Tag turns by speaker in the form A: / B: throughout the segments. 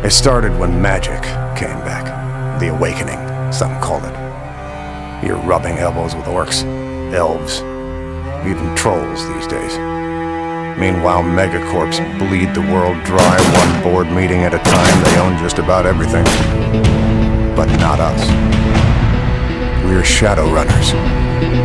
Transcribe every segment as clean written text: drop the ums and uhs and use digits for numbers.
A: It started when magic came back. The awakening, some called it. You're rubbing elbows with orcs, elves, even trolls these days. Meanwhile, megacorps bleed the world dry, one board meeting at a time. They own just about everything. But not us. We're Shadowrunners.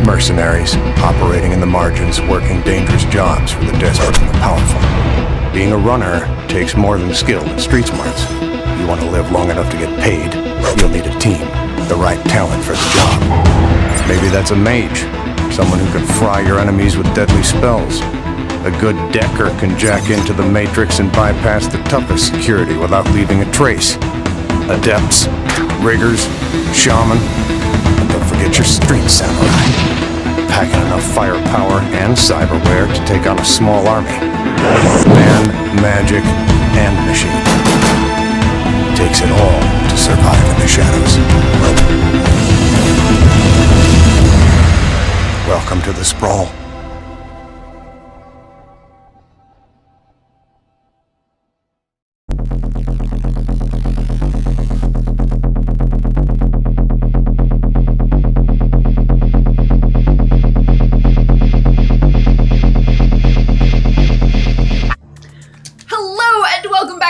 A: Mercenaries, operating in the margins, working dangerous jobs for the desperate and the powerful. Being a runner takes more than skill and street smarts. You want to live long enough to get paid, you'll need a team, the right talent for the job. Maybe that's a mage, someone who can fry your enemies with deadly spells. A good decker can jack into the Matrix and bypass the toughest security without leaving a trace. Adepts, riggers, shaman, and don't forget your street samurai. Packing enough firepower and cyberware to take on a small army. Man, magic, and machine. Takes it all to survive in the shadows. Welcome to the sprawl.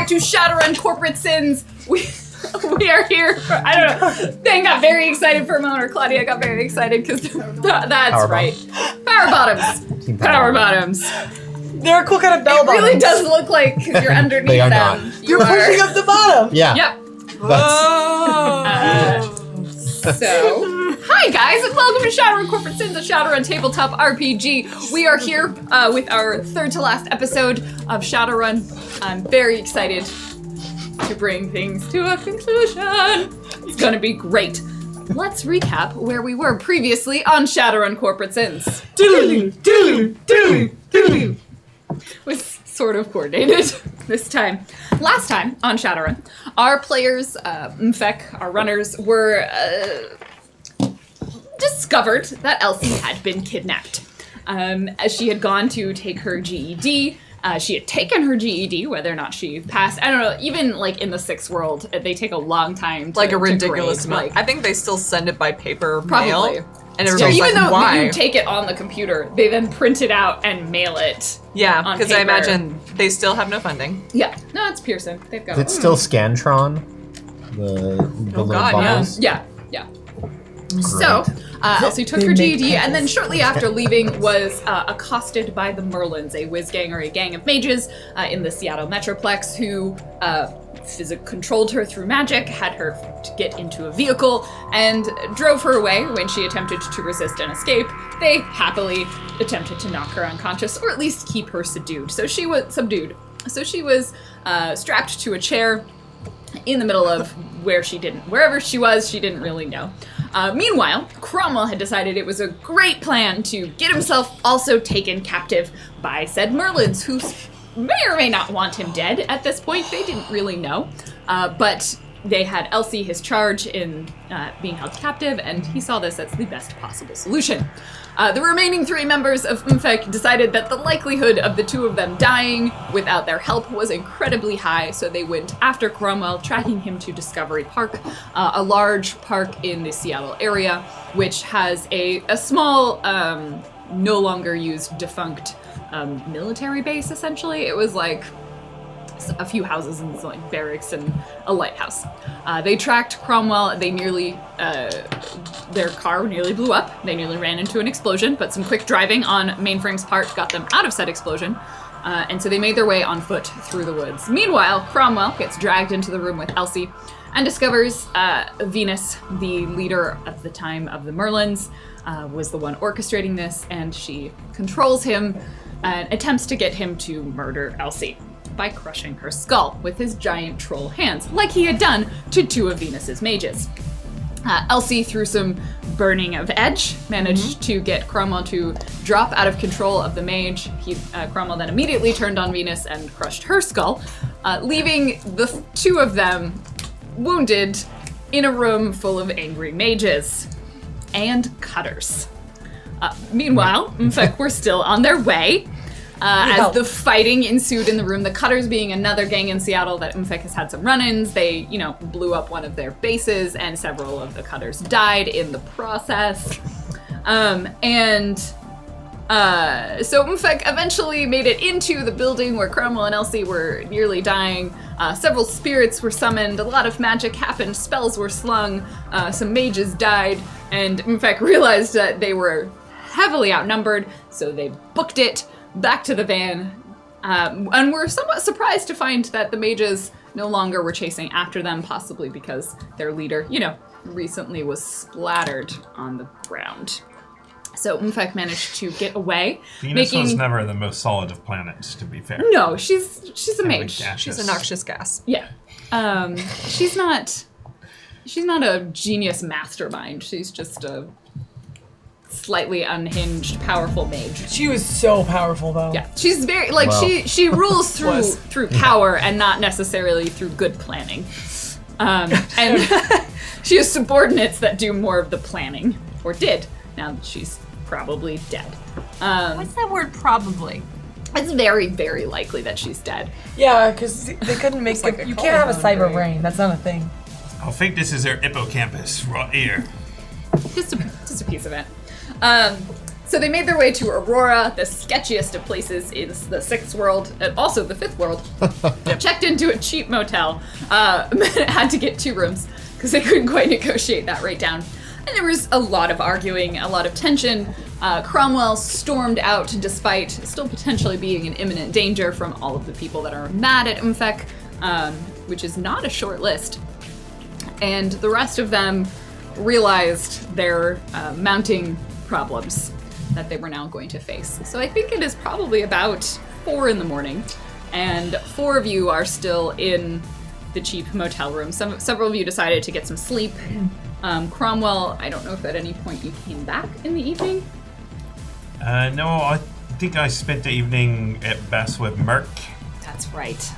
B: To Shadowrun Corporate Sins. We are here. I don't know. Thane got very excited for a moment, or Claudia got very excited because that's
C: Power
B: right. Power bottoms. Power bottoms.
D: They're a cool kind of bell
B: bottoms. It really does look like you're underneath
C: They are
B: them.
C: not.
D: You're pushing up the bottom.
C: Yeah.
B: Yep.
C: That's
B: So, hi guys, and welcome to Shadowrun Corporate Sins, a Shadowrun tabletop RPG. We are here with our third to last episode of Shadowrun. I'm very excited to bring things to a conclusion. It's gonna be great. Let's recap where we were previously on Shadowrun Corporate Sins. Was sort of coordinated this time. Last time on Shadowrun, our players, MMFEC, our runners, were discovered that Elsie had been kidnapped. As she had gone to take her GED, she had taken her GED, whether or not she passed. I don't know, even like in the Sixth World, they take a long time to
D: Like a ridiculous
B: grade,
D: amount. I think they still send it by paper
B: Probably.
D: mail. And everybody's
B: even
D: like,
B: though
D: why?
B: you take it on the computer, they then print it out and mail it.
D: Yeah,
B: on
D: because I
B: paper.
D: imagine they still have no funding.
B: Yeah, no, it's Pearson. They've got
C: it's still Scantron. The little
D: God,
C: bubbles.
B: Yeah. So, Elsie took her GED, and then shortly after leaving was accosted by the Merlyns, a Wizgang or a gang of mages in the Seattle Metroplex who controlled her through magic, had her to get into a vehicle, and drove her away when she attempted to resist and escape. They happily attempted to knock her unconscious, or at least keep her subdued. So she was strapped to a chair in the middle of wherever she was, she didn't really know. Meanwhile, Cromwell had decided it was a great plan to get himself also taken captive by said Merlyns, who may or may not want him dead at this point. They didn't really know. But they had Elsie, his charge, in being held captive, and he saw this as the best possible solution. The remaining three members of MMFEC decided that the likelihood of the two of them dying without their help was incredibly high, so they went after Cromwell, tracking him to Discovery Park, a large park in the Seattle area, which has a small, no longer used defunct military base, essentially. It was like a few houses and like barracks and a lighthouse. They tracked Cromwell. They their car nearly blew up. They nearly ran into an explosion, but some quick driving on Mainframe's part got them out of said explosion. And so they made their way on foot through the woods. Meanwhile, Cromwell gets dragged into the room with Elsie and discovers Venus, the leader at the time of the Merlyns, was the one orchestrating this, and she controls him and attempts to get him to murder Elsie by crushing her skull with his giant troll hands, like he had done to two of Venus's mages. Elsie, through some burning of edge, managed to get Cromwell to drop out of control of the mage. Cromwell then immediately turned on Venus and crushed her skull, leaving the two of them wounded in a room full of angry mages and cutters. Meanwhile, MMFEC were still on their way. as the fighting ensued in the room. The Cutters being another gang in Seattle that MMFEC has had some run-ins. They, blew up one of their bases, and several of the Cutters died in the process. So MMFEC eventually made it into the building where Cromwell and Elsie were nearly dying. Several spirits were summoned, a lot of magic happened, spells were slung, some mages died, and MMFEC realized that they were heavily outnumbered, so they booked it back to the van, and were somewhat surprised to find that the mages no longer were chasing after them, possibly because their leader, recently was splattered on the ground. So MMFEC managed to get away.
E: Venus was never the most solid of planets, to be fair.
B: No, she's a mage.
D: She's a noxious gas.
B: Yeah. She's not a genius mastermind. She's just a slightly unhinged, powerful mage.
F: She was so powerful, though.
B: Yeah, she's very she rules through power and not necessarily through good planning. And she has subordinates that do more of the planning, or did. Now that she's probably dead.
G: What's that word, probably?
B: It's very, very likely that she's dead.
F: Yeah, because they couldn't make it. You can't have a cyber brain. That's not a thing.
E: I think this is their hippocampus right here.
B: Just a piece of it. So they made their way to Aurora, the sketchiest of places in the 6th world, and also the 5th world. Checked into a cheap motel. Had to get 2 rooms because they couldn't quite negotiate that rate down. And there was a lot of arguing, a lot of tension. Cromwell stormed out despite still potentially being in imminent danger from all of the people that are mad at MMFEC, which is not a short list. And the rest of them realized their mounting problems that they were now going to face. So I think it is probably about 4 a.m, and 4 of you are still in the cheap motel room. Several of you decided to get some sleep. Cromwell, I don't know if at any point you came back in the evening.
E: No, I think I spent the evening at best with Merc.
B: That's right.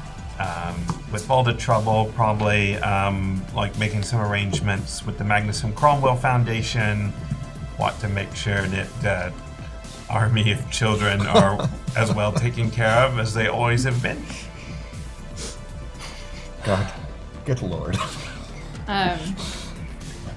E: With all the trouble, probably making some arrangements with the Magnuson Cromwell Foundation. Want to make sure that the army of children are as well taken care of as they always have been.
C: God, good lord.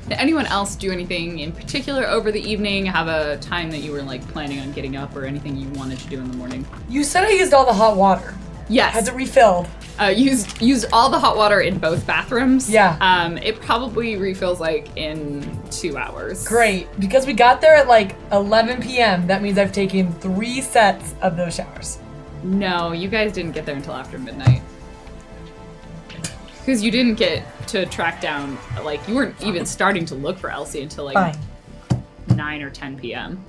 B: Did anyone else do anything in particular over the evening? Have a time that you were planning on getting up, or anything you wanted to do in the morning?
F: You said I used all the hot water.
B: Yes.
F: Has it refilled?
B: Used all the hot water in both bathrooms.
F: Yeah.
B: It probably refills in 2 hours.
F: Great, because we got there at 11 p.m. That means I've taken 3 sets of those showers.
B: No, you guys didn't get there until after midnight. Because you didn't get to track down, you weren't even starting to look for Elsie until 9 or 10 p.m.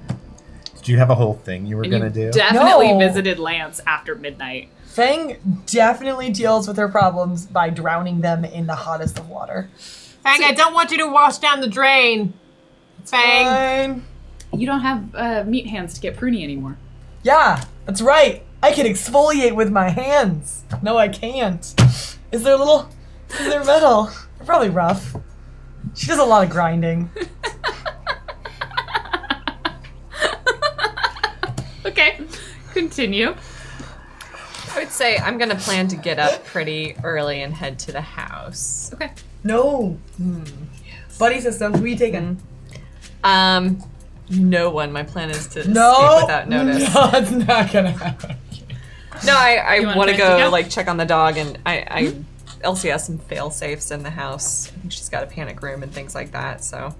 C: Did you have a whole thing you were going to do?
B: Definitely
F: No.
B: visited Lance after midnight.
F: Fang definitely deals with her problems by drowning them in the hottest of water.
G: Fang, I don't want you to wash down the drain. Fang.
F: Fine.
B: You don't have meat hands to get pruny anymore.
F: Yeah, that's right. I can exfoliate with my hands. No, I can't. Is there metal? They're probably rough. She does a lot of grinding.
B: Okay, continue.
D: I would say I'm gonna plan to get up pretty early and head to the house.
B: Okay.
F: No. Buddy systems, we taken.
D: No one. My plan is to escape
F: No.
D: without notice.
F: No, it's not gonna happen.
D: No, I
B: You wanna
D: want to
B: plan to
D: go
B: go?
D: check on the dog, and Elsie has some fail safes in the house. I think she's got a panic room and things like that, so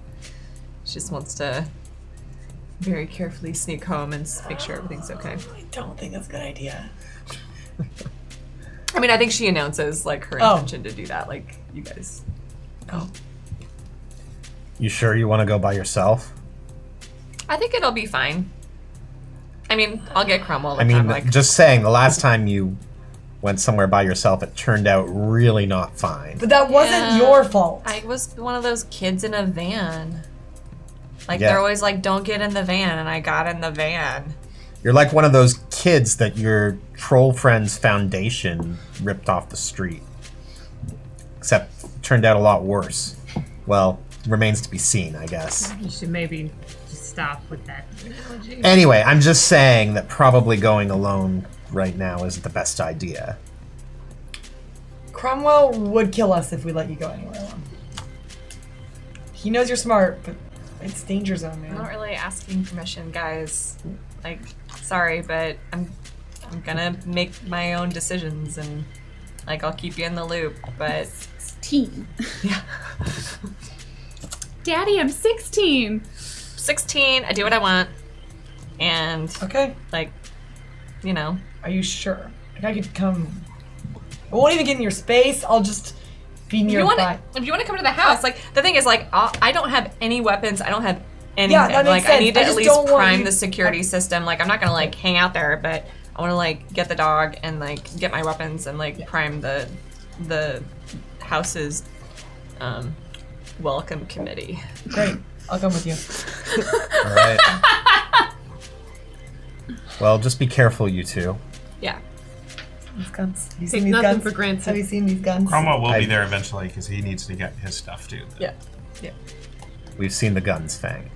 D: she just wants to very carefully sneak home and make sure everything's okay.
F: I don't think that's a good idea.
D: I mean, I think she announces her intention to do that, you guys.
F: Oh.
C: You sure you want to go by yourself?
D: I think it'll be fine. I mean, I'll get Cromwell.
C: I mean, just saying, the last time you went somewhere by yourself, it turned out really not fine.
F: But that wasn't your fault.
D: I was one of those kids in a van.
C: Yeah.
D: They're always don't get in the van, and I got in the van.
C: You're like one of those kids that your troll friend's foundation ripped off the street. Except it turned out a lot worse. Well, remains to be seen, I guess.
G: You should maybe just stop with that analogy.
C: Anyway, I'm just saying that probably going alone right now isn't the best idea.
F: Cromwell would kill us if we let you go anywhere alone. He knows you're smart, but it's danger zone,
D: I'm not
F: man.
D: really asking permission, guys. Like, sorry, but I'm gonna make my own decisions and like I'll keep you in the loop. But
B: 16.
D: yeah,
B: Daddy, I'm 16.
D: 16. I do what I want, and
F: Okay.
D: like, you know,
F: Are you sure? Like I could come. I won't even get in your space. I'll just be
D: if you
F: nearby.
D: want to come to the house, like the thing is, like I don't have any weapons. I don't have anything.
F: Yeah, that
D: like
F: makes
D: I
F: sense.
D: need to
F: I
D: at
F: just
D: least
F: don't want
D: prime
F: you-
D: the security system. Like I'm not gonna like hang out there, but I want to like get the dog and like get my weapons and like prime the house's welcome committee.
F: Great. I'll come with you.
C: All right. Well, just be careful, you two.
D: Yeah.
F: These guns. Have you
G: Take
F: seen these
G: nothing
F: guns?
G: for granted.
F: Have you seen these guns?
E: Cromwell will
C: I-
E: be there eventually because he needs to get his stuff too.
F: Yeah.
C: We've seen the guns, Fang.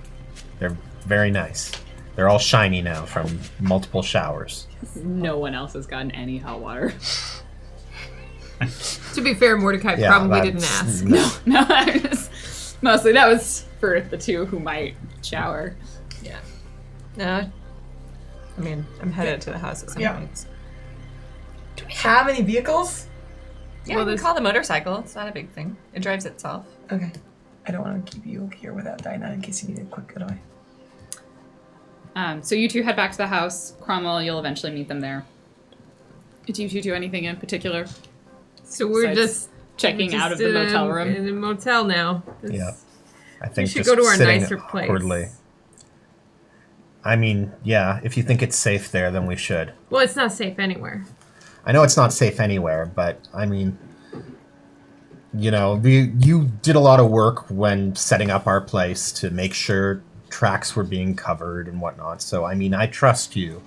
C: They're very nice. They're all shiny now from multiple showers.
B: No one else has gotten any hot water.
G: To be fair, Mordecai
C: Yeah,
G: probably didn't
C: that's-
G: ask.
B: No, I just, mostly that was for the two who might shower.
D: Yeah. No. I mean, I'm headed to the house at some
F: Yeah.
D: point.
F: Do we have any vehicles?
D: Yeah,
G: Well,
D: we can
G: this-
D: call the motorcycle. It's not a big thing. It drives itself.
F: Okay. I don't want to keep you here without Dinah in case you need a quick getaway.
B: So you two head back to the house. Cromwell, you'll eventually meet them there. Do you two do anything in particular?
G: So we're
B: Besides
G: just
B: checking
G: we're
B: out of
G: just
B: the motel room.
G: in a motel now.
C: Yeah. I think
G: should
C: just
G: go to our
C: sitting
G: nicer place.
C: awkwardly. I mean, yeah, if you think it's safe there, then we should.
G: Well, it's not safe anywhere.
C: I know it's not safe anywhere, but I mean, you know, you did a lot of work when setting up our place to make sure tracks were being covered and whatnot. So, I mean, I trust you.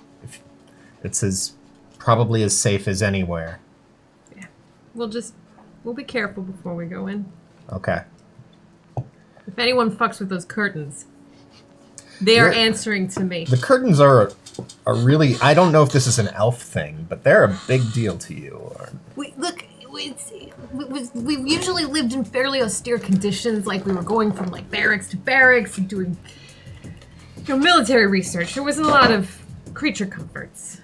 C: It's probably as safe as anywhere.
G: We'll be careful before we go in.
C: Okay.
G: If anyone fucks with those curtains, they are
C: Yeah.
G: answering to me.
C: The curtains are really, I don't know if this is an elf thing, but they're a big deal to you. Or,
G: We've usually lived in fairly austere conditions, like we were going from like barracks to barracks and doing military research. There wasn't a lot of creature comforts.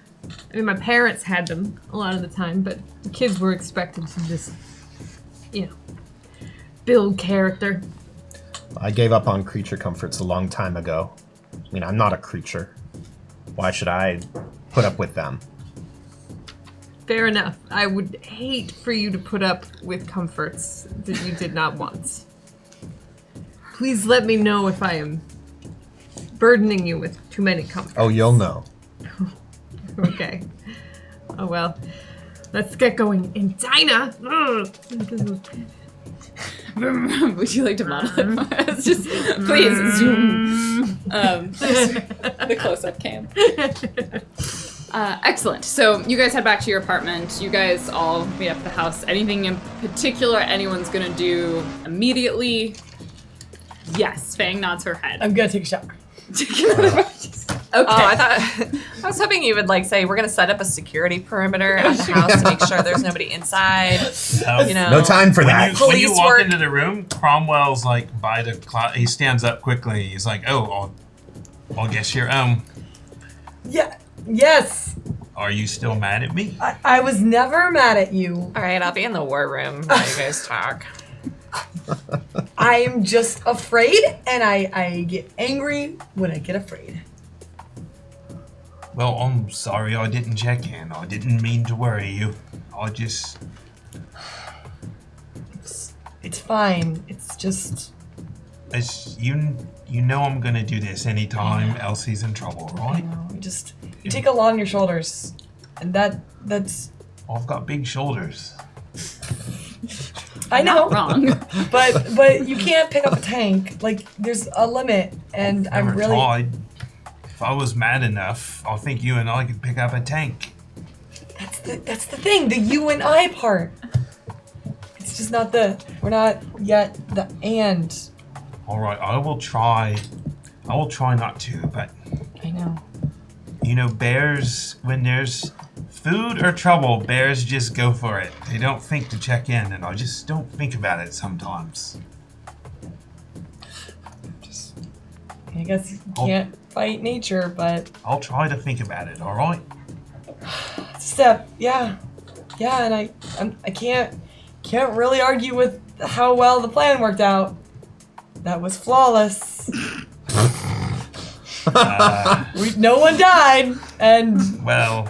G: I mean, my parents had them a lot of the time, but the kids were expected to just, build character.
C: I gave up on creature comforts a long time ago. I mean, I'm not a creature. Why should I put up with them?
G: Fair enough. I would hate for you to put up with comforts that you did not want. Please let me know if I am burdening you with too many comforts.
C: Oh, you'll know.
G: Okay. Oh well. Let's get going. And Dinah!
B: Would you like to model it? It's just, please, zoom. The close-up cam. Excellent. So you guys head back to your apartment. You guys all meet up at the house. Anything in particular anyone's gonna do immediately? Yes. Fang nods her head.
F: I'm gonna take a shower.
B: Okay.
D: Oh, I was hoping you would like say we're gonna set up a security perimeter at the house to make sure there's nobody inside. You know,
C: No time for that.
E: When you
D: Police
E: walk
D: work.
E: into the room, Cromwell's like by the closet. He stands up quickly. He's like, "Oh, I'll guess you're
F: Yeah. Yes.
E: Are you still mad at me?"
F: I was never mad at you.
D: all right, I'll be in the war room while you guys talk.
F: I'm just afraid, and I get angry when I get afraid.
E: Well, I'm sorry I didn't check in. I didn't mean to worry you. I just...
F: It's fine. It's just.
E: You know I'm gonna do this anytime Elsie's in trouble, right?
F: You take a lot on your shoulders, and that's.
E: I've got big shoulders.
F: I know,
B: Wrong.
F: but you can't pick up a tank. Like there's a limit, and I'm
E: Never
F: really.
E: tried. If I was mad enough, I think you and I could pick up a tank.
F: That's the thing. The you and I part. It's just not the. We're not yet the and
E: All right, I will try not to, but
F: I know.
E: you know, bears, when there's food or trouble, bears just go for it. They don't think to check in, and I just don't think about it sometimes.
F: I guess you can't fight nature, but
E: I'll try to think about it, all right?
F: step, yeah, and I can't really argue with how well the plan worked out. That was flawless. No one died, and
E: Well,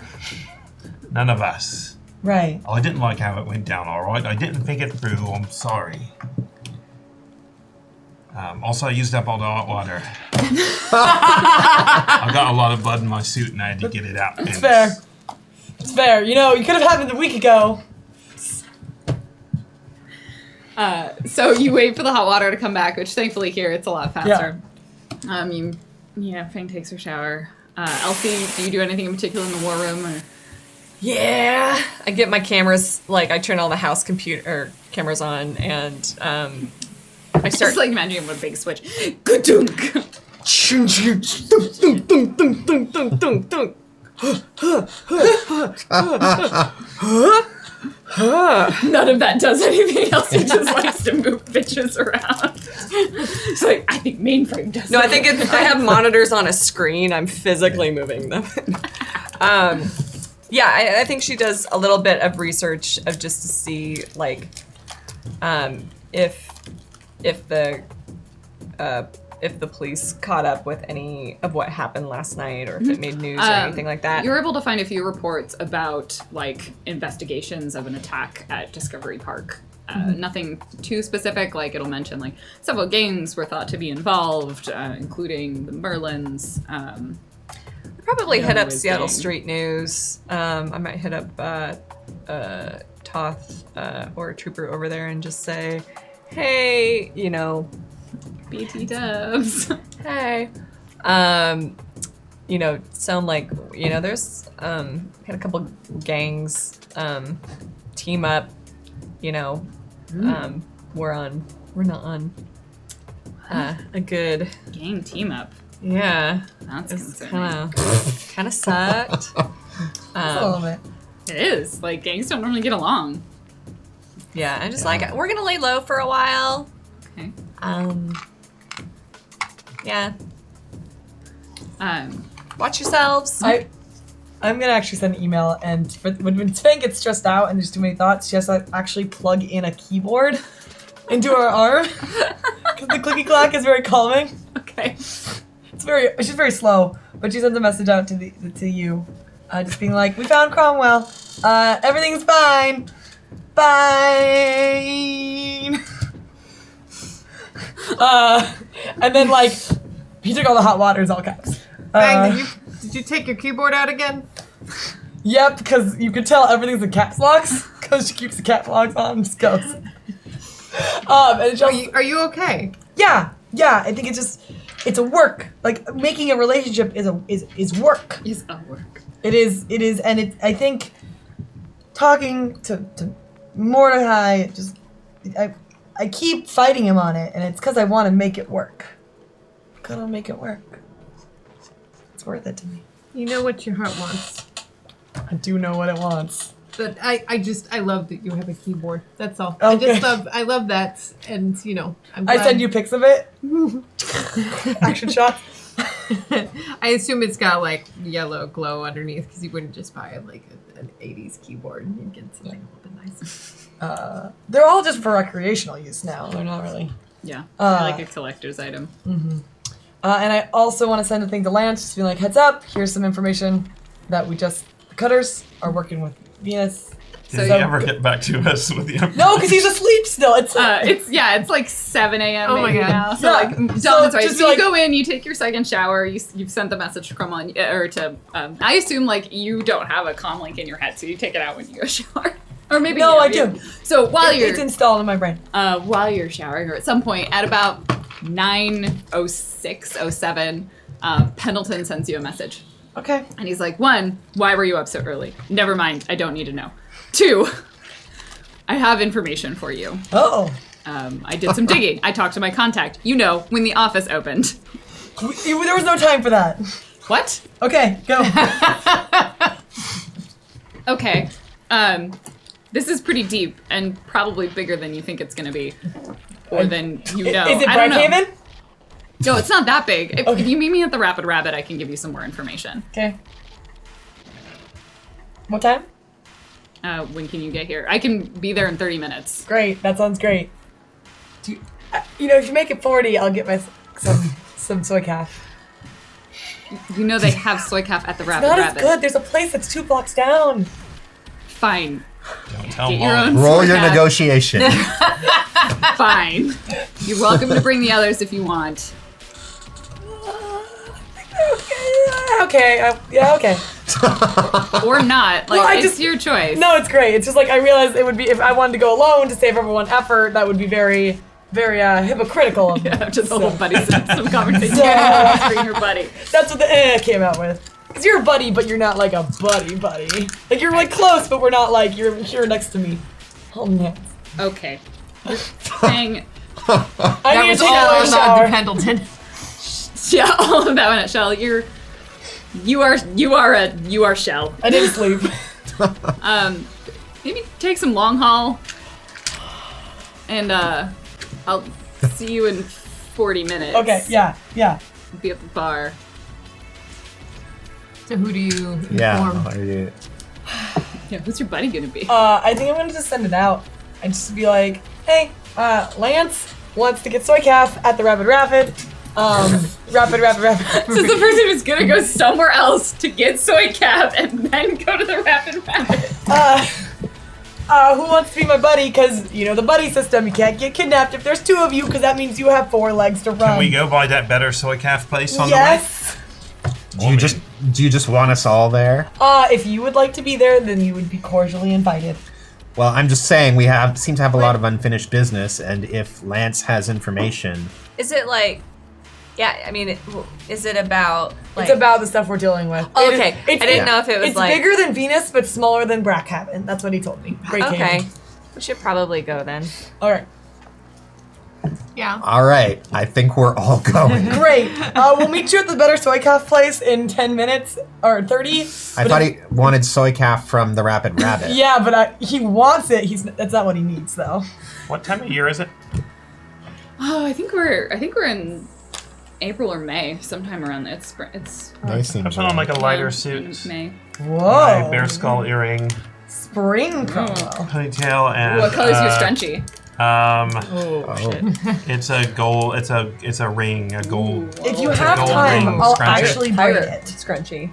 E: none of us.
F: right.
E: I didn't like how it went down, all right? I didn't think it through. I'm sorry. Also, I used up all the hot water. I got a lot of blood in my suit, and I had to get it out.
F: It's fair. It's fair. You know, it could have happened a week ago.
B: So you wait for the hot water to come back, which thankfully here it's a lot faster. Fang takes her shower. Elsie, do you do anything in particular in the war room? Or?
D: Yeah, I get my cameras, like I turn all the house cameras on, and I start
B: Just like imagining what a big switch. Ga-dunk! None of that does anything else. He just likes to move bitches around. It's like, I think mainframe does.
D: No, I think if I have monitors on a screen, I'm physically moving them. I think she does a little bit of research of just to see, like, if the police caught up with any of what happened last night, or if it made news or anything like that.
B: You're able to find a few reports about, like, investigations of an attack at Discovery Park. Nothing too specific, like it'll mention, like, several gangs were thought to be involved, including the Merlyns.
D: Probably hit up
B: Wizgang.
D: Seattle Street News. I might hit up Toth or a trooper over there and just say, hey, you know,
B: BT dubs.
D: hey. Sound like, there's had a couple gangs team up, we're not on a good
B: Gang team up.
D: yeah.
B: That's
D: It's
B: concerning.
D: kind of sucked.
F: A little bit.
B: It is. Like, gangs don't normally get along.
D: Yeah, I'm just like, we're gonna lay low for a while.
B: Okay.
D: Yeah.
B: Um,
D: Watch yourselves.
F: I'm gonna actually send an email, and when Sven gets stressed out and there's too many thoughts, she has to actually plug in a keyboard into her arm because the clicky clack is very calming.
B: okay.
F: She's very slow, but she sends a message out to you, just being like, "We found Cromwell. Everything's fine. Fine." And then like, he took all the hot waters, all caps.
G: Bang, did you take your keyboard out again?
F: Yep, because you could tell everything's in caps locks because she keeps the caps locks on and just goes. And she
G: Are you okay?
F: yeah, I think it's a work. Like making a relationship is work.
B: Is a work.
F: It is, and I think talking to Mordecai, I keep fighting him on it, and it's because I want to make it work. Gotta make it work. It's worth it to me.
G: You know what your heart wants.
F: I do know what it wants.
G: But I love that you have a keyboard. That's all.
F: Okay.
G: I love that, and I'm
F: I
G: glad.
F: send you pics of it. Action shot.
G: I assume it's got like yellow glow underneath because you wouldn't just buy like an 80s keyboard. You'd get something a little bit nicer.
F: They're all just for recreational use now. They're not really.
B: Yeah. They're like a collector's item.
F: And I also want to send a thing to Lance, just being like, heads up, here's some information that the Cutters are working with Venus.
E: Did he ever get back to us with the
F: No, because he's asleep still. It's
B: It's like 7 a.m.
G: Oh my
B: maybe
G: God.
B: now. So
F: Yeah.
B: like,
F: So
B: Dalton's right.
F: just
B: So you
F: like-
B: go in, you take your second shower, you've sent the message to Cromwell, or to, I assume like you don't have a comm link in your head, so you take it out when you go shower. Or maybe
F: No,
B: you
F: I
B: do.
F: do.
B: So while
F: it's installed in my brain.
B: while you're showering, or at some point at about 9:06:07, Pendleton sends you a message.
F: Okay.
B: And he's like, 1, why were you up so early? Never mind, I don't need to know. 2, I have information for you.
F: Oh.
B: I did some digging. I talked to my contact. You know, when the office opened.
F: There was no time for that.
B: What?
F: Okay, go.
B: Okay. This is pretty deep and probably bigger than you think it's gonna be. Or than you know.
F: Is it
B: I don't know.
F: Brighthaven?
B: No, it's not that big. If
F: Okay.
B: you meet me at the Rapid Rabbit, I can give you some more information.
F: Okay. What time?
B: When can you get here? I can be there in 30 minutes.
F: Great. That sounds great. If you make it 40, I'll get some soy calf.
B: You know they have soy calf at the Rapid
F: Not
B: Rabbit.
F: as good. There's a place that's 2 blocks down.
B: Fine.
E: Don't tell
B: Get your
E: Mom.
B: own
C: Roll
B: soy
C: your
B: calf.
C: negotiation.
B: Fine. You're welcome to bring the others if you want.
F: Okay. Yeah. Okay.
B: Or not. Like,
F: Well, I
B: it's
F: just-
B: your choice.
F: No, it's great. It's just like I realized it would be if I wanted to go alone to save everyone effort. That would be very, very hypocritical of me.
B: Yeah, just a
F: So-
B: whole buddy system conversation.
F: So-
B: Yeah, bring your buddy.
F: That's what the came out with. Because you're a buddy, but you're not like a buddy. Like you're like close, but we're not like you're here next to me. Holding hands.
B: Okay. You're saying,
F: I
G: That
F: need
G: was
F: to take
G: all
F: another
G: on
F: shower.
G: Pendleton.
B: yeah, all of that one at Shell. You are Shell.
F: I didn't sleep.
B: Maybe take some long haul. And I'll see you in 40 minutes.
F: Okay. Yeah.
B: Be at the bar.
G: So who do you
C: Yeah.
G: inform?
C: are you-
B: Yeah, who's your buddy gonna be?
F: I think I'm gonna just send it out and just be like, hey, Lance wants to get soy calf at the Rapid. Rapid.
B: So the person who's gonna go somewhere else to get soy calf and then go to the Rapid Rabbit.
F: Who wants to be my buddy? Because, the buddy system, you can't get kidnapped if there's 2 of you, because that means you have 4 legs to run.
E: Can we go by that better soy calf place on
F: Yes.
C: Do you just want us all there?
F: If you would like to be there, then you would be cordially invited.
C: Well, I'm just saying we seem to have a lot of unfinished business, and if Lance has information,
D: Is it like? Yeah, I mean, is it about like?
F: It's about the stuff we're dealing with.
D: Oh,
F: It is-
D: okay. I didn't know if it was
F: it's
D: like.
F: bigger than Venus, but smaller than Brackhaven. That's what he told me. Great
D: Okay,
F: Canyon.
D: we should probably go then.
F: All right.
G: Yeah.
C: all right, I think we're all going.
F: Great. We'll meet you at the Better Soy Calf place in 10 minutes or 30.
C: I thought he wanted soy calf from the Rapid Rabbit.
F: Yeah, but he wants it. That's not what he needs, though.
E: What time of year is it?
B: Oh, I think we're in April or May, sometime around there. It's
C: Nice
E: I
C: and
E: put on like a lighter
B: in
E: suit,
B: May.
F: Whoa.
E: my bear skull earring,
F: Spring promo.
E: ponytail, and
B: What color's your scrunchie?
C: Oh.
E: It's a gold. It's a ring, a gold.
F: If you
E: It's a
F: have
E: gold
F: time,
E: ring
F: I'll
E: scrunchie.
F: actually bring
D: Pirate
F: it.
D: scrunchie.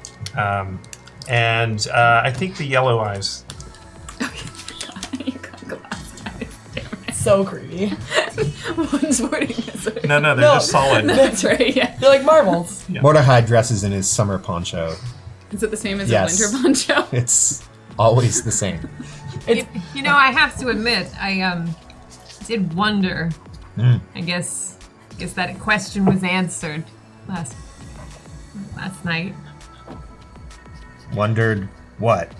E: And I think the yellow eyes.
B: You got glass eyes. Damn it.
F: So creepy.
B: One's sporting this way.
E: No, they're
F: No.
E: just solid.
B: That's right, yeah.
F: They're like marbles.
C: Mordecai dresses in his summer poncho.
B: Is it the same as
C: Yes.
B: a winter poncho?
C: It's always the same.
G: You know, I have to admit, I did wonder. I guess that question was answered last night.
C: Wondered what?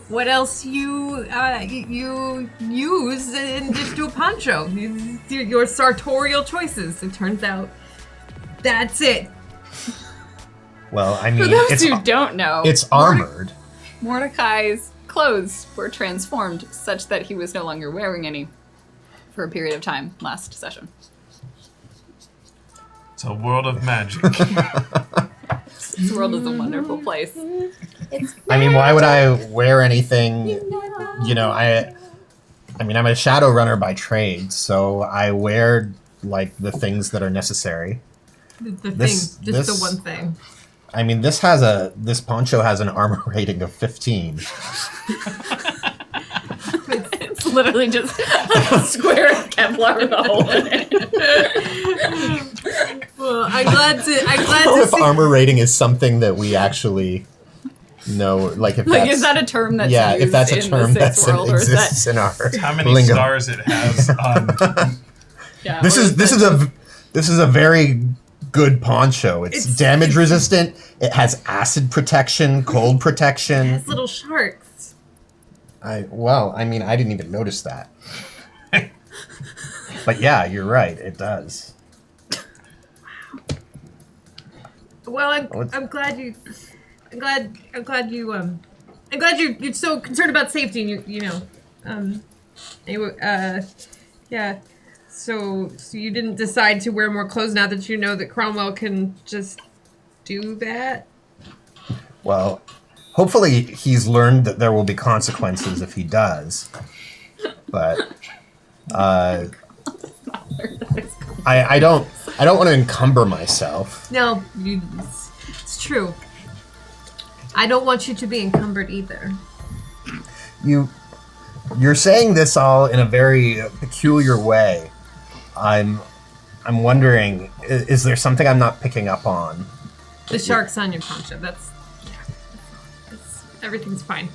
G: What else you use in digital poncho? Your sartorial choices. It turns out that's it.
C: Well, I
B: For
C: mean,
B: those
C: it's
B: who don't know,
C: it's armored.
B: Mordecai's clothes were transformed such that he was no longer wearing any for a period of time last session.
E: It's a world of magic.
B: This world is a wonderful place.
C: I mean, why would I wear anything? You know, I mean, I'm a Shadowrunner by trade, so I wear like the things that are necessary.
G: The
C: This-
G: thing, just
C: this-
G: the one thing.
C: I mean, this poncho has an armor rating of 15.
B: It's literally just a square of Kevlar with a hole in it.
G: Well, I'm glad to
C: If
G: see.
C: armor rating is something that we actually know, like if
B: Like,
C: that's,
B: is that a term that's
C: yeah,
B: used
C: if that's a
B: in
C: term
B: the
C: that
B: Sixth world, or is
C: exists
B: that?
C: in our
E: How many
C: lingo.
E: stars it has on?
B: Yeah,
C: This
B: or
C: is this is a very good poncho. It's damage resistant. It has acid protection, cold protection.
G: It's little sharks.
C: I mean, I didn't even notice that. But yeah, you're right. It does.
G: Well, I'm glad you're so concerned about safety and anyway, yeah. So you didn't decide to wear more clothes now that you know that Cromwell can just do that?
C: Well, hopefully he's learned that there will be consequences if he does. But I don't want to encumber myself.
G: No, it's true. I don't want you to be encumbered either.
C: You're saying this all in a very peculiar way. I'm wondering, is there something I'm not picking up on?
G: The shark's on your poncho. That's everything's fine.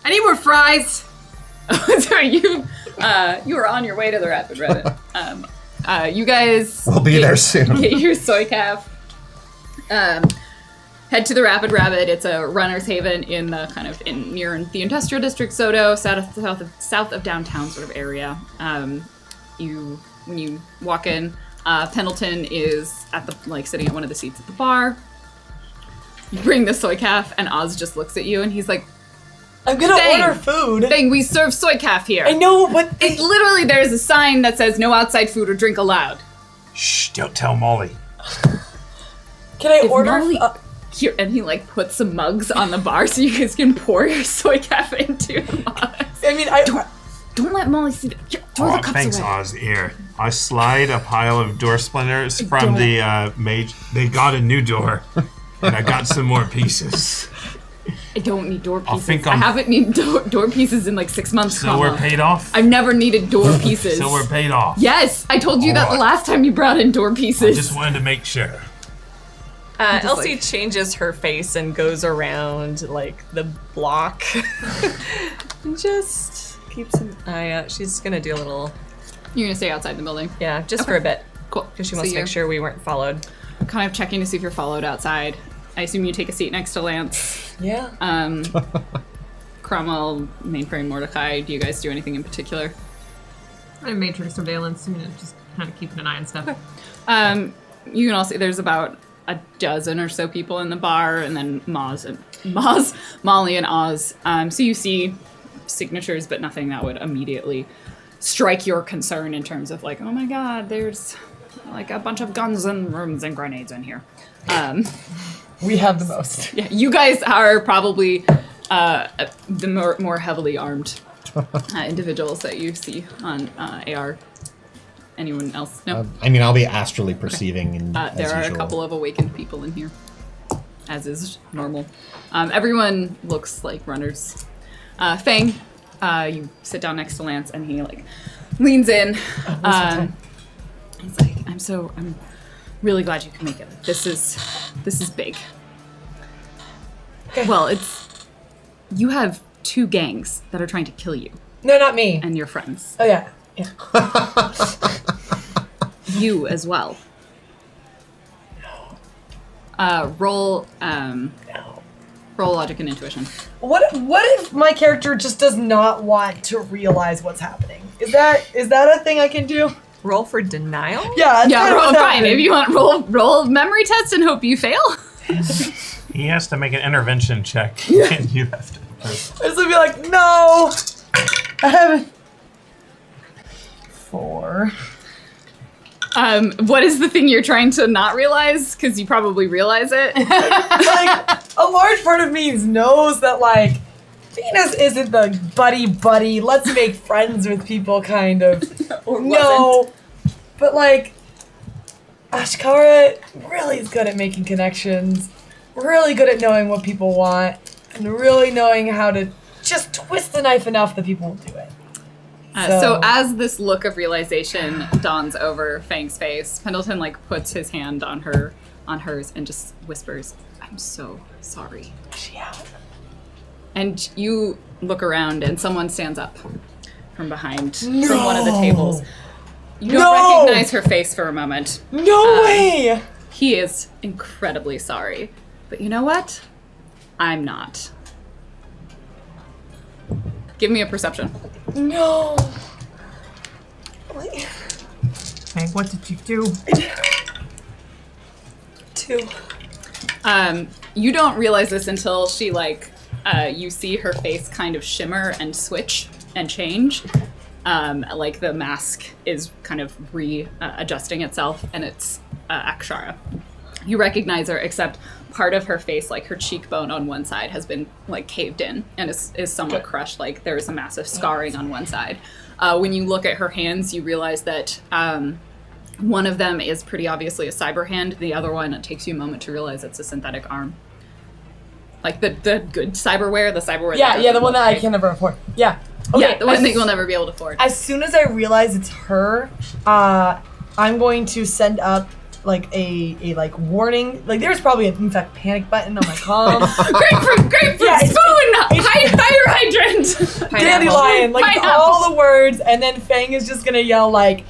G: I need more fries.
B: Sorry, you were on your way to the Rapid Rabbit. You guys
C: We'll be there soon.
B: Get your soy calf. Head to the Rapid Rabbit. It's a runner's haven in the near the industrial district, Soto, south of downtown sort of area. When you walk in, Pendleton is at the sitting at one of the seats at the bar. You bring the soy calf, and Oz just looks at you, and he's like,
F: I'm gonna order food.
B: Thing, we serve soy calf here.
F: I know, but
B: It literally, there's a sign that says no outside food or drink allowed.
E: Shh, don't tell Molly.
F: Can I
B: If
F: order?
B: Molly- Here, and he puts some mugs on the bar so you guys can pour your soy calf into the mugs.
F: I mean,
B: Don't let Molly see the. Here, throw the cups
E: Thanks,
B: away.
E: Oz. Here, I slide a pile of door splinters from the mage. They got a new door, and I got some more pieces.
B: I don't need door pieces.
E: think
B: I haven't needed door pieces in 6 months.
E: So we're paid off?
B: I've never needed door pieces.
E: So we're paid off.
B: Yes, I told you that the
E: Alright.
B: last time you brought in door
E: I
B: pieces.
E: just wanted to make sure.
D: Elsie changes her face and goes around the block. And just keeps an eye out. She's gonna do a little,
B: You're gonna stay outside the building.
D: yeah, just for a bit.
B: Cool.
D: Because she wants to make sure we weren't followed.
B: Kind of checking to see if you're followed outside. I assume you take a seat next to Lance.
F: yeah.
B: Cromwell, Mainframe, Mordecai. Do you guys do anything in particular?
G: I have matrix surveillance, just kind of keeping an eye on stuff.
B: You can all see there's about a dozen or so people in the bar, and then Molly and Oz. So you see signatures, but nothing that would immediately strike your concern in terms of oh my god, there's a bunch of guns and rooms and grenades in here.
F: We have the most.
B: Yeah, you guys are probably the more heavily armed individuals that you see on AR. Anyone else? No.
C: I'll be astrally perceiving, and
B: There are
C: usual.
B: a couple of awakened people in here, as is normal. Everyone looks like runners. Fang, you sit down next to Lance, and he leans in. He's like, I'm really glad you can make it. This is big.
F: Okay.
B: Well, you have 2 gangs that are trying to kill you
F: No, not me.
B: and your friends.
F: Oh yeah.
B: You as well. Roll logic and intuition.
F: What if my character just does not want to realize what's happening? Is that a thing I can do?
D: Roll for denial?
F: Yeah.
B: Yeah,
F: roll
B: roll fine. If you want, roll memory test and hope you fail.
E: He has to make an intervention check, and you have to.
F: This would be like, no, I haven't. 4.
B: What is the thing you're trying to not realize? Because you probably realize it.
F: A large part of me knows that Venus isn't the buddy, let's make friends with people kind of.
B: Or
F: No, but Ashkara really is good at making connections, really good at knowing what people want, and really knowing how to just twist the knife enough that people will do it.
B: So as this look of realization dawns over Fang's face, Pendleton puts his hand on hers and just whispers, "I'm so sorry."
F: Yeah.
B: And you look around and someone stands up from behind from one of the tables. You don't recognize her face for a moment.
F: No way!
B: He is incredibly sorry. But you know what? I'm not. Give me a perception.
F: No. Wait.
G: Hey, what did you do?
F: 2.
B: You don't realize this until she you see her face kind of shimmer and switch and change. Like the mask is kind of readjusting itself, and it's Akshara. You recognize her, except part of her face, like her cheekbone on one side, has been like caved in and is somewhat crushed. Like there is a massive scarring on one side. When you look at her hands, you realize that one of them is pretty obviously a cyber hand. The other one, it takes you a moment to realize it's a synthetic arm. Like the good cyberware, the cyberware.
F: Yeah, the one that I
B: can
F: can never afford. Yeah. Okay.
B: Yeah, the one that you'll never be able to afford.
F: As soon as I realize it's her, I'm going to send up like a like warning. Like there's probably in fact panic button on my comm.
B: grapefruit,
F: Yeah,
B: spoon, fire hydrant,
F: Dandelion, like
B: Pineapple.
F: all the words, and then Fang is just gonna yell like,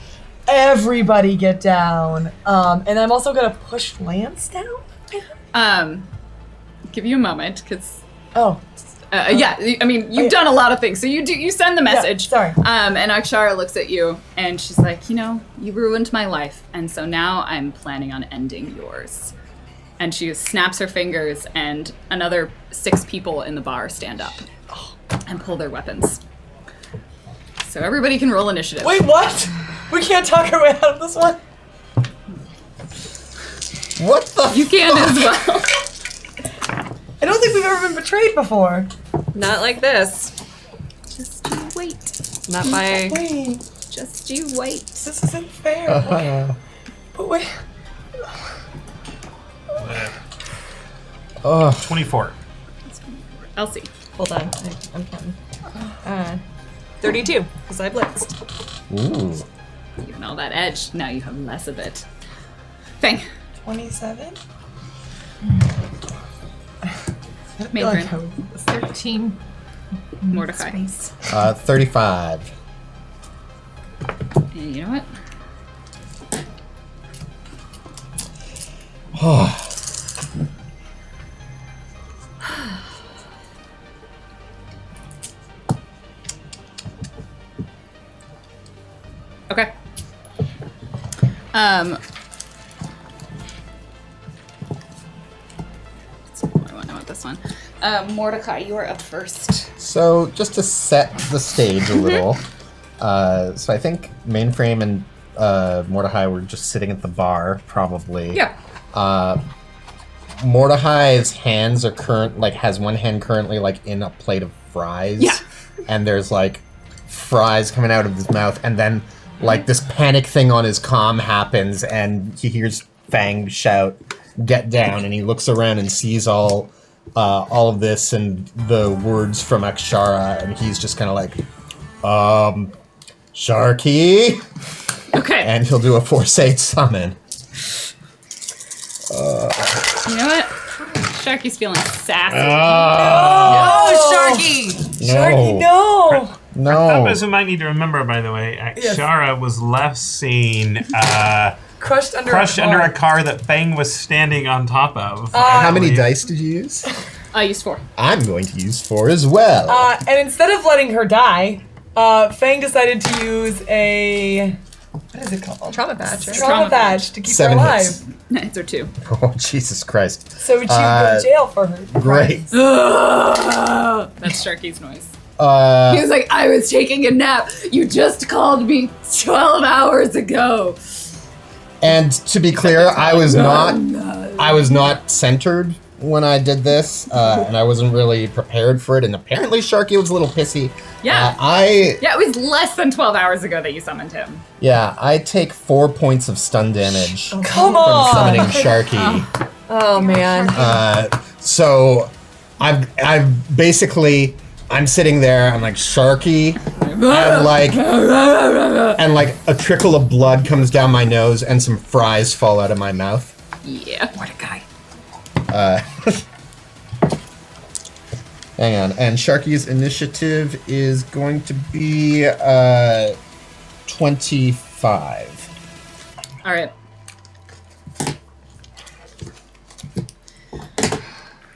F: "Everybody get down!" And I'm also gonna push Lance down.
B: Give you a moment, because
F: Oh,
B: yeah, I mean you've done a lot of things. So you send the message.
F: sorry.
B: And Akshara looks at you, and she's like, you ruined my life, and so now I'm planning on ending yours. And she snaps her fingers, and another 6 people in the bar stand up and pull their weapons. So everybody can roll initiative.
F: Wait, what? We can't talk our way out of this one.
C: What the?
B: You can as well.
F: I don't think we've ever been betrayed before.
D: Not like this.
B: Just you wait.
D: Not by.
F: Wait,
B: Just you wait.
F: this isn't fair. But wait.
C: Oh,
E: 24.
B: Elsie.
D: Hold on. I'm counting. 32, because I blitzed.
C: ooh.
B: You know that edge. Now you have less of it. Fang.
F: 27.
B: Main
G: 13.
B: Mordecai.
C: 35.
B: And you know what? Okay. I want this one. Mordecai, you are up first.
C: So just to set the stage a little, so I think Mainframe and Mordecai were just sitting at the bar, probably.
B: Yeah.
C: Mordecai's hands are has one hand currently like in a plate of fries.
B: Yeah.
C: And there's like fries coming out of his mouth, and then like this panic thing on his comm happens, and he hears Fang shout, "Get down!" And he looks around and sees all of this and the words from Akshara, and he's just kind of like, Sharky,
B: Okay.
C: and he'll do a Force-8 summon.
B: You know what? Sharky's feeling sassy.
F: Oh,
G: Sharky!
F: Sharky, no!
C: No.
E: Those who might need to remember, by the way, Akshara was left seen
F: Crushed under
E: under a car that Fang was standing on top of.
C: How many dice did you use?
B: I used 4.
C: I'm going to use 4 as well.
F: And instead of letting her die, Fang decided to use a... What is it called?
D: Trauma badge, right?
F: Trauma badge to keep
C: 7
F: her alive.
C: hits.
B: Nice, or 2.
C: Oh, Jesus Christ.
F: So she would go to jail for her.
C: Great.
B: That's Sharky's noise. He was like, I was taking a nap. You just called me 12 hours ago.
C: And to be clear, I was not centered when I did this, and I wasn't really prepared for it. And apparently, Sharky was a little pissy.
B: Yeah.
C: Yeah,
B: it was less than 12 hours ago that you summoned him.
C: I take 4 points of stun damage
F: Come
C: from
F: on!
C: summoning Sharky.
D: Oh, man.
C: So I've basically, I'm sitting there, I'm like, Sharky, and like a trickle of blood comes down my nose and some fries fall out of my mouth.
B: Yeah. What a guy.
C: Hang on, and Sharky's initiative is going to be 25.
B: All right.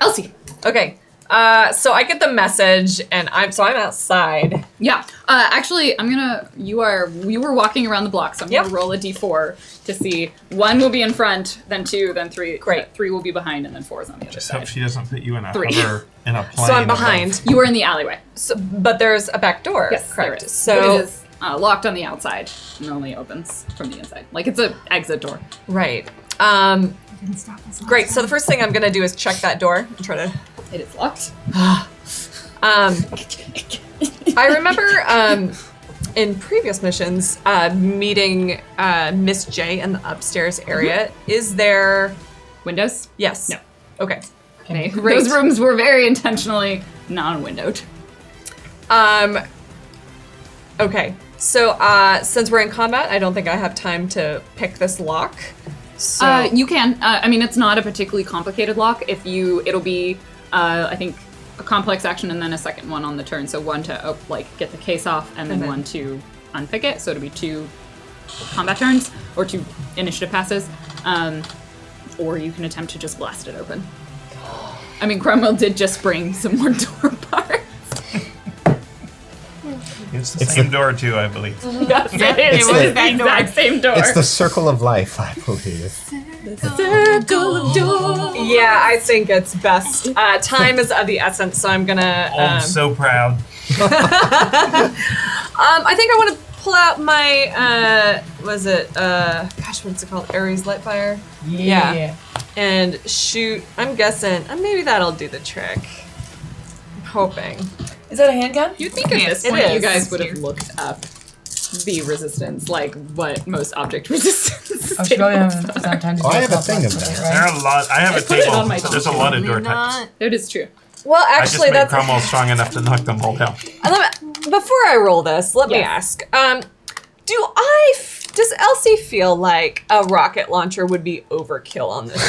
B: Elsie.
D: Okay. So I get the message, and I'm outside.
B: Yeah. Actually, you were walking around the block, so I'm
D: Yep.
B: gonna roll a d4 to see. 1 will be in front, then 2, then 3.
D: Great.
B: 3 will be behind, and then 4 is on the other
E: Just hope
B: side.
E: she doesn't put you in a
B: 3.
E: hover in a plane.
D: So I'm
E: above.
D: behind.
B: You were in the alleyway.
D: So, but there's a back door.
B: Yes,
D: correct.
B: there is.
D: So
B: But it is locked on the outside and only opens from the inside. Like it's an exit door.
D: right.
G: Didn't stop us last
D: Great. So the first thing I'm gonna do is check that door and try to.
B: It is locked.
D: I remember in previous missions meeting Miss J in the upstairs area. Is there?
B: Windows?
D: Yes.
B: No.
D: Okay.
B: Okay.
D: Great.
B: Those rooms were very intentionally non-windowed.
D: Okay. So since we're in combat, I don't think I have time to pick this lock. So
B: You can. I mean, it's not a particularly complicated lock. It'll be, I think, a complex action and then a second one on the turn. So 1 to get the case off, and then
D: Okay.
B: 1 to unpick it. So it'll be 2 combat turns or 2 initiative passes, or you can attempt to just blast it open. I mean, Cromwell did just bring some more door parts.
E: It's the
C: It's
E: same
C: the-
E: door too, I believe.
B: Yes, it is.
C: It's
B: It was
C: the-
B: the exact same door.
C: It's the circle of life, I believe.
B: circle of doors.
D: yeah, I think it's best. Time is of the essence, so I'm gonna.
E: Oh, I'm so proud.
D: I think I want to pull out my. Was it? Gosh, what's it called? Ares Lightfire. Yeah. And shoot. I'm guessing. Maybe that'll do the trick. I'm hoping.
F: Is that a handgun?
B: You'd think at
D: Yes,
B: this
D: it
B: point you
D: is.
B: guys would have looked up the resistance, like what most object resistance
F: Oh, she probably hasn't had time to do
C: Oh, I have a
F: top
C: thing
F: left
C: of
F: with it,
C: that.
E: There
F: right?
E: are a lot. I have a
B: put it
E: table.
B: on my
E: There's a lot of door
G: Maybe
E: types.
G: not.
B: It is true.
D: Well,
E: I just
D: actually,
E: made
D: that's.
E: Cromwell strong enough to knock them all down.
D: Before I roll this, let me
B: Yes.
D: ask. Does Elsie feel like a rocket launcher would be overkill on this?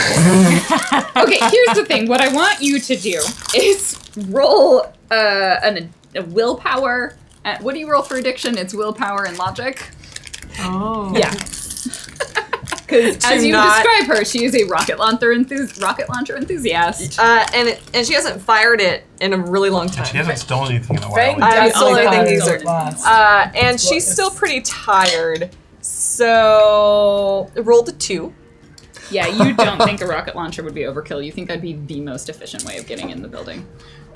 B: Okay, here's the thing. What I want you to do is roll a willpower. What do you roll for addiction? It's willpower and logic.
G: Oh.
B: Yeah. Because as you
D: not-
B: describe her, she is a rocket launcher enthusiast.
D: And she hasn't fired it in a really long time.
E: She hasn't stolen anything in a while.
F: Thank
D: I haven't
F: God
D: stolen
F: God
D: anything
F: is
D: either.
F: lost.
D: And
F: It's
D: she's
F: glorious.
D: still pretty tired. So rolled a 2.
B: Yeah, you don't think a rocket launcher would be overkill. You think that'd be the most efficient way of getting in the building.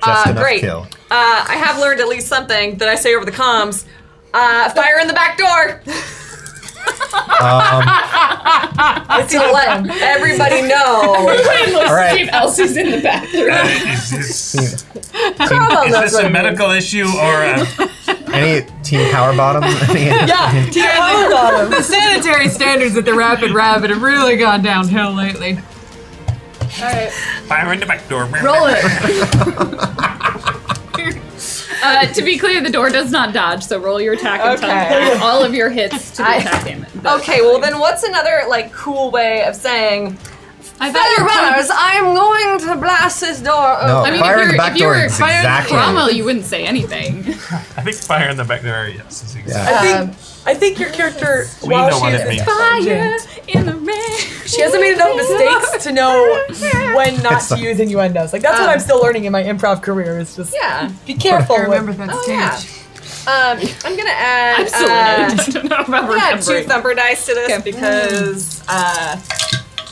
C: Just enough
D: Great.
C: kill.
D: I have learned at least something that I say over the comms. Fire in the back door. I see to let everybody know.
C: All right.
B: Elsie's in the bathroom.
E: Is
D: Cromwell knows
E: this
D: what
E: a
D: it
E: medical issue or a...
C: Any Team Power Bottom?
G: The sanitary standards at the Rapid Rabbit have really gone downhill lately.
E: Fire in the back door?
B: Roll it. To be clear, the door does not dodge, so roll your attack and
D: Okay.
B: all of your hits to the attack damage.
D: Okay, well then what's another cool way of saying
B: I thought you were
D: Featherbellers, I'm going to blast this door open.
C: No,
B: I mean,
C: fire
B: if
C: in the
B: you're,
C: back
B: if you
C: door
B: were
C: is
B: firing
C: exactly.
B: Cromwell, you wouldn't say anything.
E: I think fire in the back door, yes. Is exactly.
F: I think your character,
E: We
F: while
E: know
F: she
E: what
F: is
E: it means.
F: intelligent,
B: in the rain.
F: she hasn't made enough mistakes to know when not
C: It's
F: to
C: the-
F: use innuendos. Like that's what I'm still learning in my improv career. Is just
D: Yeah.
F: be careful.
G: I remember that
D: Oh,
G: stage.
D: yeah. I'm gonna add
B: I'm still learning. I don't know if I'm
D: yeah, 2
B: remembering.
D: thumper dice to this
B: Okay.
D: because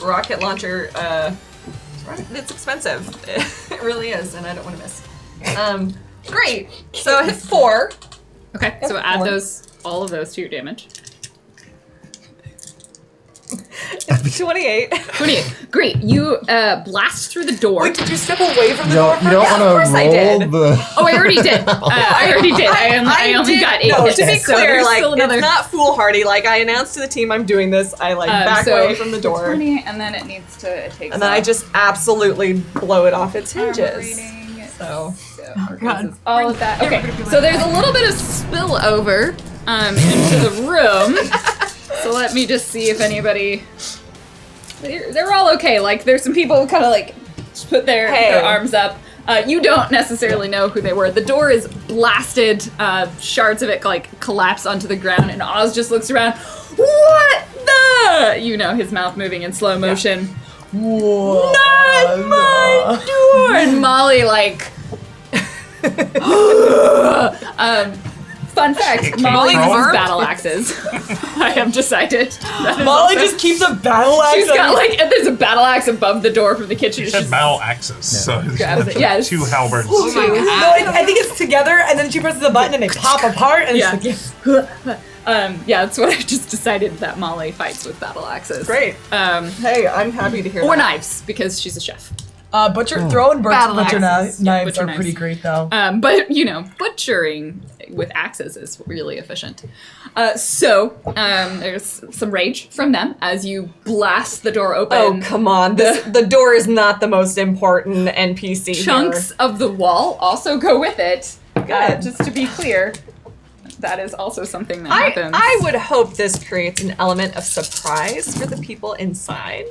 D: rocket launcher it's expensive. It really is, and I don't want to miss. Great. So I hit 4.
B: Okay, so
F: Yep,
B: add
F: four.
B: all of those to your damage.
D: 28.
B: 28. Great. You blast through the door.
F: Wait, did you step away from the
C: You
F: door?
C: don't, you don't
D: Yeah, of
C: want
D: course
C: to
D: I
C: roll
D: did.
C: the.
B: Oh, I already did. I already did. I only got 8
D: No,
B: hits.
D: to be
B: so
D: clear,
B: there's
D: like
B: still another.
D: it's not foolhardy. Like I announced to the team I'm doing this. I back
B: so
D: away from the door,
B: 20, and then it needs to. It takes.
D: and then I
B: off
D: just absolutely blow it off its
B: armor
D: hinges.
B: rating.
D: So
G: Oh, God.
B: All of that. Okay, so there's a little bit of spillover into the room. So let me just see if anybody. They're all okay. Like there's some people who kind of like just put their arms up. You don't necessarily know who they were. The door is blasted. Shards of it like collapse onto the ground, and Oz just looks around. What the? You know, his mouth moving in slow motion.
F: Whoa.
B: Not my door! And Molly like Fun fact,
E: Can't
B: Molly
E: control
B: uses
E: her?
B: battle axes. I have decided. That is
F: Molly
B: also-
F: just keeps a battle axe.
B: She's got and there's a battle axe above the door from the kitchen.
E: You
B: It's
E: said
B: just-
E: battle axes, so
B: Yeah, it's-
E: two halberds.
G: Oh my
F: No,
G: god.
F: I think it's together, and then she presses a button, and they pop apart, and
B: Yeah.
F: it's like, yeah.
B: Yeah, that's what I just decided that Molly fights with battle axes.
D: Great. Hey, I'm happy to hear
B: Or
D: that.
B: knives, because she's a chef.
F: Throwing
G: Battle
F: butcher
G: axes.
F: knives
B: Butcher
F: are
B: knives.
F: pretty great, though.
B: But, butchering with axes is really efficient. So, there's some rage from them as you blast the door open.
D: Oh, come on. The door is not the most important NPC
B: Chunks of the wall also go with it.
D: Good.
B: Just to be clear, that is also something that
D: here.
B: happens.
D: I would hope this creates an element of surprise for the people inside.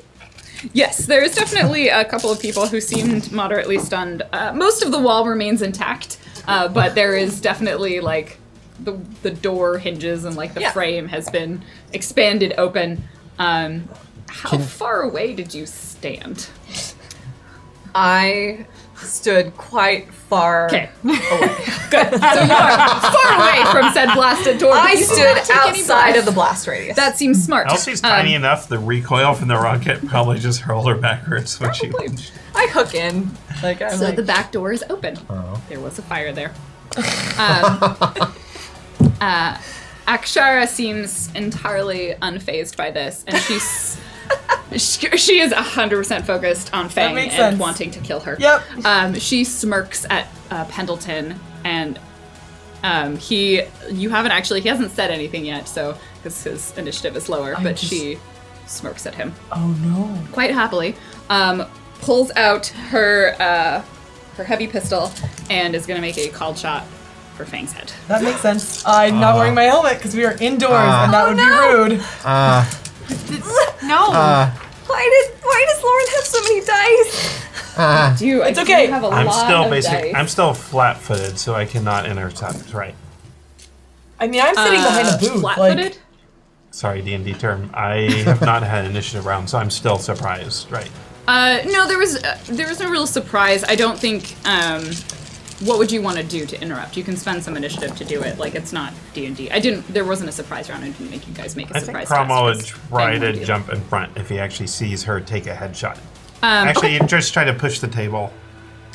B: Yes, there's definitely a couple of people who seemed moderately stunned. Most of the wall remains intact, but there is definitely like the door hinges and like the
D: Yeah.
B: frame has been expanded open. How far away did you stand?
D: I stood quite far
B: Okay,
D: away.
B: good. So you are far away from said blasted door. but
D: I
B: you did
D: stood
B: not take any
D: outside
B: breath.
D: of the blast radius.
B: That seems smart.
E: Elsie's tiny enough, the recoil from the rocket probably just hurled her backwards when she
B: Probably.
E: launched.
D: I hook in. Like, I'm
B: So
D: like,
B: the back door is open.
C: Oh.
B: There was a fire there. Akshara seems entirely unfazed by this, and she is 100% focused on Fang
F: makes
B: and
F: sense.
B: wanting to kill her.
F: Yep.
B: She smirks at Pendleton, and he hasn't said anything yet, so because his initiative is lower, but she smirks at him
F: Oh, no.
B: quite happily, pulls out her heavy pistol and is going to make a called shot for Fang's head.
F: That makes sense. I'm not wearing my helmet because we are indoors, and that would be rude.
G: No.
D: why does Lauren have so many dice?
F: It's okay.
B: Have a
E: I'm
B: lot
E: still
B: of
E: basic.
B: dice.
E: I'm still flat-footed, so I cannot intercept. Right.
F: I mean, I'm sitting behind a booth.
B: Flat-footed?
F: Like,
E: Sorry, D&D term. I have not had initiative round, so I'm still surprised. Right.
B: No, there was no real surprise. I don't think. What would you want to do to interrupt? You can spend some initiative to do it. Like it's not D&D. There wasn't a surprise round. I didn't make you guys make a
E: I think
B: surprise.
E: Cromwell would
B: test, 'cause
E: try
B: Fang
E: to
B: would do
E: jump in front if he actually sees her take a headshot.
B: that.
E: Actually,
B: Okay.
E: just try to push the table.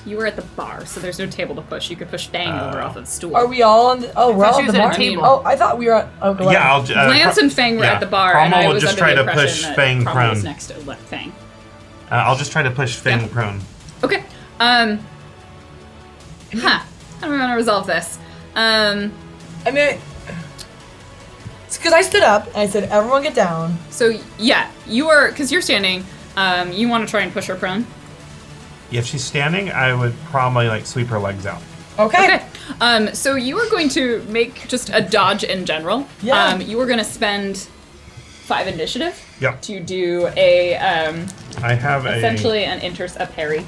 B: You were at the bar, so there's no table to push. You could push Fang over off of the stool.
F: are we all on the... Oh, we're
G: thought
F: all
G: she
F: on the
G: was at a
F: bar?
G: table.
F: Oh, I thought we were at... Oh, go
E: Yeah,
F: ahead.
B: Lance and Fang were at the bar, and
E: Cromwell
B: I
E: will
B: was
E: just
B: under
E: try
B: the
E: to
B: impression
E: push
B: that
E: Fang
B: Cromwell was
E: prone.
B: next to Fang.
E: I'll just try to push Fang
B: Yeah.
E: prone.
B: Okay. How do we want to resolve this?
F: I mean... It's because I stood up, and I said, everyone get down.
B: So yeah, you are because you're standing. You want to try and push her prone.
E: If she's standing, I would probably sweep her legs out.
F: Okay.
B: Okay. So you are going to make just a dodge in general.
F: Yeah.
B: You are going to spend 5 initiative
E: Yep.
B: to do a
E: I have
B: essentially a parry.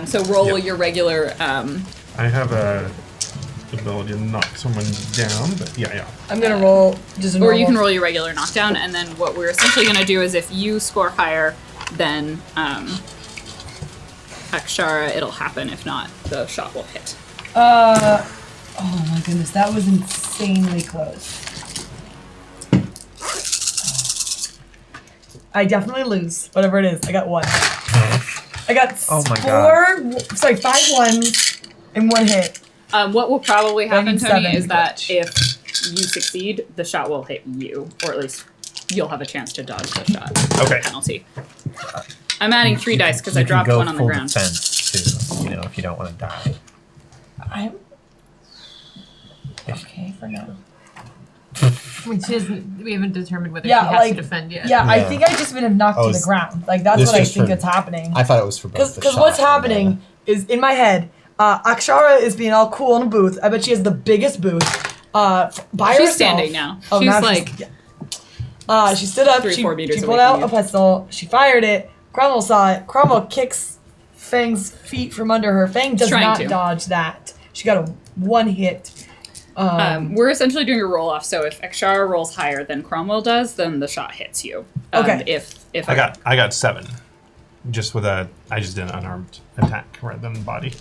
B: So roll
E: Yep.
B: your regular.
E: I have a ability to knock someone down, but yeah.
F: I'm going to roll just a
B: Or
F: normal...
B: you can roll your regular knockdown, and then what we're essentially going to do is if you score higher than Akshara, it'll happen. If not, the shot will hit.
F: Oh my goodness, that was insanely close. I definitely lose, whatever it is. I got 1. I got
C: Oh my God.
F: 5 ones and 1 hit.
B: What will probably happen,
F: need
B: Tony,
F: 7
B: is that
F: glitch.
B: if you succeed, the shot will hit you, or at least you'll have a chance to dodge the shot.
E: Okay.
B: Penalty. I'm adding 3 dice because I
C: You can
B: dropped
C: go
B: 1 on the
C: full
B: ground.
C: defense too, if you don't want to die.
F: I'm okay for now.
G: We haven't determined whether
F: Yeah,
G: she has
F: like
G: to defend yet.
F: yeah, I
C: Yeah.
F: think I just been knocked to the
C: it's-
F: ground. Like that's
C: this
F: what I
C: just
F: think
C: for-
F: is happening.
C: I thought it was for both.
F: Because what's happening is in my head, Akshara is being all cool in a booth. I bet she has the biggest booth. By herself.
B: She's standing now.
F: Oh,
B: She's
F: now
B: like
F: she stood up.
B: 3-4 meters
F: she
B: away
F: pulled
B: from
F: out
B: you.
F: a pistol. She fired it. Cromwell saw it. Cromwell kicks Fang's feet from under her. Fang does
B: Trying
F: not
B: to.
F: dodge that. She got a 1 hit.
B: we're essentially doing a roll off. So if Akshara rolls higher than Cromwell does, then the shot hits you.
F: Okay.
B: If
E: I got 7. I just did an unarmed attack rather than body.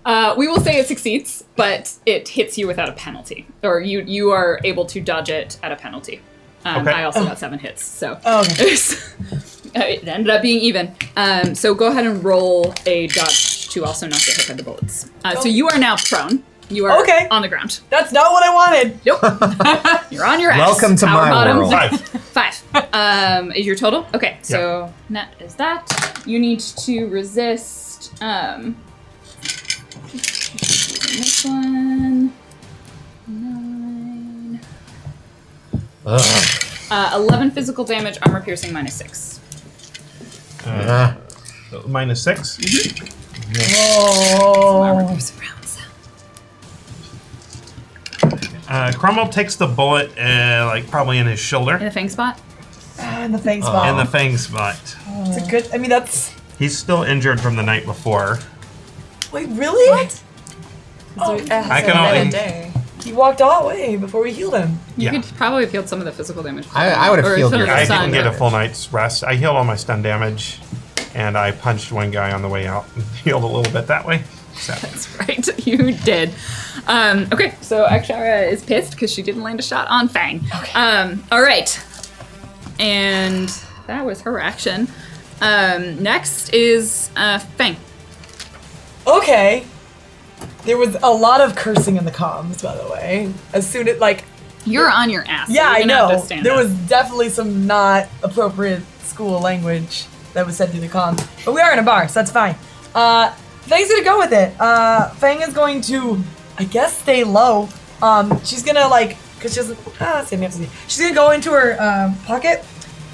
B: We will say it succeeds, but it hits you without a penalty. Or you are able to dodge it at a penalty.
E: Okay.
B: I also got 7 hits, so
F: Okay.
B: it ended up being even. So go ahead and roll a dodge to also not get hit by the bullets. So you are now prone. You are
F: Okay.
B: on the ground.
F: That's not what I wanted.
B: Nope. You're on your ass.
C: Welcome to
B: Power
C: my
B: bottom.
C: world.
E: 5.
B: 5. Is your total? Okay, so net is that. You need to resist. This one. 9.
C: Ugh.
B: 11 physical damage, armor piercing -6.
C: Ah.
E: -6.
B: Armor
F: Oh.
B: piercing rounds.
E: Cromwell takes the bullet, like probably in his shoulder,
B: In the fang spot?
F: In the fang spot.
E: in the fang spot.
F: It's a good. I mean, that's.
E: He's still injured from the night before.
F: Wait, really? What?
D: So it hasn't
E: I can
D: been
E: only-
D: a day.
F: He walked all the way before we healed him.
B: You
E: Yeah.
B: could probably have healed some of the physical damage.
C: I would have
B: Or
C: healed
B: some of
C: your-
B: the
E: I
B: stun.
E: didn't get a full night's rest. I healed all my stun damage, and I punched one guy on the way out and healed a little bit that way. So
B: That's right, you did. Okay, so Akshara is pissed because she didn't land a shot on Fang.
F: Okay.
B: All right. And that was her action. Next is Fang.
F: Okay. There was a lot of cursing in the comms, by the way. As soon as, like,
B: You're on your ass. so
F: yeah,
B: you're
F: I
B: gonna have to
F: know.
B: stand
F: There
B: up.
F: was definitely some not appropriate school language that was said through the comms. But we are in a bar, so that's fine. Fang's gonna go with it. Fang is going to, I guess, stay low. She's gonna, like, because she doesn't, she's gonna go into her pocket,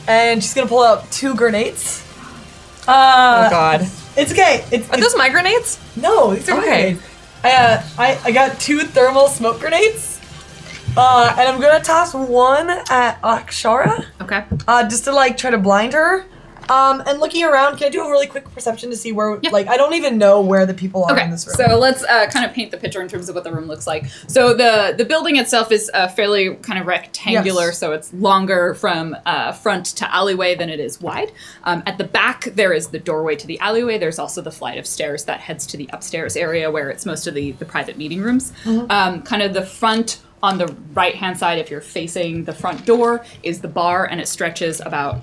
F: and she's gonna pull out 2 grenades.
D: Oh god.
F: It's okay.
D: Are those my grenades?
F: No, these are my
D: Okay.
F: grenades. I got 2 thermal smoke grenades. And I'm gonna toss one at Akshara,
B: Okay.
F: just to like try to blind her. And looking around, can I do a really quick perception to see where,
B: Yeah.
F: like, I don't even know where the people are
B: Okay,
F: in this room.
B: so let's kind of paint the picture in terms of what the room looks like. So the building itself is fairly kind of rectangular,
F: Yes.
B: so it's longer from front to alleyway than it is wide. At the back, there is the doorway to the alleyway. There's also the flight of stairs that heads to the upstairs area where it's most of the private meeting rooms. Kind of the front on the right-hand side, if you're facing the front door, is the bar, and it stretches about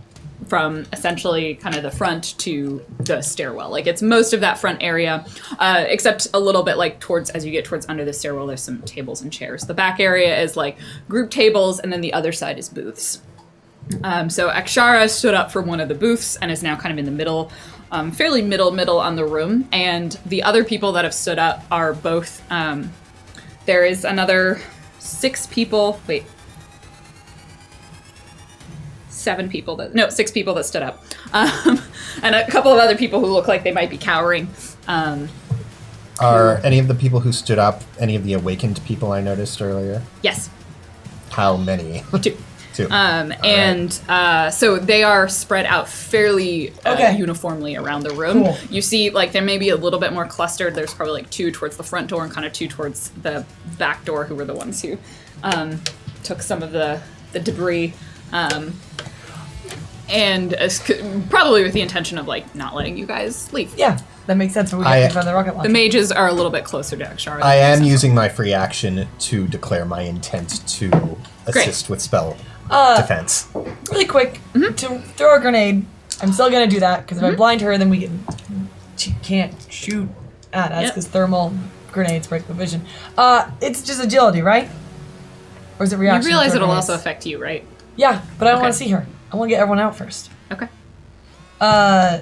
B: from essentially kind of the front to the stairwell. Like it's most of that front area, except a little bit like towards, as you get towards under the stairwell, there's some tables and chairs. The back area is like group tables, and then the other side is booths. So Akshara stood up for one of the booths and is now kind of in the middle, fairly middle on the room. And the other people that have stood up are both, there is another 6 people, 6 people that stood up, and a couple of other people who look like they might be cowering.
C: Are any of the people who stood up any of the awakened people I noticed earlier?
B: Yes,
C: How many?
B: 2.
C: 2.
B: So they are spread out fairly
F: Okay.
B: uniformly around the room.
F: Cool.
B: You see, like, there may be a little bit more clustered. There's probably like 2 towards the front door and kind of 2 towards the back door, who were the ones who took some of the debris. And probably with the intention of like not letting you guys leave.
F: Yeah, that makes sense. But we
C: I-
F: have to find the rocket
B: The
F: launcher.
B: mages are a little bit closer to Akshara.
C: I am using my free action to declare my intent to assist with spell defense.
F: Really quick, to throw a grenade. I'm still gonna do that, because if I blind her, then she can't shoot at us,
B: Yep.
F: because thermal grenades break the vision. It's just agility, right? Or is it
B: You
F: reaction? to
B: realize
F: throw
B: it'll
F: grenades?
B: also affect you, right?
F: Yeah, but I don't
B: Okay.
F: want to see her. I want to get everyone out first.
B: Okay.
F: Uh,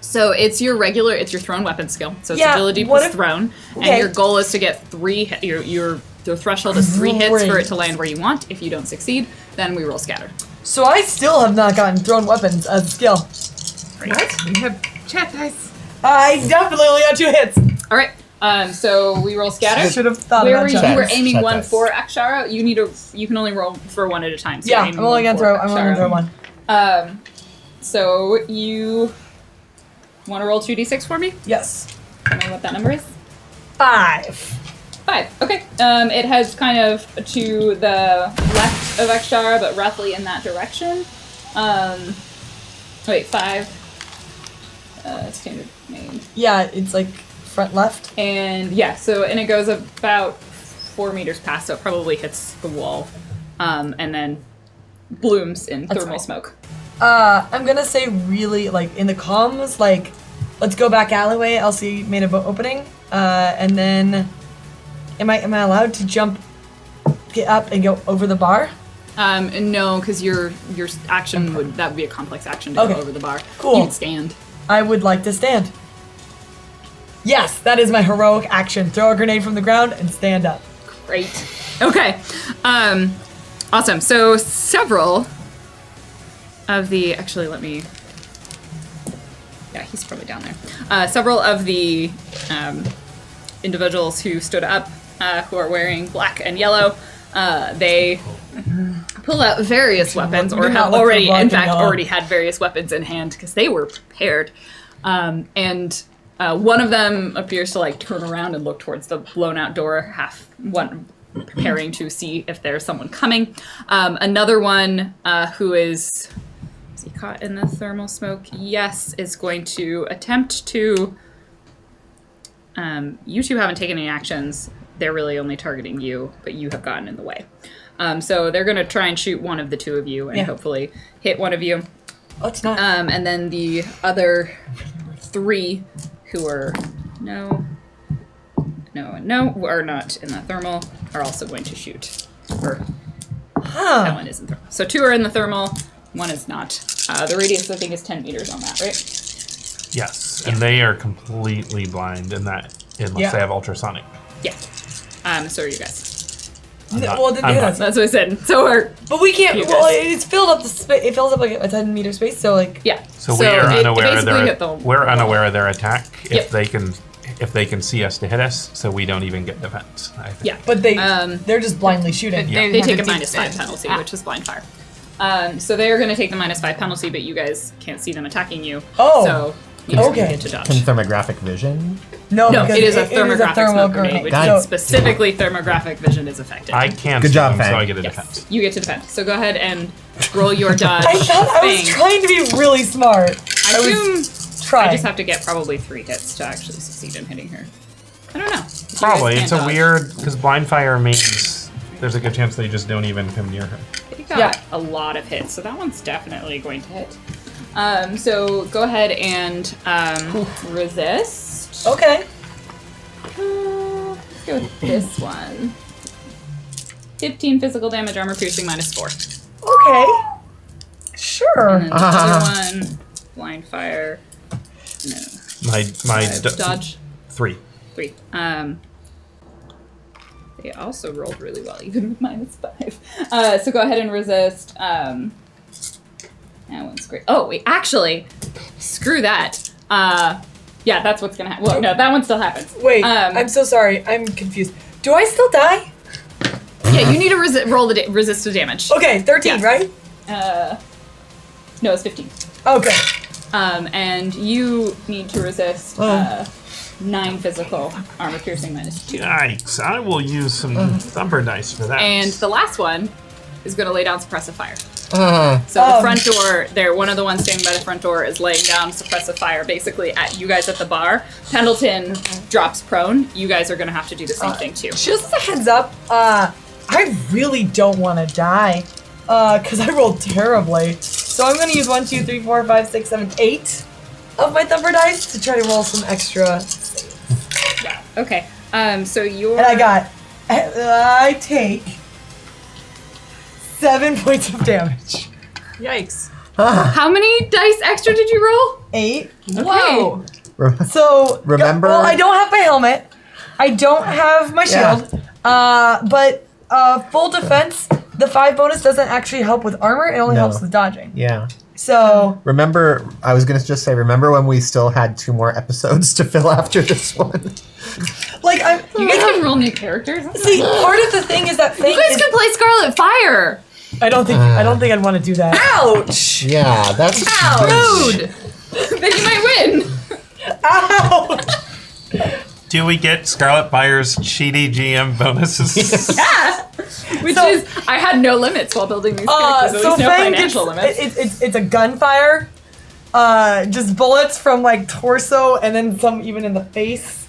B: So it's your thrown weapon skill. So it's
F: Yeah,
B: agility
F: what
B: plus
F: if-
B: thrown,
F: okay.
B: and your goal is to get 3. Your threshold is 3 hits for it
F: Great.
B: to land where you want. If you don't succeed, then we roll scatter.
F: so I still have not gotten thrown weapons as a skill.
G: What? We have chat dice.
F: I definitely only got 2 hits.
B: All right. So we roll scatter.
F: Should have thought
B: Where
F: about
B: were you?
F: that.
B: You were
C: Chat
B: aiming
C: dice.
B: 1 for Akshara. You can only roll for 1 at a time. So
F: Yeah,
B: you're
F: I'm
B: aiming
F: only
B: 1
F: gonna
B: for
F: throw. I'm only gonna throw
B: Akshara.
F: one.
B: So you want to roll 2d6 for me?
F: Yes.
B: Tell me what that number is.
F: 5.
B: 5. Okay. It heads kind of to the left of Akshara, but roughly in that direction. 5. Standard name.
F: Yeah, it's like front left.
B: And yeah, and it goes about 4 meters past, so it probably hits the wall, and then blooms in thermal
F: fine.
B: smoke.
F: I'm gonna say really, like, in the comms, like, let's go back alleyway, Elsie made a opening, and then, am I allowed to get up and go over the bar?
B: No, because your action that would be a complex action to
F: Okay.
B: go over the bar.
F: Cool.
B: You'd stand.
F: I would like to stand. Yes, that is my heroic action. Throw a grenade from the ground and stand up.
B: Great. Okay. Awesome. So several of the yeah, he's probably down there. Several of the individuals who stood up, who are wearing black and yellow, they pull out various weapons, or have already had various weapons in hand because they were prepared. And one of them appears to like turn around and look towards the blown out door, preparing to see if there's someone coming. Another one who is he caught in the thermal smoke? Yes, is going to attempt to. You two haven't taken any actions. They're really only targeting you, but you have gotten in the way. So they're going to try and shoot one of the two of you and hopefully hit one of you.
F: Oh, it's not.
B: And then the other three who are no, are not in the thermal are also going to shoot. That one is in thermal. So 2 are in the thermal, 1 is not. The radius, I think, is 10 meters on that, right?
E: Yes, and they are completely blind unless they have ultrasonic.
B: Yeah. So are you guys. That's what I said. So are.
F: But we can't.
B: You
F: Well,
B: guys.
F: it's filled up the space. It fills up like a 10-meter space. So like.
B: Yeah.
E: So we are unaware
B: hit the
E: we're unaware of their attack.
B: Yep.
E: If they can see us to hit us, so we don't even get defense. I think.
B: Yeah.
F: But they're just blindly shooting.
B: They take a -5 penalty, which is blind fire. So they are going to take the -5 penalty, but you guys can't see them attacking you.
F: Oh.
B: So you get to dodge.
C: Can thermographic vision?
F: No,
B: No,
F: because
B: it is a thermographic
F: thermal
B: smoke grenade, which
C: Got
B: means
C: it.
B: specifically thermographic vision is affected.
E: I can't
C: Good
E: see
C: job,
E: them, so
C: Fang.
E: I get a
B: Yes,
E: defense.
B: you get to defend. So go ahead and roll your dodge.
F: I thought I was
B: thing.
F: trying to be really smart.
B: I assume
F: Trying.
B: I just have to get probably 3 hits to actually succeed in hitting her. I don't know. You
E: Probably.
B: guys
E: It's
B: can't
E: a
B: dodge.
E: weird because blind fire means there's a good chance they just don't even come near her.
B: They got
F: Yeah.
B: a lot of hits, so that one's definitely going to hit. So go ahead and resist.
F: Okay.
B: Let's go with this one. 15 physical damage, armor piercing, -4.
F: Okay. Sure.
B: And then the other one, blind fire. No.
E: My
B: Dodge.
E: 3.
B: 3. They also rolled really well, even with -5. So go ahead and resist. That one's great. Oh, wait, actually, screw that. Yeah, that's what's gonna happen. Well, no, that one still happens.
F: Wait, I'm so sorry. I'm confused. Do I still die?
B: Yeah, you need to roll the resist the damage.
F: Okay, 13,
B: Yeah.
F: right?
B: No, it's 15.
F: Okay.
B: And you need to resist 9 physical, armor piercing -2.
E: Yikes! I will use some thumper dice for that.
B: And the last one is going to lay down suppressive fire. So the front door, one of the ones standing by the front door is laying down suppressive fire basically at you guys at the bar. Pendleton drops prone. You guys are going to have to do the same thing too.
F: Just as a heads up, I really don't want to die, because I rolled terribly. So I'm going to use 1, 2, 3, 4, 5, 6, 7, 8 of my thumper dice to try to roll some extra saves.
B: Yeah. Okay. So you're.
F: And I take 7 points of damage.
D: Yikes.
B: How many dice extra did you roll?
F: 8.
B: Whoa.
F: So
C: Remember-
F: Well, I don't have my helmet. I don't have my shield. But full defense, the 5 bonus doesn't actually help with armor. It only
C: No.
F: helps with dodging.
C: Yeah.
F: So
C: Remember, I was going to just say, remember when we still had 2 more episodes to fill after this one?
F: like I'm.
B: You guys can roll new characters. That's
F: See,
B: nice.
F: part of the thing is that Fang
B: You guys
F: is,
B: can play Scarlet Fire.
F: I don't think I'd want to do that. Ouch!
C: Yeah, that's
B: Rude. Then you might win.
F: Ouch!
E: Do we get Scarlet Fire's cheaty GM bonuses?
B: Yeah. Which
F: So-
B: is, I had no limits while building these characters. There
F: So
B: was no
F: Fang gets
B: financial limits.
F: it's a gunfire, just bullets from like torso and then some even in the face.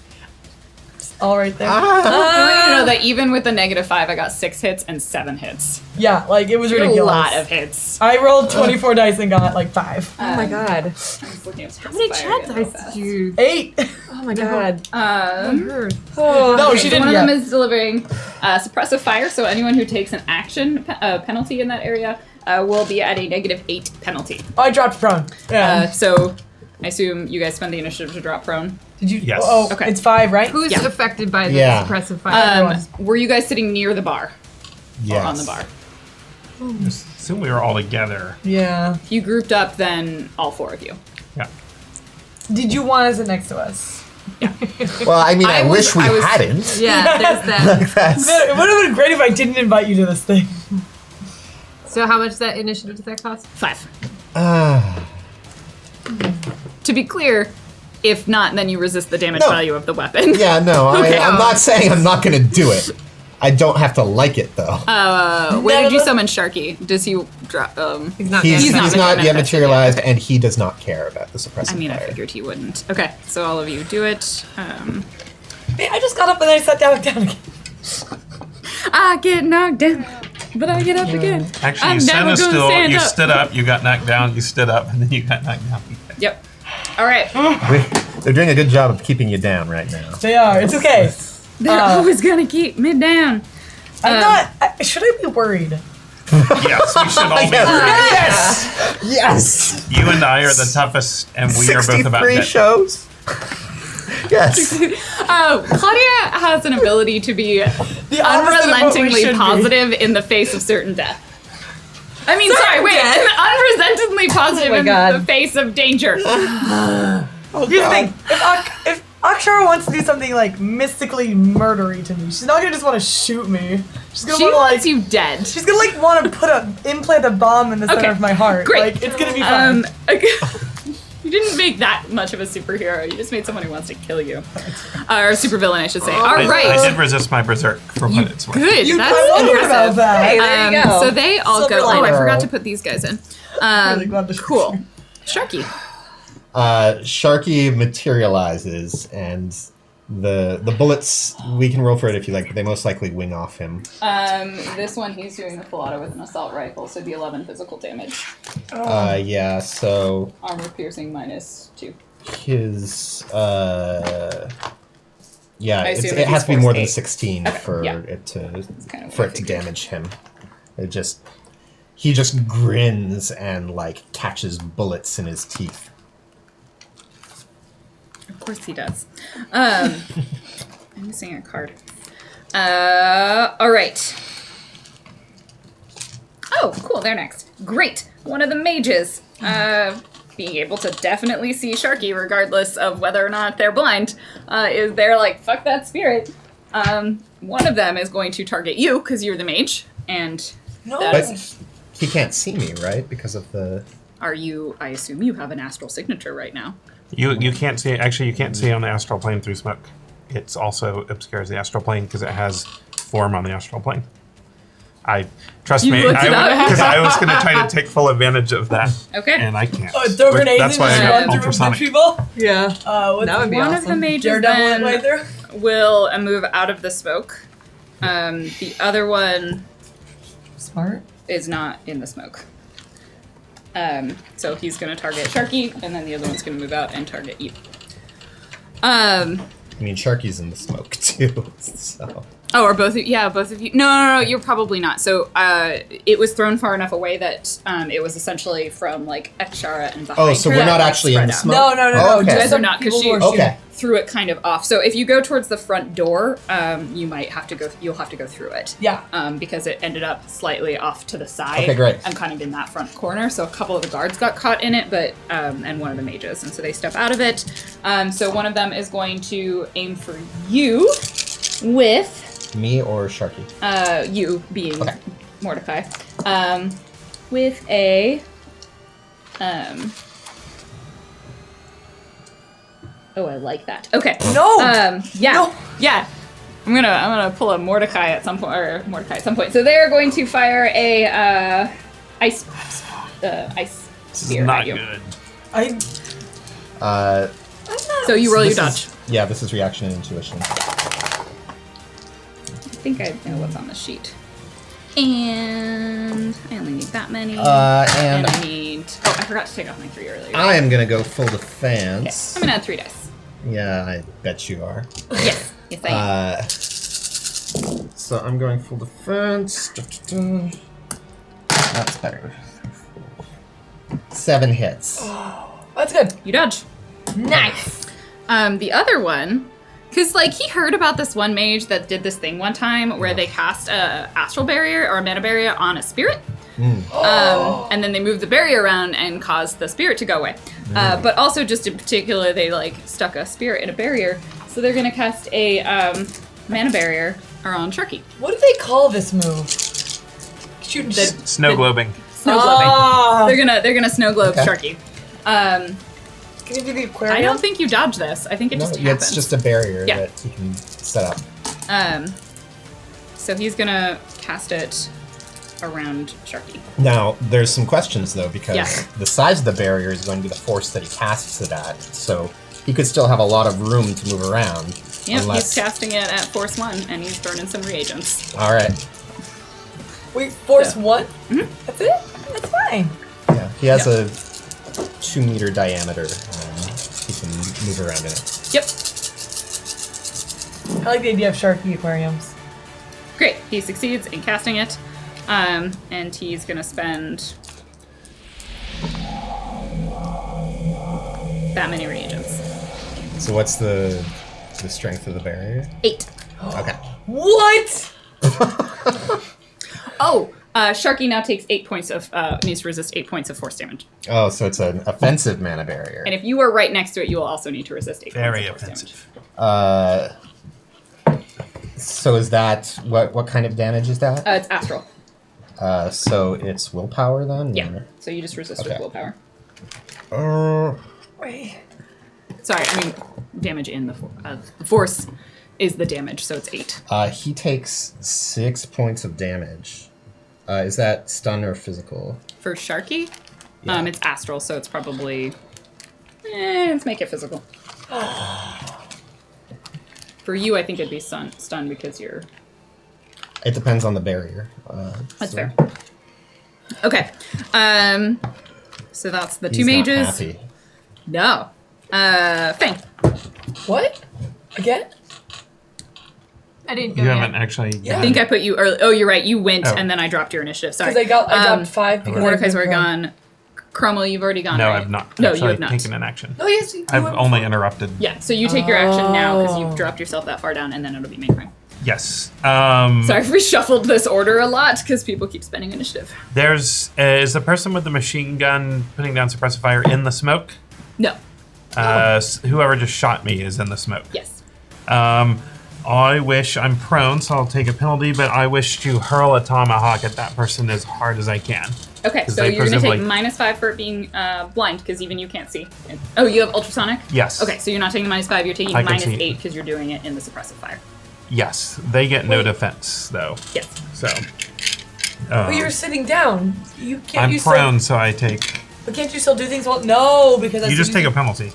F: all right there.
B: I want you to know that even with the -5, I got 6 hits and 7 hits.
F: Yeah, like it was
B: A
F: ridiculous.
B: lot of hits.
F: I rolled 24 dice and got like 5.
D: Oh my god.
B: I'm just looking at
G: How many
B: specifier
G: chat
B: again real
G: dice
B: fast.
G: did you?
F: 8.
D: Oh my god.
G: Heard?
D: Oh,
F: No,
B: Okay,
F: she
B: so
F: didn't
B: one
F: yet.
B: of them is delivering suppressive fire, so anyone who takes an action penalty in that area will be at a -8 penalty.
F: I dropped prone. Yeah.
B: So I assume you guys spend the initiative to drop prone.
F: Did you?
E: Yes.
F: Oh,
B: Okay.
F: it's 5, right?
G: Who's
B: Yeah.
G: affected by the
C: Yeah.
G: suppressive fire?
B: Were you guys sitting near the bar?
C: Yes.
B: Or on the bar?
E: Assume we were all together.
F: Yeah.
B: If you grouped up, then all 4 of you.
E: Yeah.
F: Did you want to sit next to us?
C: Well, I mean, I,
B: I was-
C: wish we
B: I was-
C: hadn't.
G: Yeah, there's that.
C: That's,
F: It would have been great if I didn't invite you to this thing.
G: So how much that initiative does that cost?
B: 5. To be clear, if not, then you resist the damage
C: No.
B: value of the weapon.
C: yeah, no,
B: Okay.
C: I'm not saying I'm not going to do it. I don't have to like it, though.
B: Where did you summon Sharky? Does he drop?
G: He's not.
C: he's
B: not
C: not yet
B: manifested
C: materialized,
B: yet.
C: and he does not care about the suppressive
B: I mean, I
C: fire.
B: figured he wouldn't. Okay, so all of you do it.
F: I just got up and then I sat down again.
B: I get knocked down, but I get up again.
E: Actually,
B: I'm
E: you stood
B: never
E: still,
B: gonna stand
E: you
B: up.
E: stood up, you got knocked down, you stood up, and then you got knocked down.
B: Yep. All right.
C: They're doing a good job of keeping you down right now.
F: They are. It's okay.
B: They're always gonna keep me down.
F: I'm not. Should I be worried?
E: Yes, we should all be worried.
C: Yes! Yes!
E: You and I are the toughest, and we are both about
C: 63
E: dead.
C: shows? Yes.
B: Claudia has an ability to be
F: The opposite of what we
B: unrelentingly
F: should be.
B: positive in the face of certain death. I mean, sorry, wait, unresentedly positive in
D: God.
B: the face of danger.
F: Here's the thing. If Akshara wants to do something like mystically murdery to me, she's not gonna just want to shoot me. She's gonna
B: She
F: want to
B: wants
F: like.
B: you dead.
F: She's gonna like want to implant a bomb in the center
B: Okay,
F: of my heart.
B: great.
F: Like it's gonna be fun.
B: You didn't make that much of a superhero. You just made someone who wants to kill you. Or a supervillain, I should say. All
E: I
B: right.
E: did resist my berserk for what it's worth.
B: Good. That's
F: I wondered
B: impressive.
F: about that.
D: Hey, there you go.
B: So they all
D: Silver
B: go. Oh, I
D: lining.
B: forgot to put these guys in.
F: Really glad to-
B: Cool. Sharky.
C: Sharky materializes, and the bullets, we can roll for it if you like, but they most likely wing off him.
B: This one, he's doing the full auto with an assault rifle, so the 11 physical damage.
C: Yeah, so
B: Armor piercing -2.
C: his, yeah,
B: I assume
C: it
B: if
C: has to be
B: he's
C: more than
B: forced
C: 16
B: Okay,
C: for
B: yeah.
C: it to
B: kind of
C: for
B: what I
C: it to
B: figured.
C: damage him. He just grins and like catches bullets in his teeth.
B: Of course he does. I'm missing a card. All right. Oh, cool. They're next. Great. One of the mages. Being able to definitely see Sharky regardless of whether or not they're blind, is there like, fuck that spirit. One of them is going to target you because you're the mage, and
F: No.
B: that is,
C: But he can't see me, right? Because of the.
B: are you? I assume you have an astral signature right now.
E: You can't see, actually, you can't see on the astral plane through smoke. It's also obscures the astral plane because it has form on the astral plane. Trust
B: You
E: me,
B: looked it up?
E: because I was going to try to take full advantage of that,
B: Okay.
E: and I can't.
F: Throw grenades
E: That's
F: and
E: why
F: just
E: I got
F: run through
E: ultrasonic.
F: people.
D: Yeah.
F: What's
D: That would be
B: One
D: awesome.
B: of the mages
F: Daredevil
B: then
F: way through?
B: will move out of the smoke. The other one
F: Smart.
B: is not in the smoke. So he's going to target Sharky, and then the other one's going to move out and target you.
C: I mean, Sharky's in the smoke too. So.
B: Oh, or both of you? Yeah, both of you. No, you're probably not. So it was thrown far enough away that it was essentially from like Ekshara and behind
C: Oh, so
B: her
C: we're
B: that,
C: not
B: like,
C: actually in
B: spread
C: the
B: out.
C: smoke.
F: No.
C: Oh, okay.
B: You guys
F: Just
B: are not because
F: people
B: she
F: who are
C: Okay.
B: threw it kind of off. So if you go towards the front door, you might have to go. You'll have to go through it.
F: Yeah.
B: Because it ended up slightly off to the side.
C: Okay, great.
B: And kind of in that front corner. So a couple of the guards got caught in it, but and one of the mages, and so they step out of it. So one of them is going to aim for you with
C: Me or Sharky?
B: you being
C: Okay.
B: Mordecai, with a Oh, I like that. Okay.
F: No.
B: Yeah.
F: No.
B: Yeah. I'm gonna pull a Mordecai at some point, or Mordecai at some point. So they're going to fire a ice
E: This is
B: spear
E: not
B: at you.
E: good.
F: I
B: So you roll your
C: This
B: dodge.
C: is- Yeah, this is reaction and intuition.
B: think I know what's on the sheet. And I only need that many.
C: And
B: I need... Oh, I forgot to take off my 3 earlier.
C: I am gonna go full
B: Okay,
C: defense.
B: I'm gonna add 3 dice.
C: Yeah, I bet you are.
B: Yes. Yes, I am.
C: So I'm going full defense. That's better. 7 hits.
F: That's good.
B: You dodge.
G: Nice.
B: The other one, because like he heard about this one mage that did this thing one time where they cast a astral barrier or a mana barrier on a spirit, and then they moved the barrier around and caused the spirit to go away. But also, just in particular, they like stuck a spirit in a barrier, so they're gonna cast a mana barrier around Sharky.
F: What do they call this move? Shooting
E: Snow globing.
B: Snow globing. They're gonna snow globe
C: Okay.
B: Sharky.
F: Can you do the aquarium?
B: I don't think you dodge this. I think it just happens.
C: It's just a barrier
B: Yeah.
C: that you can set up.
B: So he's gonna cast it around Sharky.
C: Now, there's some questions though, because
B: Yeah.
C: the size of the barrier is going to be the force that he casts it at. So he could still have a lot of room to move around.
B: Yep,
C: unless...
B: he's casting it at force 1, and he's burning some reagents.
C: All right.
F: Wait, force
B: So-
F: 1? That's it? That's fine.
C: Yeah, he has a 2-meter diameter. He can move around in it.
B: Yep.
F: I like the idea of Sharky aquariums.
B: Great. He succeeds in casting it, and he's gonna spend that many reagents.
C: So what's the strength of the barrier?
B: 8.
C: Okay.
F: What?
B: Oh, Sharky now takes 8 points of needs to resist 8 points of force damage.
C: Oh, so it's an offensive mana barrier.
B: And if you are right next to it, you will also need to resist 8
E: Very
B: points of force
E: offensive.
C: So is that what kind of damage is that?
B: damage. It's astral.
C: So it's willpower then?
B: Yeah. So you just resist with
C: Okay.
B: willpower.
F: Wait.
B: Sorry, I mean damage in the force is the damage, so it's 8.
C: He takes 6 points of damage. Is that stun or physical?
B: For Sharky,
C: Yeah.
B: it's astral, so it's probably. Let's make it physical. For you, I think it'd be stun because you're.
C: It depends on the barrier.
B: That's
C: so
B: fair. Okay. So that's the 2
C: he's not
B: mages.
C: happy.
B: No. Fang.
F: What? Again?
G: I didn't go
E: You
G: yet.
E: haven't actually.
F: Yeah.
B: I think I put you early. Oh, you're right. You went,
E: Oh.
B: and then I dropped your initiative. Sorry.
F: Because I dropped 5 because
B: Mordecai's
F: I
B: already gone. Cromwell, you've already gone.
E: No,
B: right?
E: I've not.
B: No,
E: actually
B: you have not.
E: taken an action.
F: Oh, yes. You
E: I've
F: went
E: only interrupted.
B: Yeah. So you take your action now because
F: Oh.
B: you've dropped yourself that far down, and then it'll be main frame.
E: Yes.
B: Sorry if we shuffled this order a lot because people keep spending initiative.
E: There's is the person with the machine gun putting down suppressive fire in the smoke.
B: No.
E: Whoever just shot me is in the smoke.
B: Yes.
E: I wish I'm prone, so I'll take a penalty. But I wish to hurl a tomahawk at that person as hard as I can.
B: Okay,
E: 'Cause
B: so
E: they
B: you're going to take
E: presumably-
B: -5 for it being blind, because even you can't see. Oh, you have ultrasonic?
E: Yes.
B: Okay, so you're not taking -5, you're taking
E: I can see.
B: -8 because you're doing it in the suppressive fire.
E: Yes, they get no
F: Wait.
E: defense though.
B: Yes.
E: So.
F: But you're sitting down. You can't.
E: I'm
F: you
E: prone,
F: Still,
E: so I take.
F: but can't you still do things? Well, no, because
E: You just take a penalty.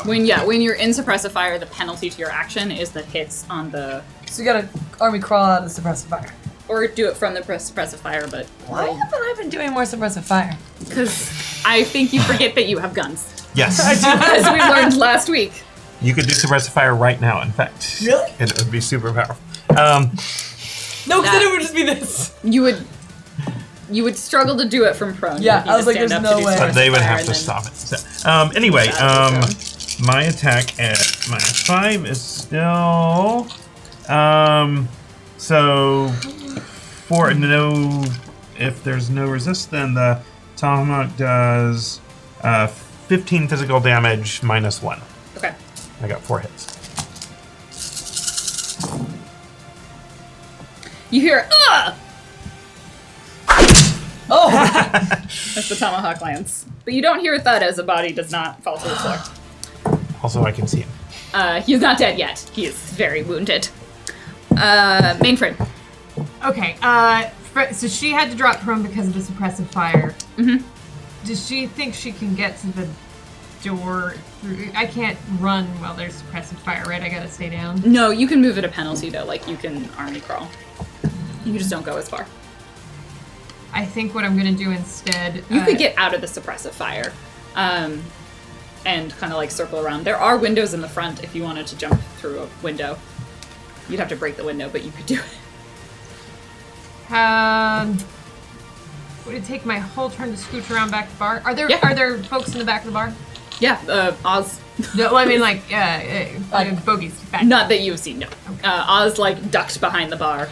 B: When you're in suppressive fire, the penalty to your action is the hits on the,
F: So you gotta army crawl out of suppressive fire.
B: or do it from the suppressive fire, but
F: Why haven't I been doing more suppressive fire?
B: because I think you forget that you have guns,
E: Yes.
B: as we learned last week.
E: You could do suppressive fire right now. In fact.
F: Really?
E: And it would be super powerful.
F: No, because then
B: That-
F: it would just be this.
B: You would struggle to do it from prone.
F: Yeah,
B: You would
F: I was
B: need
F: like,
B: to
F: there's
B: stand up to
F: no
B: do
F: way.
B: suppressive
E: They would
B: fire
E: have
B: and
E: to
B: then-
E: stop it. So, anyway, my attack at -5 is still. So for no, if there's no resist, then the tomahawk does 15 physical damage -1.
B: Okay.
E: I got 4 hits.
B: You hear, ugh!
F: Oh,
B: As the tomahawk lands. But you don't hear a thud as the body does not fall to the floor.
E: Also, I can see him.
B: He's not dead yet. He is very wounded. Mainframe.
G: Okay, so she had to drop prone because of the suppressive fire. Mm-hmm. Does she think she can get to the door through. I can't run while there's suppressive fire, right? I gotta stay down.
B: No, you can move at a penalty though. Like you can army crawl. You just don't go as far.
G: I think what I'm gonna do instead.
B: You could get out of the suppressive fire, and kind of like circle around. There are windows in the front if you wanted to jump through a window. You'd have to break the window, but you could do it.
G: Would it take my whole turn to scooch around back to the bar? Are there
B: Yeah.
G: are there folks in the back of the bar?
B: Yeah, Oz.
G: No, well, I mean like bogeys. Back.
B: Not that you've seen, no. Oz like ducked behind the bar.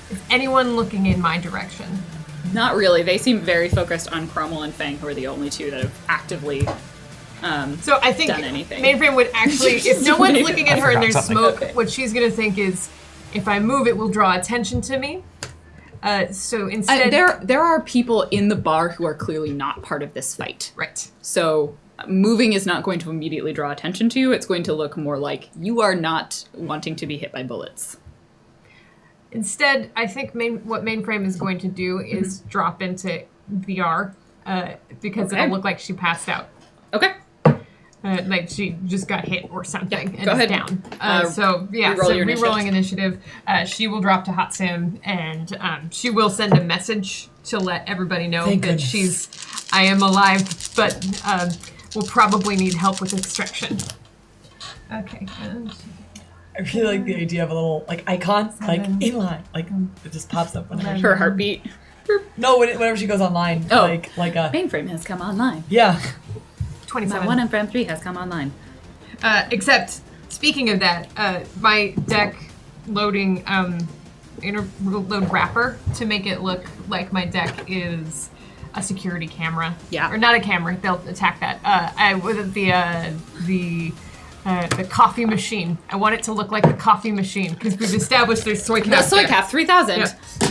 G: Is anyone looking in my direction?
B: Not really. They seem very focused on Cromwell and Fang, who are the only two that have actively.
G: So I think
B: Done anything.
G: Mainframe would actually, if no one's looking at her and there's
E: something.
G: smoke,
B: Okay.
G: what she's gonna think is, if I move, it will draw attention to me. So instead,
B: There are people in the bar who are clearly not part of this fight.
G: right.
B: So moving is not going to immediately draw attention to you. It's going to look more like you are not wanting to be hit by bullets.
G: Instead, I think what Mainframe is going to do is drop into VR because
B: Okay.
G: it'll look like she passed out.
B: Okay.
G: Like she just got hit or something and
B: go
G: is
B: ahead.
G: down.
B: Reroll your
G: Rerolling initiative. She will drop to Hot Sim and she will send a message to let everybody know
F: Thank
G: that
F: goodness.
G: I am alive, but will probably need help with extraction. Okay.
F: I really like the idea of a little like icon, like inline, like it just pops up whenever.
B: Her heartbeat.
F: No, whenever she goes online,
B: Oh.
F: like a
B: Mainframe has come online.
F: yeah.
G: 27.
B: My 1 and Frame 3 has come online.
G: Except, speaking of that, my deck loading load wrapper to make it look like my deck is a security camera.
B: Yeah.
G: Or not a camera. They'll attack that. With the coffee machine. I want it to look like the coffee machine because we've established there's soy
B: The
G: calf
B: soy
G: there.
B: calf 3000.
G: Yeah.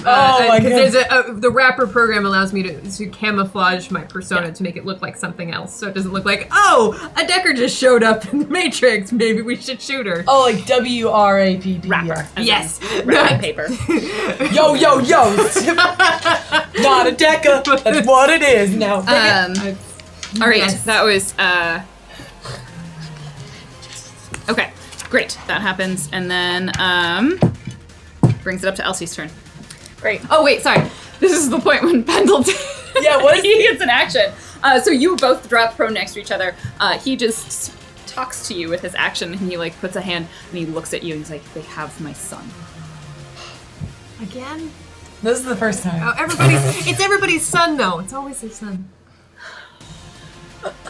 F: Oh my
G: There's
F: god.
G: the wrapper program allows me to camouflage my persona to make it look like something else, so it doesn't look like, oh, a Decker just showed up in the Matrix. Maybe we should shoot her.
F: Oh, like WRAPP.
B: Wrapper. as
G: Yes.
B: in wrapping paper.
F: Yo, yo, yo. Not a decker. That's what it is now.
B: All right,
G: Yes.
B: that was okay. Great, that happens, and then brings it up to Elsie's turn.
F: Great.
B: Oh wait, sorry. This is the point when Pendleton
F: Yeah, what is
B: he gets an action. So you both drop prone next to each other. He just talks to you with his action, and he like puts a hand and he looks at you and he's like, "They have my son."
G: Again?
F: This is the first time.
G: Oh, it's everybody's son, though. It's always their son.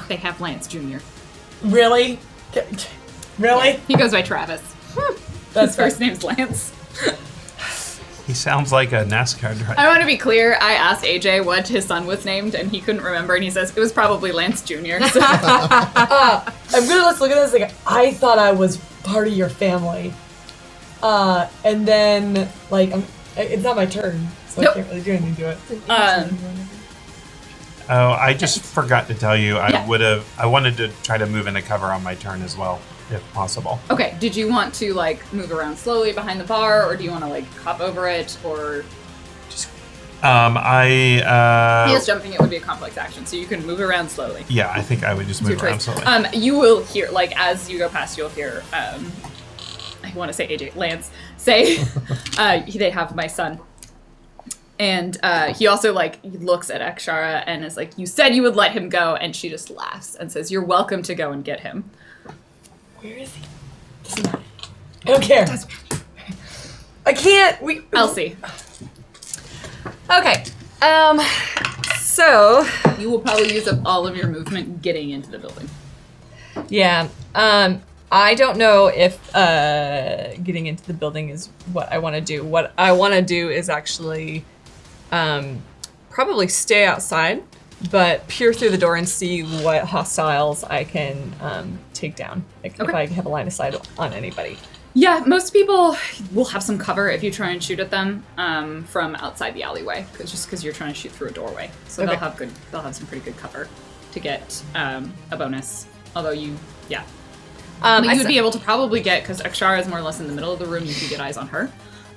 B: They have Lance Jr.
F: Really? Really?
B: He goes by Travis.
F: That's
B: His first name's Lance.
E: He sounds like a NASCAR driver.
B: I want to be clear. I asked AJ what his son was named, and he couldn't remember, and he says it was probably Lance Jr. So.
F: I'm gonna let's look at this. Like, I thought I was part of your family, and then like it's not my turn, so
B: Nope.
F: I can't really do anything to it.
E: Oh, I just forgot to tell you.
B: Yeah.
E: I wanted to try to move into cover on my turn as well, if possible.
B: Okay, did you want to like move around slowly behind the bar, or do you want to like hop over it, or yes, jumping it would be a complex action, so you can move around slowly.
E: Yeah, I think I would just
B: It's your
E: move around
B: choice.
E: slowly.
B: You will hear like as you go past, you'll hear I want to say AJ Lance say they have my son. And he also like looks at Akshara and is like, "You said you would let him go," and she just laughs and says, "You're welcome to go and get him."
F: Where is he? Doesn't matter. I don't care. I can't.
B: Elsie,
D: Okay. So
B: you will probably use up all of your movement getting into the building.
D: yeah. I don't know if getting into the building is what I want to do. What I want to do is actually probably stay outside, but peer through the door and see what hostiles I can take down. Like if
B: Okay.
D: I have a line of sight on anybody.
B: Yeah, most people will have some cover if you try and shoot at them from outside the alleyway, because you're trying to shoot through a doorway. So
D: Okay.
B: they'll have some pretty good cover to get a bonus. Although but
D: I
B: you would
D: s-
B: be able to probably get, because Akshara is more or less in the middle of the room, you could get eyes on her.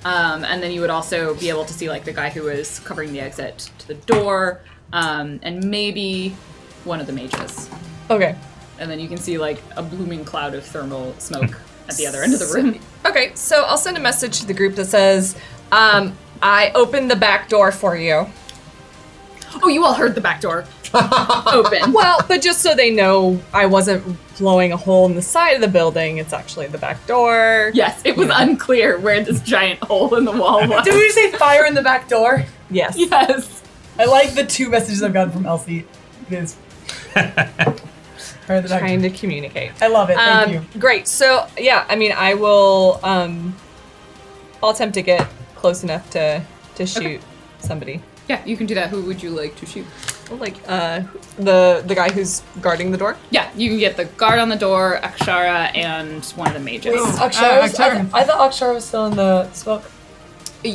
B: And then you would also be able to see like the guy who is covering the exit to the door, and maybe one of the mages.
D: Okay.
B: and then you can see like a blooming cloud of thermal smoke at the other end of the room.
D: Okay, so I'll send a message to the group that says, I opened the back door for you.
B: Oh, you all heard the back door open.
D: Well, but just so they know I wasn't blowing a hole in the side of the building, it's actually the back door.
B: Yes, it was unclear where this giant hole in the wall was.
F: Did we say fire in the back door?
D: Yes.
B: Yes.
F: I like the 2 messages I've gotten from Elsie. Because fire in the back
D: Trying
F: door.
D: to communicate.
F: I love it. Thank you.
D: Great. So, yeah, I mean, I will, I'll attempt to get close enough to shoot somebody.
B: Yeah, you can do that. Who would you like to shoot?
D: Like, the guy who's guarding the door?
B: Yeah, you can get the guard on the door, Akshara, and one of the mages.
F: Akshara, I thought Akshara was still in the smoke.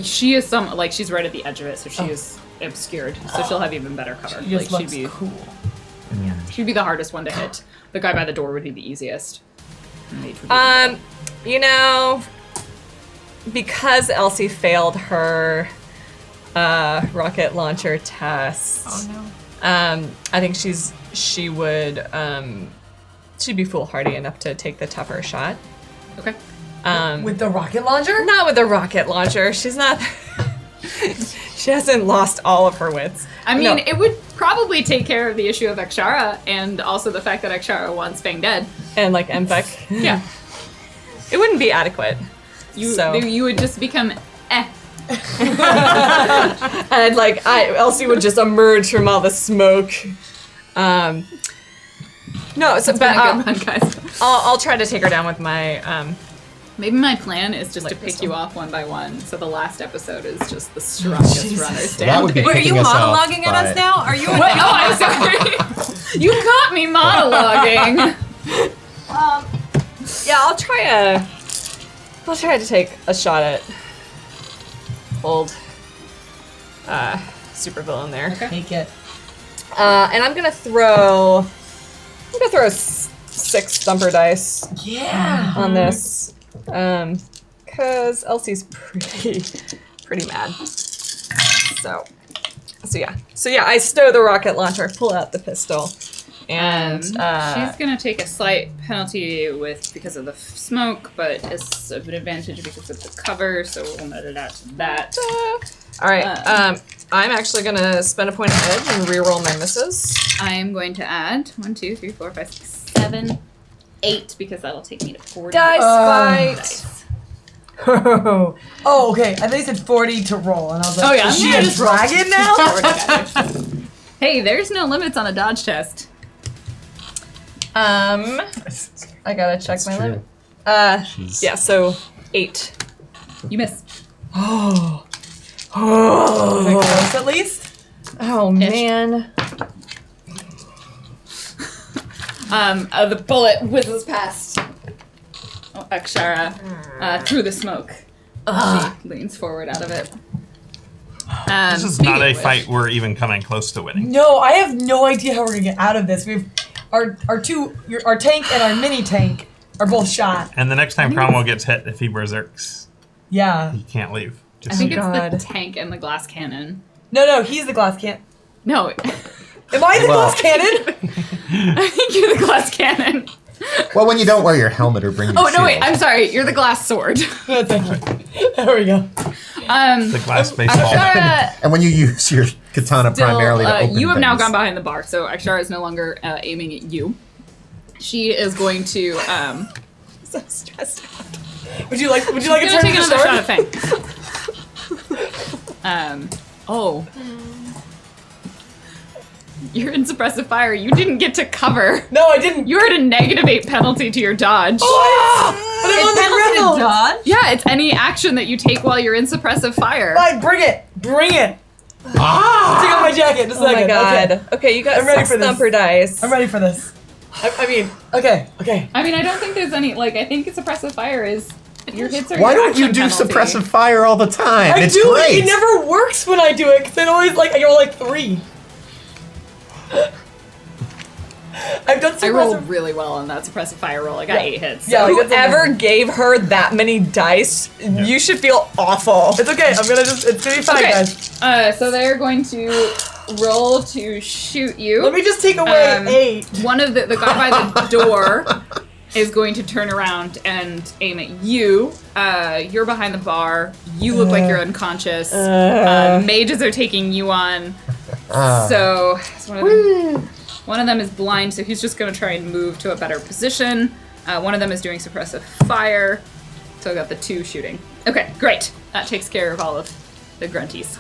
B: She is she's right at the edge of it, so she is obscured. So she'll have even better cover.
F: She just
B: she'd
F: looks
B: be
F: cool.
B: she'd be the hardest one to hit. The guy by the door would be the easiest. Mage would be
D: You know, because Elsie failed her rocket launcher test.
G: Oh no.
D: I think she'd be foolhardy enough to take the tougher shot.
B: okay.
F: With the rocket launcher?
D: Not with the rocket launcher. She's not. She hasn't lost all of her wits.
B: I mean,
D: No.
B: it would probably take care of the issue of Akshara and also the fact that Akshara wants Fang dead.
D: And like MFEC.
B: Yeah.
D: It wouldn't be adequate.
B: You you would just become
D: And Elsie would just emerge from all the smoke. No, so but
B: Good one, guys.
D: I'll try to take her down with my
B: Maybe my plan is just to pick you off one by one. So the last episode is just the strongest runners down.
C: That would be
G: Wait, are you
C: picking us off
G: monologuing at us
C: by-
G: now? Are you?
B: Wait, oh, I'm sorry. You caught me monologuing.
D: yeah, I'll try to take a shot at old supervillain there.
F: Take it.
D: And I'm gonna throw 6 thumper dice
F: Yeah.
D: on this. Cause Elsie's pretty mad. So yeah, I stow the rocket launcher, pull out the pistol, and
B: She's gonna take a slight penalty because of the smoke, but it's an advantage because of the cover, so we'll net it out to that.
D: all right. I'm actually gonna spend a point of edge and reroll my misses.
B: I'm going to add 1, 2, 3, 4, 5, 6, 7, 8 because that'll take me to 40.
D: Dice fight.
B: Dice.
F: Oh, okay. I think they said 40 to roll, and I was like,
B: Oh, yeah,
F: is
B: I'm
F: she
B: gonna
F: a
B: just roll.
F: dragon now?
B: 40 damage. Hey, there's no limits on a dodge test.
D: I gotta check
C: That's
D: my
C: true.
D: limit.
C: She's-
D: Yeah, so 8.
B: You miss.
F: Is it close at least?
D: Oh man.
B: The bullet whizzes past Akshara through the smoke. She leans forward out of it.
E: This is not a fight we're even coming close to winning.
F: No, I have no idea how we're gonna get out of this. We've our tank and our mini tank are both shot.
E: And the next time Cromwell gets hit, if he berserks,
F: Yeah.
E: he can't leave.
B: I
E: Just
B: think it's
D: God.
B: the tank and the glass cannon.
F: No, he's the glass can.
B: No,
F: Am I the
C: Well-
F: glass cannon?
B: I think you're the glass cannon.
C: Well, when you don't wear your helmet or bring your
B: Oh, no,
C: shield.
B: wait, I'm sorry. You're the glass sword.
F: Oh, thank you. There we go.
E: the glass baseball.
B: Akshara
C: And when you use your katana
B: still,
C: primarily to open
B: you have now
C: things.
B: gone behind the bar, so Akshara is no longer aiming at you. She is going to,
D: So stressed out.
F: Would you like a
B: she's
F: turn
B: gonna take
F: to
B: another shot
F: start?
B: at Fang. Oh. You're in suppressive fire. You didn't get to cover.
F: No, I didn't.
B: You're at a -8 penalty to your dodge.
F: But I'm on the ground.
G: dodge.
B: Yeah, it's any action that you take while you're in suppressive fire.
F: Fine, bring it. Take off my jacket. Just a
D: Oh my
F: second.
D: god.
F: Okay.
D: Okay, you got
F: I'm ready
D: 6
F: for this.
D: thumper dice.
F: I'm ready for this. I mean, okay.
B: I mean, I don't think there's any, I think suppressive fire is, your hits are
C: Why
B: your
C: don't you
B: action
C: do
B: penalty.
C: suppressive fire all the time?
F: I
C: It's
F: do
C: great.
F: it. It never works when I do it because it always I roll 3. I've done
B: I rolled
F: suppressive.
B: really well on that suppressive fire roll. I got 8 hits.
F: Yeah, like, that's
D: Whoever
F: okay.
D: gave her that many dice, you should feel awful.
F: It's okay. It's gonna be fine,
B: Okay,
F: guys.
B: so they're going to roll to shoot you.
F: Let me just take away 8.
B: One of the guy by the door is going to turn around and aim at you. You're behind the bar. You look like you're unconscious. Mages are taking you on. So one of them is blind, so he's just going to try and move to a better position. One of them is doing suppressive fire. So I got the 2 shooting. Okay, great. That takes care of all of the grunties.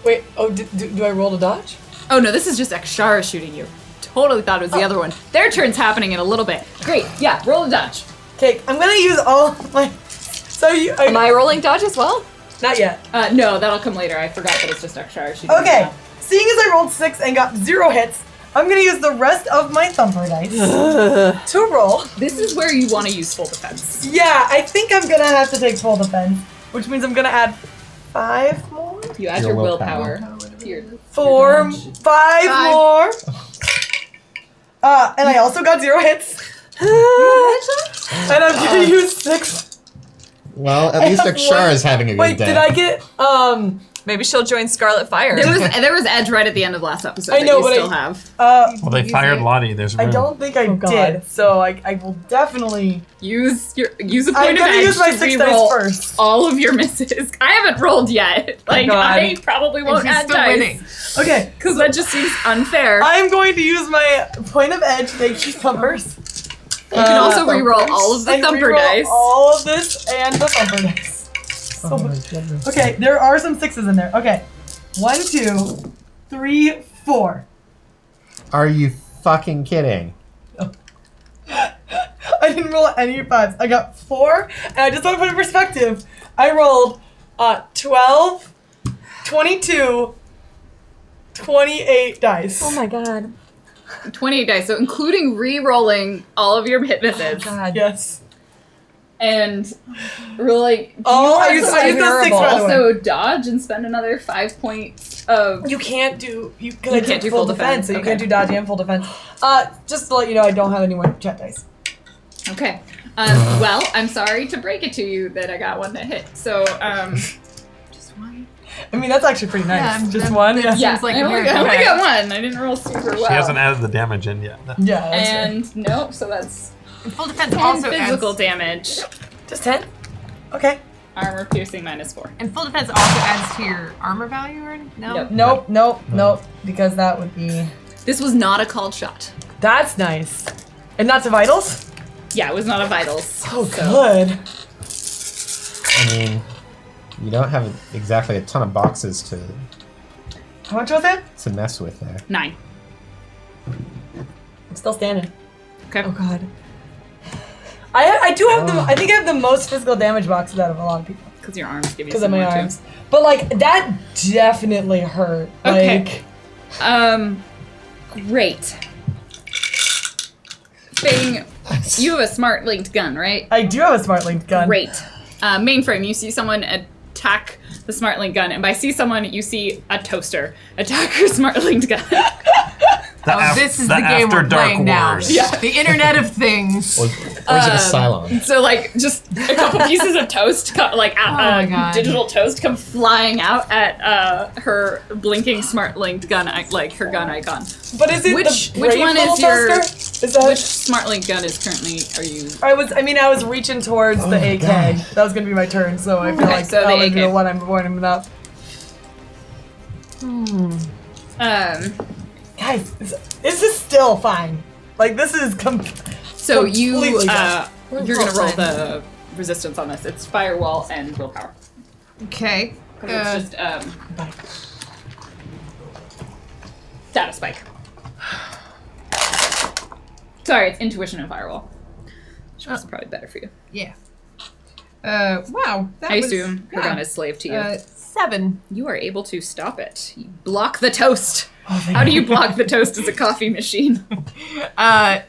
F: Wait, do I roll to dodge?
B: Oh no, this is just Akshara shooting you. Totally thought it was the other one. Their turn's happening in a little bit. Great, yeah, roll a dodge.
F: Okay, I'm gonna use all of my... So
D: Am I rolling dodge as well?
F: Not yet.
B: No, that'll come later. I forgot that it's just Akshara shooting you
F: Okay,
B: now.
F: seeing as I rolled 6 and got 0 hits, I'm gonna use the rest of my thumper dice to roll.
B: This is where you want to use full defense.
F: Yeah, I think I'm gonna have to take full defense, which means I'm gonna add 5 more.
B: You add
C: Your
B: your
C: willpower.
B: willpower to your
F: 4, 5 more. And I also got 0 hits. And I'm gonna use 6.
C: Well, at least Akshar is having a good
F: Wait,
C: day.
F: did I get
D: Maybe she'll join Scarlet Fire.
B: There was edge right at the end of last episode
F: I know,
B: that you
F: but
B: still have.
E: Well, they fired Lottie. There's room.
F: I don't think I did, so I will definitely...
B: Use a point
F: I'm
B: of
F: gonna
B: edge
F: use my
B: to
F: 6
B: re-roll
F: dice first.
B: all of your misses. I haven't rolled yet. Like,
F: God.
B: I probably won't
G: she's
B: add
G: still
B: dice.
G: winning.
F: Okay,
B: Because that just seems unfair.
F: I'm going to use my point of edge, thank you, thumpers.
B: You can also re-roll all of the
F: I
B: thumper
F: reroll
B: dice.
F: all of this and the thumper dice.
C: Oh my goodness.
F: Okay, there are some 6s in there. Okay, 1, 2, 3, 4.
C: Are you fucking kidding?
F: I didn't roll any 5s. I got 4, and I just want to put it in perspective. I rolled 12, 22, 28 dice.
D: Oh my god.
B: 28 dice, so including re-rolling all of your hit misses.
D: God.
F: Yes.
B: And rolling.
F: Oh, I
B: you
F: used
B: want to
F: the 6 by the way.
B: also dodge and spend another 5 points of.
F: You can't do I
B: can't
F: took
B: do
F: full
B: full
F: defense,
B: defense,
F: so you
B: okay.
F: can't do dodge and full defense. Just to let you know, I don't have any more chat dice.
B: Okay. Well, I'm sorry to break it to you that I got one that hit. So,
G: Just one.
F: I mean, that's actually pretty nice.
G: Yeah,
F: Just
G: that-
F: one.
G: that
F: Yeah.
B: yeah,
G: seems like
B: I
G: a
B: only
G: miracle.
B: got one. I didn't roll super well.
E: She hasn't added the damage in yet.
F: Yeah. That's right.
B: And nope, so that's
G: And full defense
B: 10
G: also
B: physical
G: adds,
B: damage.
F: Just 10. Okay.
B: Armor piercing -4.
G: and full defense also adds to your armor value, or no?
B: Nope.
F: Nope. Because that would be.
B: This was not a called shot.
F: That's nice. And not to vitals.
B: Yeah, it was not a vitals.
F: Oh,
B: so.
F: good.
C: I mean, you don't have exactly a ton of boxes
F: How much was it?
C: to mess with there.
B: 9.
F: I'm still standing.
B: Okay.
F: Oh god. I do have the. I think I have the most physical damage boxes out of a lot of people
B: Because your arms give you
F: because
B: some
F: of my
B: more
F: arms. But like that definitely hurt.
B: Okay.
F: Like,
B: Great. Fang, you have a smart linked gun, right?
F: I do have a smart linked gun.
B: Great. Mainframe, you see someone attack the smart link gun, and by see someone, you see a toaster attack her smart linked gun.
G: This is the game
E: After
G: we're
E: Dark
G: playing now.
E: Wars.
B: Yeah.
G: The Internet of Things.
C: Or is it a Cylon?
B: So like just a couple pieces of toast,
G: my God.
B: digital toast, come flying out at her blinking smart linked gun, like her gun icon.
F: But is it
B: Which
F: the brave
B: one
F: little
B: is your?
F: toaster? Is that?
B: Which smart link gun is currently? Are you?
F: I was reaching towards the AK.
C: God.
F: That was gonna be my turn, so I feel
B: Okay,
F: like
B: so
F: that
B: the
F: would be
B: AK.
F: the one I'm warming up. Guys, this is still fine. Like this is
B: So you
F: completely done.
B: you're gonna roll the resistance on this. It's firewall and willpower.
G: Okay.
B: 'Cause it's just status spike. Sorry, it's intuition and firewall. Which was probably better for you.
G: Yeah. Wow. That
B: I
G: was,
B: assume her gun is slave to you.
G: 7.
B: You are able to stop it. You block the toast. How do you block the toast as a coffee machine?
G: Well, I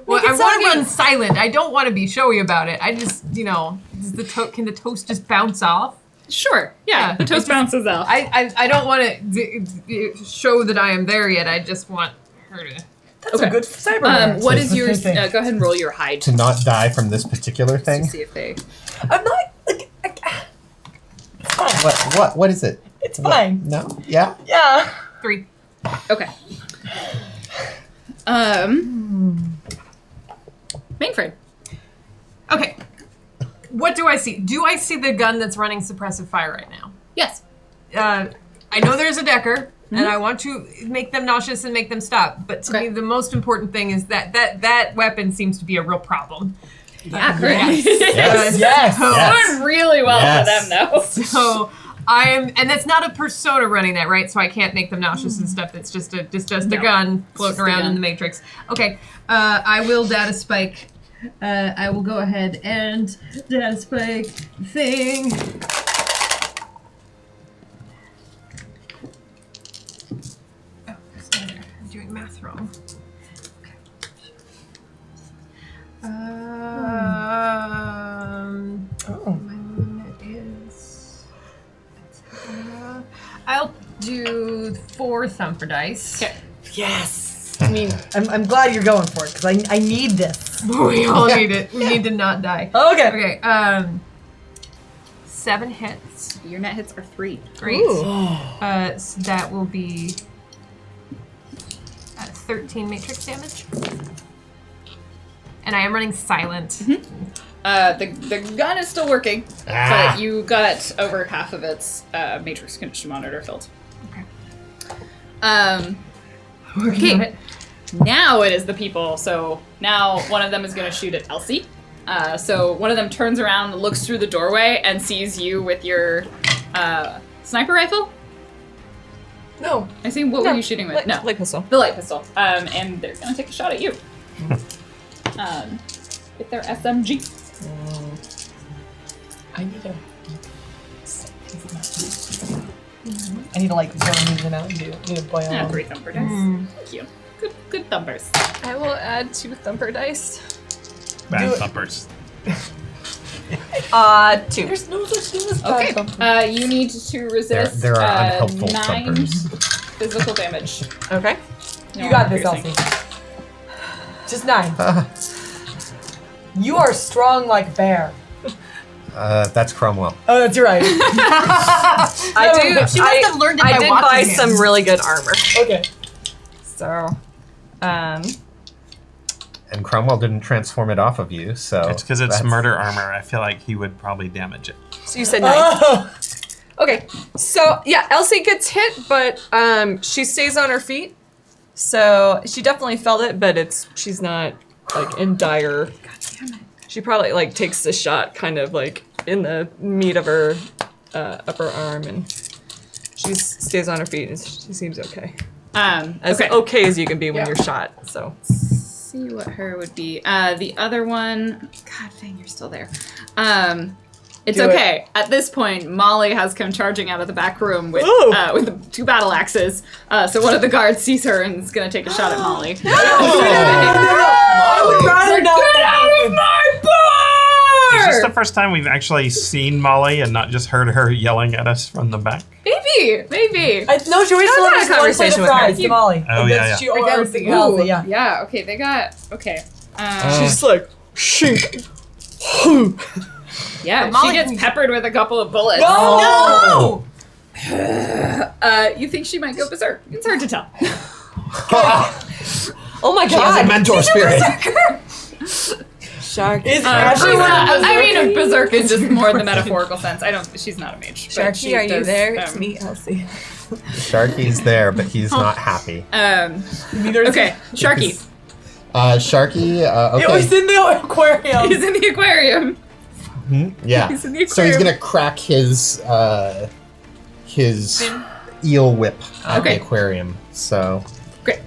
G: want to run silent. I don't want to be showy about it. I just, does can the toast just bounce off?
B: Sure. Yeah, the toast bounces off.
G: I don't want to show that I am there yet. I just want her to.
F: That's a good cyber.
B: What is your?
F: thing.
B: Go ahead and roll your hide
C: To not die from this particular
B: to
C: thing?
B: see if they.
F: I'm not. It's fine.
C: What is it?
F: It's fine.
C: No? Yeah?
F: Yeah.
G: 3.
B: Okay. Mainframe.
G: Okay. What do I see? Do I see the gun that's running suppressive fire right now?
B: Yes.
G: I know there's a Decker, and I want to make them nauseous and make them stop. But to me, the most important thing is that weapon seems to be a real problem.
B: Yeah, great.
C: Yes.
F: Yes.
B: Going really well for them, though.
G: So and that's not a persona running that, right? So I can't make them nauseous and stuff. It's just a gun floating around in the Matrix. Okay, I will data spike. I will go ahead and data spike thing. Oh, sorry, I'm doing math wrong. My limit is. I'll do 4 thumper dice.
B: Okay.
F: Yes. I mean, I'm glad you're going for it because I need this.
G: We all need it. We need to not die.
F: Okay.
G: Okay. 7 hits.
B: Your net hits are 3.
G: Great. So that will be 13 matrix damage. And I am running silent.
B: The gun is still working, but you got over half of its matrix condition monitor filled.
G: Okay.
B: Okay. Now it is the people. So now one of them is going to shoot at Elsie. So one of them turns around, looks through the doorway, and sees you with your sniper rifle.
F: No.
B: I see. What were you shooting with? No,
D: Light pistol.
B: the light pistol. And they're going to take a shot at you. With their SMG.
F: I need to like zone these out and do a boil.
B: Yeah, 3 thumper dice. Thank you. Good thumpers.
D: I will add 2 thumper dice.
E: Bad thumpers.
D: 2.
F: There's no such thing as bad
B: Okay.
F: thumper.
B: You need to resist
C: There are unhelpful
B: 9
C: thumpers.
B: physical damage.
D: Okay.
F: You got this,
B: piercing.
F: Elsie. Just 9. You are strong like bear.
C: That's Cromwell.
F: Oh, that's right.
D: I do.
G: She must have learned it
D: I
G: by
D: did
G: watching
D: buy
G: him.
D: some really good armor.
F: Okay.
D: So,
C: And Cromwell didn't transform it off of you, so...
E: It's because it's
C: that's-
E: murder armor. I feel like he would probably damage it.
D: so you said 9.
F: Oh.
D: Okay, so yeah, Elsie gets hit, but she stays on her feet. So she definitely felt it, but she's not like in dire. God damn it! She probably like takes the shot kind of like in the meat of her upper arm, and she stays on her feet, and she seems okay. As okay as you can be when you're shot. So
B: See what her would be. The other one. God dang, you're still there. It's
F: Do
B: okay. At this point, Molly has come charging out of the back room with the 2 battle axes. So one of the guards sees her and is going to take a shot at Molly.
C: Oh,
E: Is this the first time we've actually seen Molly and not just heard her yelling at us from the back?
B: Maybe.
F: No, she always
D: I've had a
F: still
D: conversation with her.
F: fries to Molly.
E: Oh,
F: And
E: yeah,
F: then
E: yeah.
F: She orders the Elsie, yeah.
B: Yeah, okay, they got... Okay.
D: she's like, shink.
B: Yeah,
G: Molly
B: she gets
G: can-
B: peppered with a couple of bullets.
F: No!
B: You think she might go berserk. It's hard to tell.
D: Oh my
C: She has a
D: god!
C: mentor spirit.
D: Shark.
F: Is
B: She's
F: everyone
B: not,
F: a
B: I mean,
F: berserker?
B: a berserk is just more the metaphorical sense. She's not a mage. but she
D: Sharky, are you
B: does,
D: there? It's me, Elsie.
C: Sharky's there, but he's not happy.
F: Neither is
B: Okay, Sharky.
C: Sharky,
F: he. Oh, he's
C: okay.
F: in the aquarium.
B: He's in the aquarium.
C: Yeah.
B: He's in the
C: So he's
B: aquarium.
C: gonna crack his eel whip at
B: Okay.
C: the aquarium. So
B: Great.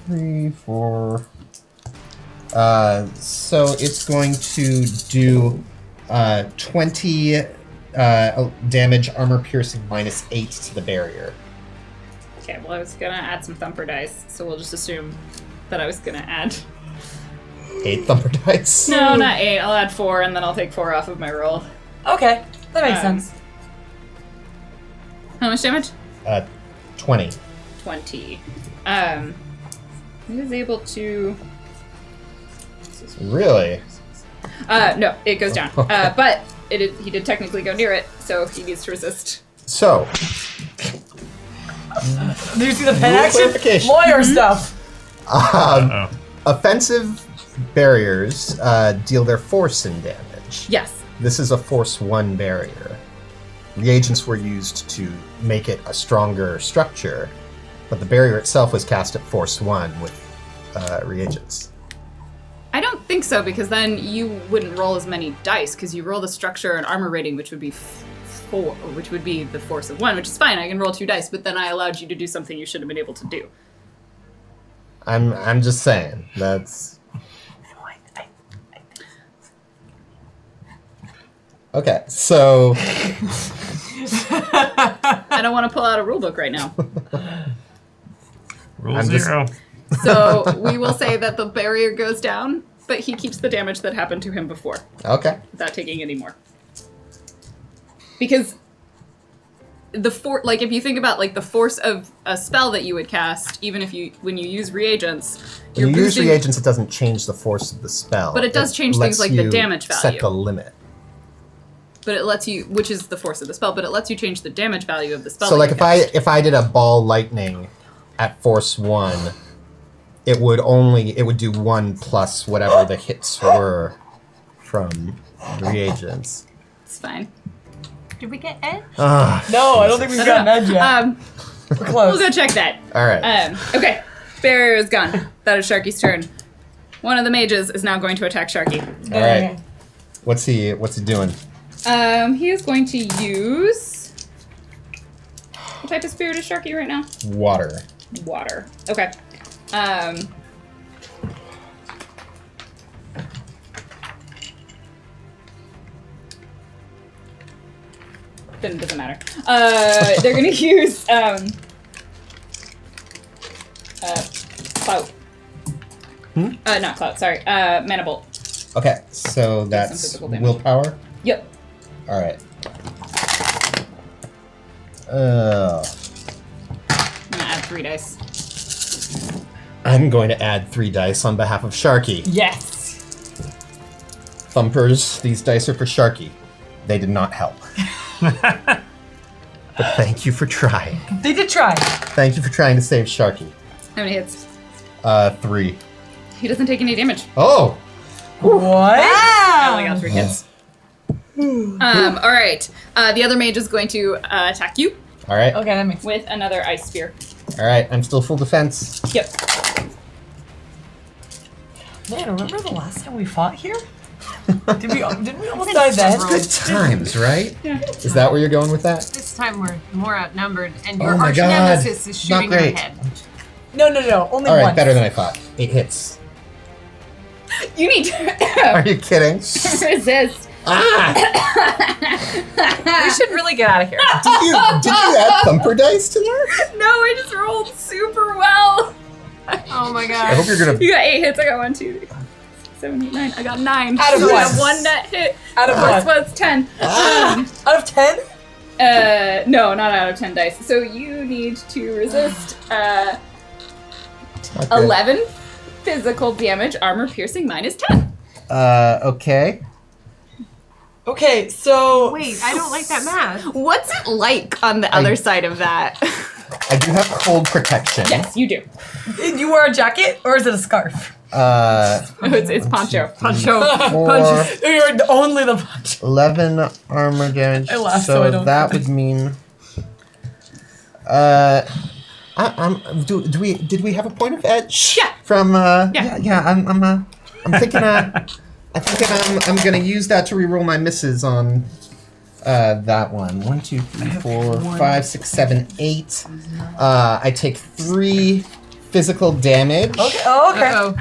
C: 3, 4. So it's going to do 20 damage, armor piercing -8 to the barrier.
B: Okay, well, I was gonna add some thumper dice, so we'll just assume that I was gonna add...
C: 8 thumper dice.
B: No, not 8. I'll add 4, and then I'll take 4 off of my roll.
F: Okay, that makes sense.
B: How much damage?
C: 20.
B: 20. He was able to...
C: Really?
B: No, it goes down. But he did technically go near it, so he needs to resist
C: So,
F: Do you see the pen
C: Rule
F: action?
C: clarification.
F: Lawyer stuff.
E: Uh-oh.
C: offensive barriers deal their force in damage.
B: Yes.
C: This is a force 1 barrier. Reagents were used to make it a stronger structure, but the barrier itself was cast at force 1 with reagents.
B: I don't think so, because then you wouldn't roll as many dice, because you roll the structure and armor rating, which would be 4, which would be the force of 1, which is fine. I can roll 2 dice, but then I allowed you to do something you should have been able to do.
C: I'm just saying, that's... Okay, so...
B: I don't want to pull out a rule book right now.
E: Rule
C: I'm just-
E: 0.
B: So we will say that the barrier goes down, but he keeps the damage that happened to him before,
C: Okay.
B: without taking any more. Because like if you think about like the force of a spell that you would cast, even if when you use reagents,
C: When you use
B: boosting-
C: reagents, it doesn't change the force of the spell.
B: But it does change things
C: lets
B: like the
C: you
B: damage
C: Set
B: value.
C: the limit.
B: But it lets you, which is the force of the spell, but it lets you change the damage value of the spell.
C: So,
B: that
C: like,
B: you
C: if I did a ball lightning at force 1, it would do 1 plus whatever the hits were from reagents.
B: It's fine.
G: Did we get Ed?
F: No, I don't think we've gotten Ed yet. We're
B: We'll
F: close.
B: go check that.
C: All right.
B: Okay, barrier is gone. That is Sharky's turn. One of the mages is now going to attack Sharky.
C: All right. What's he doing?
B: He is going to use. What type of spirit is Sharky right now?
C: Water.
B: Water. Okay. Then it doesn't matter. They're gonna use clout. Not clout. Sorry. Mana bolt.
C: Okay, so that's
B: physical damage.
C: willpower.
B: Yep.
C: All right.
B: I'm gonna add 3 dice.
C: I'm going to add 3 dice on behalf of Sharky.
F: Yes.
C: Thumpers, these dice are for Sharky. They did not help. But thank you for trying.
F: They did try.
C: Thank you for trying to save Sharky.
B: How many hits?
C: 3.
B: He doesn't take any damage.
C: Oh!
F: What?
B: I only got 3 hits. All right. The other mage is going to attack you
C: All right.
F: Okay, that makes
B: with another ice spear.
C: All right. I'm still full defense.
B: Yep.
F: Man, remember the last time we fought here? Didn't we almost die then?
C: Good times, right?
B: Yeah.
C: Is that where you're going with that?
G: This time we're more outnumbered, and your
C: Oh my
G: arch
C: God.
G: nemesis is
C: Not
G: shooting your
C: great.
G: head.
F: No, only
C: All right,
F: once.
C: better than I thought. 8 hits.
B: You need to
C: Are you kidding?
B: resist.
C: Ah!
D: We should really get out of here.
C: Did you add thumper dice to that?
B: No, I just rolled super well.
G: Oh my
C: I
G: god.
C: hope you're gonna.
B: You got 8 hits. I got 1, 2, 3, 7, 8, 9. I got 9.
F: Out of
B: So I
F: what?
B: have 1 net hit.
F: Out of
B: Plus
F: what?
B: was 10.
F: Out of 10?
B: No, not out of 10 dice. So you need to resist
C: Okay.
B: 11 physical damage, armor piercing minus 10.
C: Okay.
F: Okay, so
G: Wait, I don't like that math.
B: What's it like on the other side of that?
C: I do have cold protection.
B: Yes, you do.
F: you wear a jacket or is it a scarf?
B: It's poncho. Poncho.
C: 4,
F: You're only the punch.
C: 11 armor damage.
F: I laugh
C: so
F: so I don't
C: that
F: cry.
C: would mean. Did we have a point of edge?
B: Yeah.
C: From
B: Yeah.
C: I'm thinking I'm gonna use that to reroll my misses on that one. 1, 2, 3, 4, 5, 6, 7, 8. I take 3 physical damage.
F: Okay, oh, okay.
G: Uh-oh.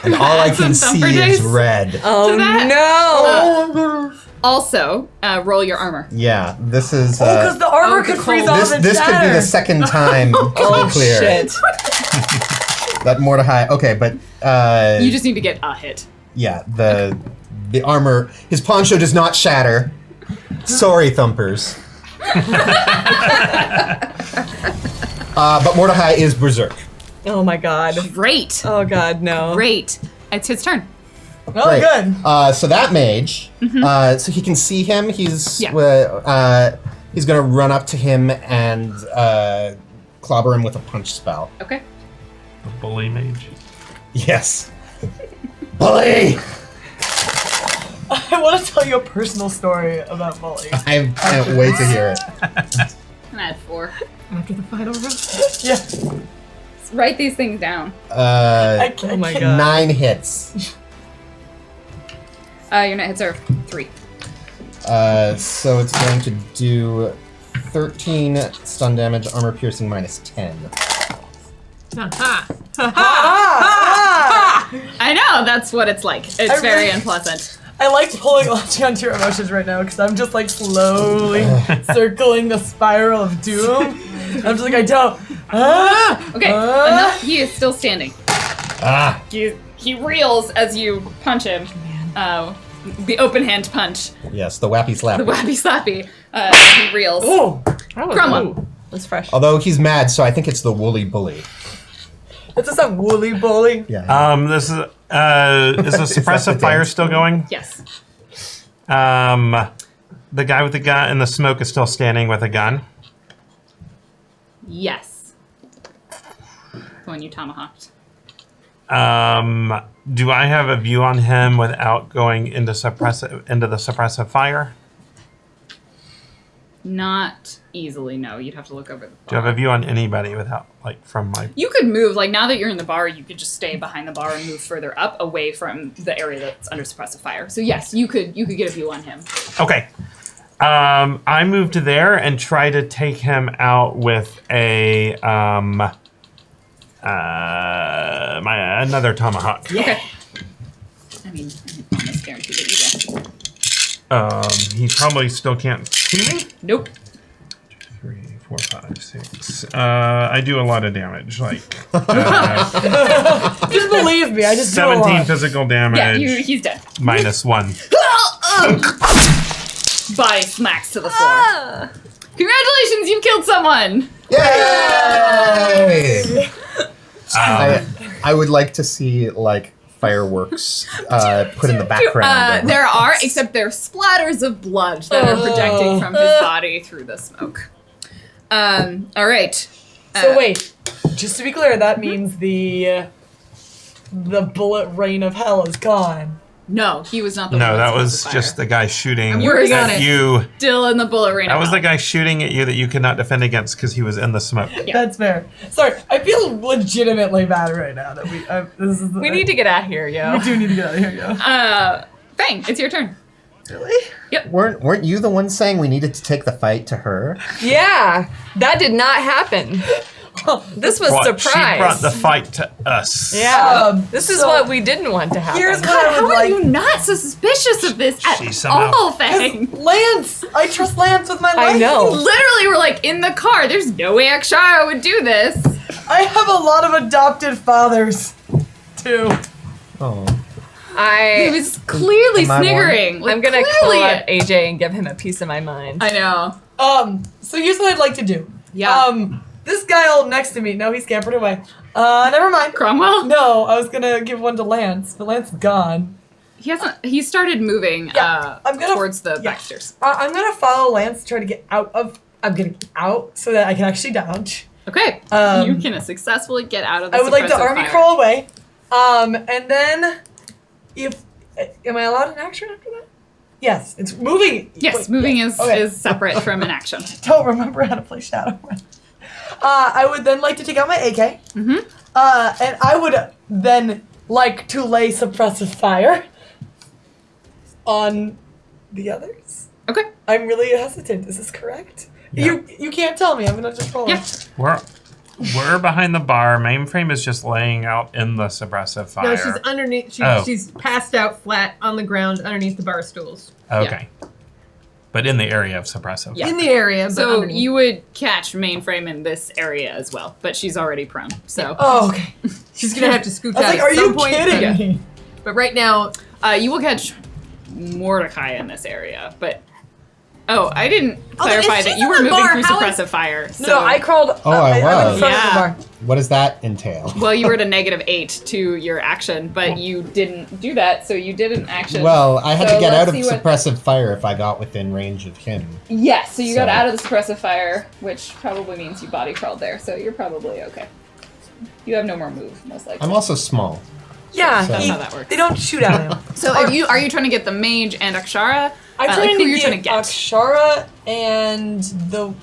C: And all I can
B: some
C: see
B: thumper
C: is
B: dice?
C: red.
D: Oh
B: that-
D: no!
B: Also, roll your armor.
C: Yeah, this is.
F: Oh, because the armor
G: Oh,
F: could
G: the
F: freeze
G: cold.
F: off and
C: this could be
F: shatter.
C: the second time to
D: Oh
C: be clear.
D: shit!
C: That Mordecai. Okay, but
B: You just need to get a hit.
C: yeah, the armor. His poncho does not shatter. Sorry, thumpers. But Mordecai is berserk.
D: Oh my god!
B: Great.
D: Oh god, no!
B: Great. It's his turn.
F: Oh,
C: Great.
F: good.
C: So that mage, so he can see him. He's he's gonna run up to him and clobber him with a punch spell.
B: Okay.
E: A bully mage.
C: Yes. Bully!
F: I want to tell you a personal story about Bully.
C: I can't wait to hear it.
B: And add 4.
G: After the final round.
F: Yeah.
B: Write these things down.
F: I can't.
D: Oh my god.
C: 9 hits.
B: Your net hits are 3.
C: So it's going to do 13 stun damage, armor piercing minus 10.
G: Aha.
B: I know, that's what it's like. It's
F: I
B: very
F: really-
B: unpleasant.
F: I like pulling onto your emotions right now because I'm just like slowly circling the spiral of doom. I'm just like, I don't.
B: Okay, enough. He is still standing.
C: Ah!
B: He reels as you punch him. The open hand punch.
C: Yes, the wappy slap.
B: The wappy slappy. He reels.
F: Oh,
B: Cromwell.
D: That's fresh.
C: Although he's mad, so I think it's the woolly bully.
F: it's just a woolly bully.
C: Yeah.
E: This is the suppressive fire still going?
B: Yes.
E: The guy with the gun and the smoke is still standing with a gun.
B: Yes. The one you tomahawked.
E: Do I have a view on him without going into the suppressive fire?
B: Not easily, no. You'd have to look over the bar.
E: Do I have a view on anybody without, like, from my...
B: You could move, like now that you're in the bar, you could just stay behind the bar and move further up away from the area that's under suppressive fire. So yes, you could get a view on him.
E: Okay. I move to there and try to take him out with a another tomahawk.
B: Okay. I mean, I'm almost guaranteed that you will.
E: He probably still can't see me.
B: Nope.
E: 3, 4, 5, 6. I do a lot of damage, like
F: Just believe me, I just do a
E: 17
F: lot.
E: physical damage.
B: Yeah, he's dead.
E: minus 1.
B: Body smacks to the floor. Congratulations, you've killed someone.
C: Yay! I would like to see, like, fireworks put in the background.
B: There are, except they're splatters of blood that are projecting from his body through the smoke. All right.
F: So wait, just to be clear, that means the bullet rain of hell is gone.
B: No, he was not the one.
E: No, that
B: set
E: was
B: the fire.
E: just the guy shooting
B: I'm working on
E: at
B: it.
E: you.
B: Still in the bullet rain.
E: That
B: of
E: was
B: hell.
E: the guy shooting at you that you could not defend against because he was in the smoke.
B: Yeah.
F: That's fair. Sorry, I feel legitimately bad right now that
D: We need to get out of here, yo.
F: We do need to get out of here, yo.
B: Fang, it's your turn.
F: Really?
C: Weren't you the one saying we needed to take the fight to her?
D: Yeah, that did not happen. This was
E: What?
D: surprise.
E: She brought the fight to us.
D: Yeah, this is what we didn't want to happen.
F: Here's what
B: God,
F: I
B: how
F: would
B: are
F: like.
B: you not so suspicious of this at
E: She somehow-
B: all, Fang?
F: Lance! I trust Lance with my life.
D: I know.
B: Literally, we're like in the car. There's no way Akshara would do this.
F: I have a lot of adopted fathers, too.
C: Oh.
B: He was clearly
C: Am I one?
B: sniggering. Like,
D: I'm gonna
B: clearly.
D: call out AJ and give him a piece of my mind.
B: I know.
F: So here's what I'd like to do.
B: Yeah.
F: This guy all next to me, no, he scampered away. Never mind.
B: Cromwell?
F: No, I was gonna give one to Lance, but Lance is gone.
B: He hasn't. He started moving
F: I'm gonna-
B: towards the
F: yeah.
B: backstairs.
F: I'm gonna follow Lance to try to get out of. I'm gonna get out so that I can actually dodge.
B: Okay.
F: Um,
B: you can successfully get out of the
F: I would like to
B: suppressive
F: army
B: fire.
F: crawl away. And then, if am I allowed an action after that? Yes, it's moving.
B: Yes,
F: Wait,
B: moving
F: yes,
B: is
F: okay.
B: is separate from an action.
F: Don't remember how to play Shadowrun. I would then like to take out my AK.
B: Mm-hmm.
F: And I would then like to lay suppressive fire on the others.
B: Okay.
F: I'm really hesitant. Is this correct?
E: Yeah.
F: You can't tell me. I'm gonna just roll.
B: Yeah.
E: We're behind the bar. Mainframe is just laying out in the suppressive fire.
G: No, she's underneath. She's passed out flat on the ground underneath the bar stools.
E: Okay. But in the area of suppressive.
B: Yeah.
G: In the area, but
B: So
G: underneath.
B: you would catch mainframe in this area as well, but she's already prone. So
F: Oh, okay.
G: She's gonna have to scoot
F: I was
G: out
F: like,
G: at
F: are
G: some
F: you
G: point.
F: kidding me?
G: But right now,
B: you will catch Mordecai in this area, but Oh, I didn't clarify
G: if
B: that
G: she's
B: you
G: in
B: were
G: the
B: moving
G: bar,
B: through
G: how
B: suppressive fire. So,
F: No, I crawled.
C: Oh, I
F: I'm in
C: was.
F: front
B: Yeah.
F: of the bar.
C: What does that entail?
B: well, you were at a -8 to your action, but you didn't do that, so you didn't action.
C: Well, I had
B: So
C: to get out
B: let's
C: of
B: see what-
C: suppressive fire if I got within range of him.
B: Yes, so you got
C: So-
B: out of the suppressive fire, which probably means you body crawled there, so you're probably okay. You have no more move, most likely.
C: I'm also small.
F: Yeah,
B: That's how that works.
F: They don't shoot at him.
B: So are you trying to get the mage and Akshara?
F: I'm
B: Like,
F: trying
B: who
F: to
B: you're
F: get
B: trying to get?
F: Akshara and the.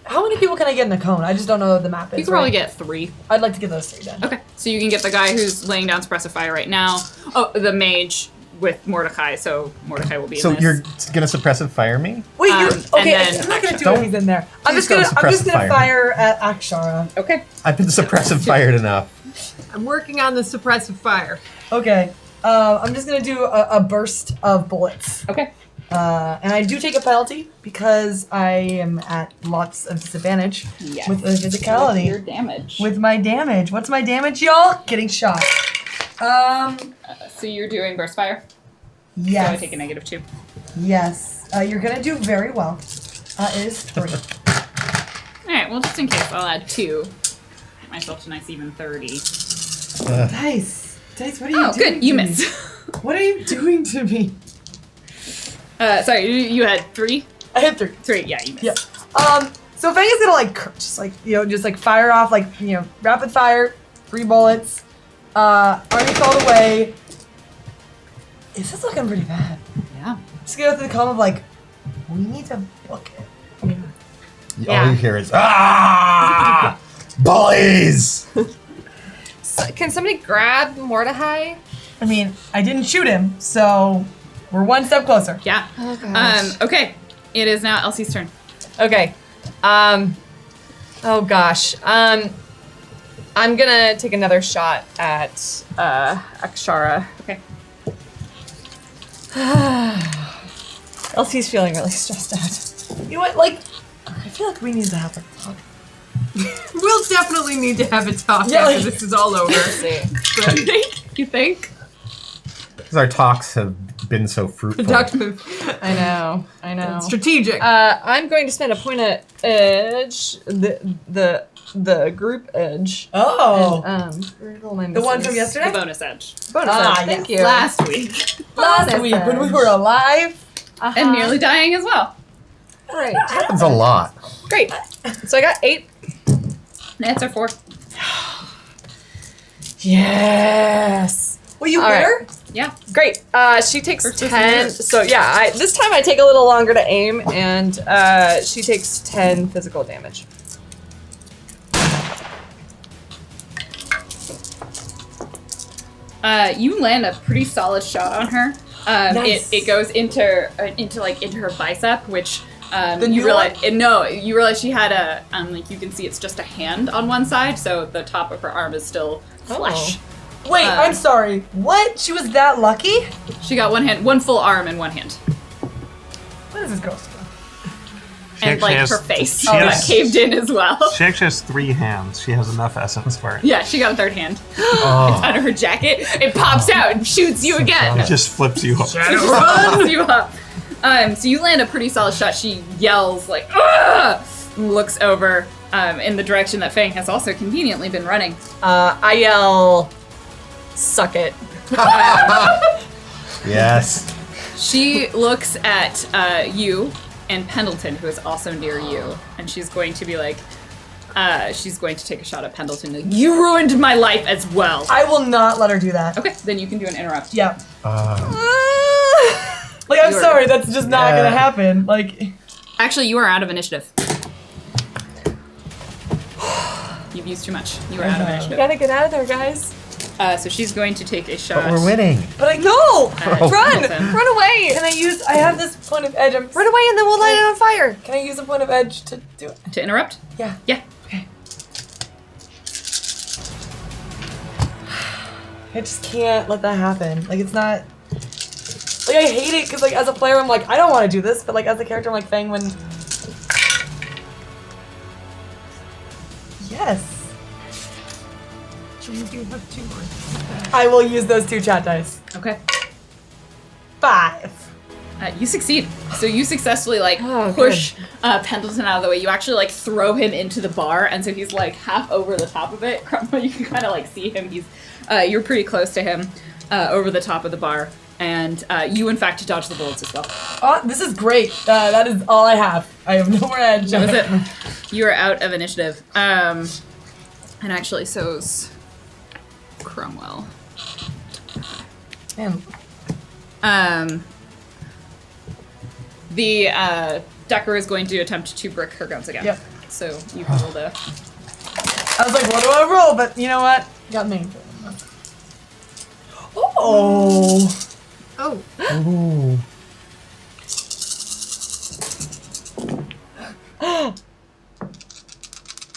F: How many people can I get in the cone? I just don't know what the map is.
B: You can probably
F: right?
B: get 3.
F: I'd like to get those 3 then.
B: Okay, so you can get the guy who's laying down suppressive fire right now. Oh, the mage with Mordecai, so Mordecai will be in
C: So
B: this.
C: you're gonna suppressive fire me?
F: Wait, you're
B: and
F: okay.
B: then
F: I'm not gonna do
C: Don't-
F: it if he's in there. I'm
C: please
F: just gonna.
C: don't
F: I'm just
C: suppressive
F: gonna
C: fire
F: fire at Akshara.
B: Okay.
C: I've been suppressive fired enough.
G: I'm working on the suppressive fire.
F: Okay. I'm just gonna do a burst of bullets.
B: Okay.
F: And I do take a penalty because I am at lots of disadvantage
B: Yes.
F: with the
B: What's
F: physicality.
B: your damage?
F: With my damage. What's my damage, y'all? Getting shot.
B: So you're doing burst fire.
F: Yes.
B: So I take a -2.
F: Yes. You're gonna do very well. It is 3.
B: All right. Well, just in case, I'll add 2. Get myself to nice even 30.
F: Dice. Dice, what are you
B: Oh,
F: doing?
B: good. You
F: to me?
B: missed.
F: What are you doing to me?
B: Sorry, you had 3.
F: I hit 3.
B: 3. Yeah, you missed.
F: Yeah. So Fang is gonna like just like just like fire off like rapid fire, 3 bullets. Army called away. This is looking pretty bad.
B: Yeah.
F: Just go through the column of like, we need to book it.
C: All you hear is ah, bullies.
D: Can somebody grab Mordecai?
F: I mean, I didn't shoot him, so we're one step closer.
B: Yeah.
D: Oh, gosh.
B: Okay. It is now Elsie's turn.
D: Okay. Oh gosh. I'm gonna take another shot at Akshara.
B: Okay.
D: Elsie's feeling really stressed out.
F: You know what? Like, I feel like we need to have a talk.
G: We'll definitely need to have a talk
F: Yeah,
G: after
F: like-
G: this is all over.
B: You think?
C: Because our talks have been so fruitful.
G: Productive.
D: I know.
G: Strategic.
D: I'm going to spend a point of edge, the group edge.
F: Oh.
D: And, where are all my
F: The one
D: misses?
F: from
B: The
F: yesterday?
B: bonus edge.
D: Bonus
F: Ah,
D: edge, thank
F: yes.
D: you.
B: Last week.
F: Last week when we were alive.
B: And nearly dying as well.
D: Great.
C: Happens a lot.
D: Great. So I got 8.
B: That's our 4.
D: Yes.
F: Will you
D: All
F: hit
D: right.
F: her?
B: Yeah.
D: Great. She takes
B: First person
D: 10.
B: hit.
D: So yeah, this time I take a little longer to aim, and she takes 10 physical damage.
B: You land a pretty solid shot on her.
F: Nice.
B: It goes into her bicep, which
F: The
B: you
F: new
B: realize you realize she had a like you can see it's just a hand on one side, so the top of her arm is still flesh.
F: Wait, I'm sorry. What? She was that lucky?
B: She got one full arm and one hand,
F: What is this girl?
E: She
B: and
E: actually
B: like
E: has-
B: her face
E: she
B: got
E: has-
B: caved in as well.
E: She actually has 3 hands. She has enough essence for it.
B: Yeah, she got a third hand
C: Oh,
B: under her jacket. It pops out and shoots you again.
E: It just flips you up.
B: It runs you up. So you land a pretty solid shot. She yells like, "Ugh!" and looks over in the direction that Fang has also conveniently been running.
D: I yell, "Suck it!"
C: yes.
B: She looks at you and Pendleton, who is also near you, and she's going to be like, she's going to take a shot at Pendleton. Like, you ruined my life as well.
F: I will not let her do that.
B: Okay, then you can do an interrupt.
F: Yeah.
C: Uh,
F: Like, I'm
B: You're-
F: sorry, that's just not gonna happen. Like,
B: Actually, you are out of initiative. You've used too much. You are out of
D: We
B: initiative.
D: gotta get out of there, guys.
B: So she's going to take a shot.
C: but we're winning.
F: but I know.
D: Run!
B: Pendleton.
D: Run away!
F: I have this point of edge.
D: Run away, and then we'll light it on fire.
F: Can I use a point of edge to do it?
B: To interrupt?
F: Yeah.
B: Yeah.
F: I just can't let that happen. Like, it's not. Like, I hate it because, like, as a player, I'm like, I don't want to do this. But, like, as a character, I'm like, Fang, when. Yes.
G: You do have 2 more.
F: I will use those 2 chat dice.
B: Okay.
F: 5.
B: You succeed. So you successfully
D: Oh,
B: push Pendleton out of the way. You actually throw him into the bar, and so he's half over the top of it. Cromwell, you can kind of see him. He's you're pretty close to him over the top of the bar, and you in fact dodge the bullets as well.
F: Oh, this is great. That is all I have. I have no more edge.
B: That was it. You are out of initiative. And actually, so's Cromwell.
F: Man.
B: The Decker is going to attempt to brick her guns again.
F: Yep.
B: So you can roll the.
F: I was like, what do I roll? But you know what? Got me. Oh.
G: Oh.
C: Ooh.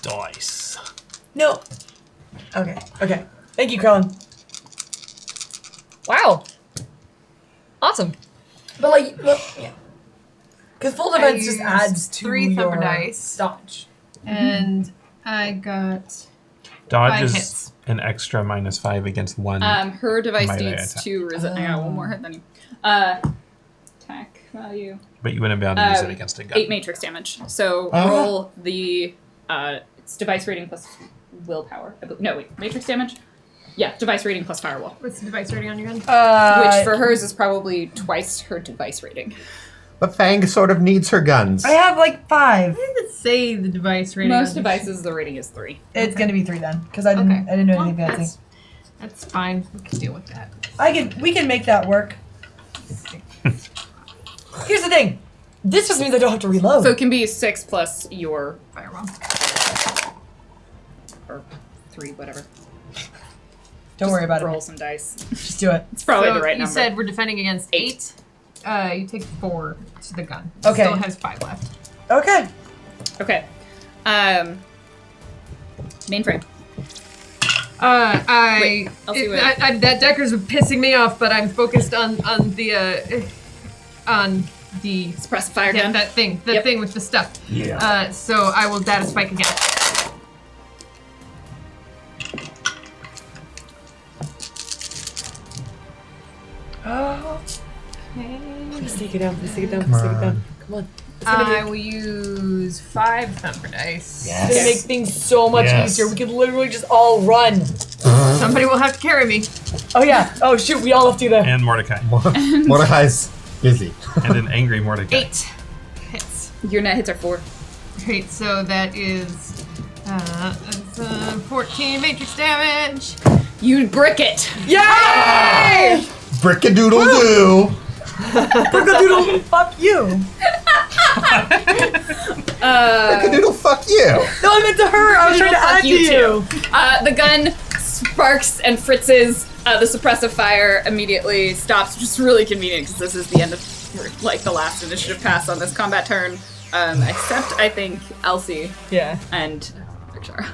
E: Dice.
F: No. Okay. Okay. Thank you, Carlin.
D: Wow. Awesome.
F: But look, yeah. Because full defense just
G: used
F: adds to
G: 3 thumper
F: your
G: dice.
F: dodge.
G: And I got
E: Dodge
G: 5
E: is
G: hits.
E: an extra -5 against one.
B: Her device
E: Melee
B: needs
E: attack.
B: to resist. I got one more hit than you. Attack value.
E: But you wouldn't be able to use it against a gun.
B: 8 matrix damage. So roll the it's device rating plus willpower. No, wait, matrix damage. Yeah, device rating plus firewall.
G: what's the device rating on your gun?
B: Which for hers is probably twice her device rating.
C: But Fang sort of needs her guns.
F: I have 5.
G: I didn't say the device rating.
B: Most
G: on
B: devices, the rating is 3.
F: It's gonna be 3 then, because I didn't do anything
G: Well,
F: fancy.
G: that's fine. We can deal with that.
F: We can make that work. Here's the thing. This just means I don't have to reload.
B: So it can be 6 plus your
G: Firewall.
B: or 3, whatever.
F: don't worry about
B: Roll
F: it.
B: some dice.
F: Just do it.
B: It's probably
G: So
B: the right
G: you
B: number.
G: said we're defending against
B: 8.
G: 8. You take 4 to the gun.
F: Okay.
G: Still has 5 left.
F: Okay.
B: Okay. Mainframe.
G: I,
B: I'll see
G: it-
B: what-
G: I that Decker's pissing me off, but I'm focused on the
B: Suppress fire
G: yeah,
B: gun.
G: that thing
B: Yep.
G: with the stuff.
C: Yeah.
G: So I will data spike again.
F: Oh. Please take it down. Please take it down.
C: Come
F: Please take it
C: on.
F: down. Come on.
G: I will use 5 thumper dice.
C: Yes.
F: It's gonna make things so much
C: Yes.
F: easier. We could literally just all run.
G: Somebody will have to carry me.
F: Oh yeah. Oh shoot. We all have to do that.
E: And Mordecai.
C: Mordecai's busy.
E: And an angry Mordecai.
G: 8 hits.
B: Your net hits are 4.
G: Great, so that is that's, 14 matrix damage.
B: You brick it.
F: Yay!
C: Brickadoodle-doo!
F: Brickadoodle, fuck you.
C: Brickadoodle, fuck you!
F: No, I meant to her. I was trying to
B: Fuck
F: add to
B: you
F: you.
B: The gun sparks and fritzes. The suppressive fire immediately stops, which is really convenient because this is the end of the last initiative pass on this combat turn. Except I think Elsie
D: Yeah.
B: and Victor.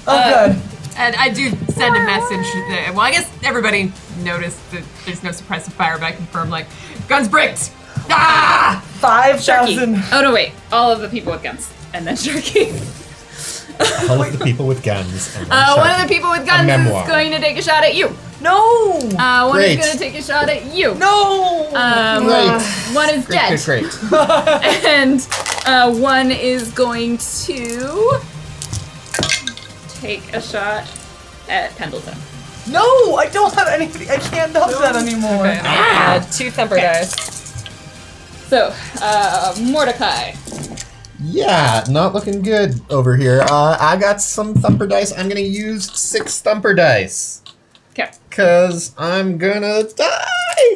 F: Oh, good.
G: And I do send a message. Well, I guess everybody noticed that there's no suppressive fire, but I confirm, guns bricked! Ah!
F: 5,000.
B: Oh no, wait! All of the people with guns, and then Sharky.
C: All of the people with guns. And then
B: One of
C: Sharky.
B: the people with guns
C: memoir.
B: is going to take a shot at you.
F: No.
B: One
C: Great.
B: is going to take a shot at you.
F: No.
C: Great.
B: One is dead.
C: Great.
B: And one is going to take a shot at Pendleton.
F: No, I don't have anybody. I can't dodge that anymore.
D: Okay. Add 2 thumper dice.
B: So, Mordecai.
C: Yeah, not looking good over here. I got some thumper dice. I'm gonna use 6 thumper dice.
B: Okay.
C: Cause I'm gonna die!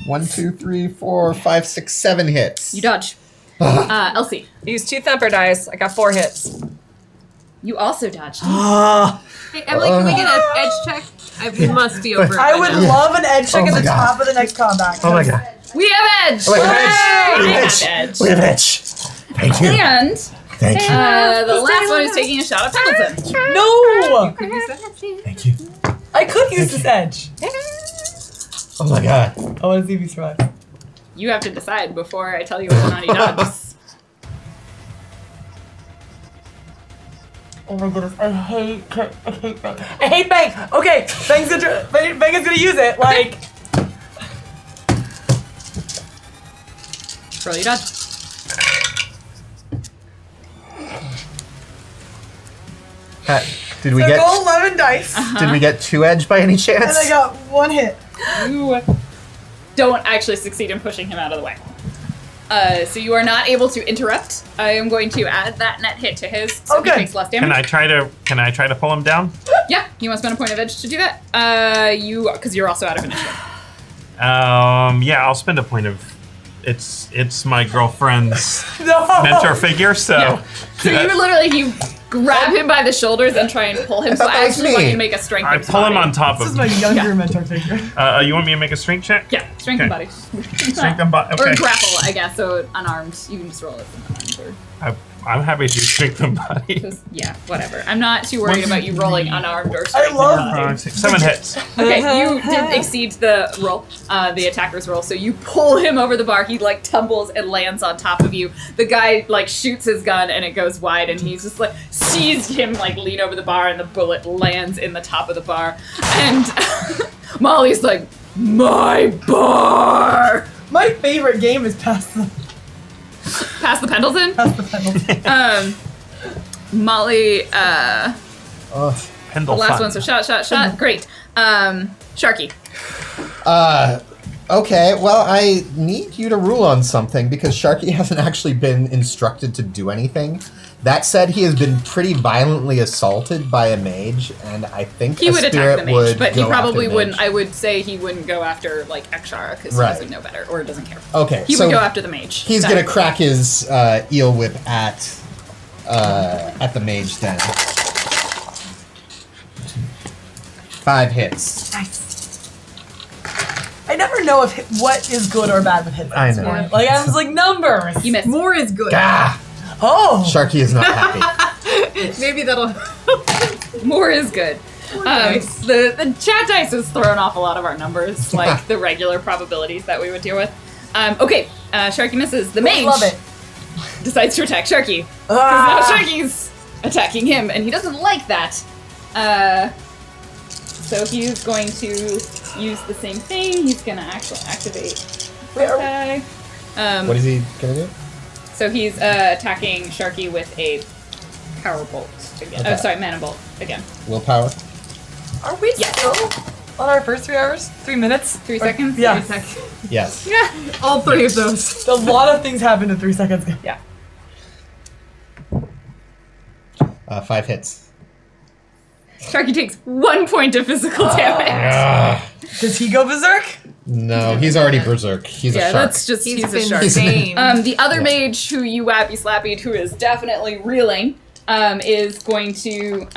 C: 1, 2, 3, 4, 5, 6, 7 hits.
B: You dodge. Elsie.
D: Use 2 thumper dice. I got 4 hits.
B: You also dodged.
G: Hey, Emily, can we get an edge check? It must be over.
F: I
G: by
F: would
G: now.
F: love an edge check
C: Oh
F: at
C: my
F: the
C: God.
F: top of the next combat.
C: Oh my god.
B: We have edge!
C: Oh, we have
B: Hooray!
C: edge! We
B: I
C: have
B: have
C: edge!
B: edge.
C: We have edge! Thank you.
B: And
C: Thank you.
B: the last one is taking a shot at Pendleton.
F: No!
G: Could use that edge.
C: Thank you.
F: I could use this edge.
C: Oh my god.
F: I want to see if you survive.
B: You have to decide before I tell you whether or not he dodges.
F: Oh my goodness, I hate Bang. I hate Bang. Okay, Bang's gonna use it.
B: Roll your dodge.
C: Did we
F: So
C: get
F: roll 11 dice,
C: did we get 2 edge by any chance?
F: and I got 1 hit.
B: You don't actually succeed in pushing him out of the way. So you are not able to interrupt. I am going to add that net hit to his, so
F: Okay.
B: he takes less damage.
E: Can I try to pull him down?
B: Yeah, you want to spend a point of edge to do that? Because you're also out of initiative.
E: Yeah, I'll spend a point of. It's my girlfriend's
F: No.
E: mentor figure, so.
B: Yeah. So you grab him by the shoulders and try and pull him. So
C: thought
B: I
C: that was
B: actually want
C: me.
B: you to make a strength.
E: I
B: and
E: pull him
B: body.
E: on top
F: This
E: of
F: is my
E: me.
F: younger mentor figure.
E: You want me to make a strength check?
B: Yeah, strength and body.
E: Strength and body.
B: Or
E: Okay.
B: grapple, I guess. So unarmed, you can just roll it. Unarmed
E: I'm happy to do strength and body.
B: just, yeah, whatever. I'm not too worried about you rolling unarmed or
F: I
B: strength.
F: love
B: and body.
E: 5, 6, 7 hits.
B: Okay, you did exceed the roll, the attacker's roll. So you pull him over the bar. He like tumbles and lands on top of you. The guy like shoots his gun and it goes wide, and he's just like sees him like lean over the bar, and the bullet lands in the top of the bar. And Molly's like, "My bar."
F: My favorite game is Pass the
B: Pendleton.
F: Pendleton.
B: Molly.
E: Pendle
B: The last
E: fun.
B: one. So shot. Great. Sharky.
C: Okay, well, I need you to rule on something because Sharky hasn't actually been instructed to do anything. That said, he has been pretty violently assaulted by a mage, and I think
B: He
C: a
B: would
C: spirit
B: attack the mage,
C: would
B: but he
C: go after
B: probably
C: the
B: wouldn't.
C: mage.
B: I would say he wouldn't go after like Akshara because
C: Right.
B: he doesn't know better or doesn't care.
C: Okay,
B: He
C: so
B: would go after the mage.
C: he's
B: That-
C: gonna crack his eel whip at the mage then. 5 hits.
F: I never know if what is good or bad with hit
C: I
F: dice.
C: know.
F: Right? Like I'm just like numbers.
B: You missed.
G: More is good.
C: Ah!
F: Oh.
C: Sharky is not happy.
G: Maybe that'll.
B: More is good.
G: Nice.
B: The chat dice has thrown off a lot of our numbers, like the regular probabilities that we would deal with. Okay, Sharky misses. The mage
F: Love it.
B: decides to attack Sharky.
F: Ah.
B: Because now Sharky's attacking him, and he doesn't like that. So he's going to use the same thing. He's going to actually activate
F: Where-
B: guy.
C: What is he gonna do?
B: So he's attacking Sharky with a power bolt again.
C: Okay.
B: Oh, sorry, mana bolt again.
C: Willpower?
F: Are we
B: Yeah.
F: still on our first 3 hours? 3 minutes?
B: 3 seconds?
F: Yeah.
G: 3 seconds.
C: Yes.
G: All 3 of those.
F: A lot of things happened in 3 seconds.
B: Yeah.
C: 5 hits.
B: Sharky takes 1 point of physical damage.
F: Does he go berserk?
C: No, he's already berserk. He's a
B: Yeah,
C: shark.
B: that's just
G: He's
B: he's a
G: been
B: shark.
G: insane.
B: The other
C: Yeah.
B: mage who you wappy slappied, who is definitely reeling, is going to.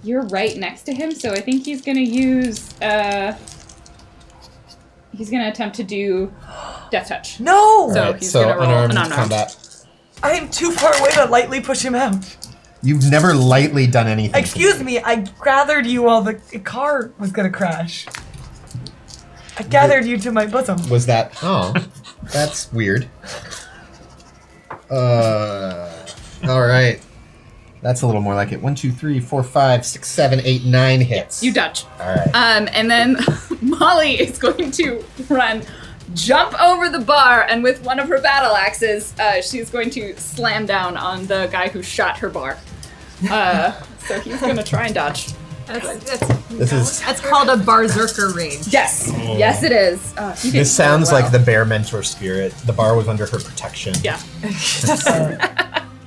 B: You're right next to him, so I think he's going to use. He's going to attempt to do Death Touch.
F: No!
B: So
C: Alright,
B: he's
C: so
B: gonna roll
C: unarmed
B: an unarmed.
C: combat.
F: I am too far away to lightly push him out.
C: You've never lightly done anything.
F: Excuse me, I gathered you while the car was gonna crash. I gathered you to my bosom.
C: Was that? Oh, that's weird. All right. That's a little more like it. 1, 2, 3, 4, 5, 6, 7, 8, 9 hits.
B: You dodge.
C: All right.
B: And then Molly is going to jump over the bar, and with one of her battle axes, she's going to slam down on the guy who shot her bar. So he's going to try and dodge.
G: That's called a berserker range.
B: Yes. Yes, it is. He did
C: This sounds
B: well.
C: like the bear mentor spirit. The bar was under her protection.
B: Yeah.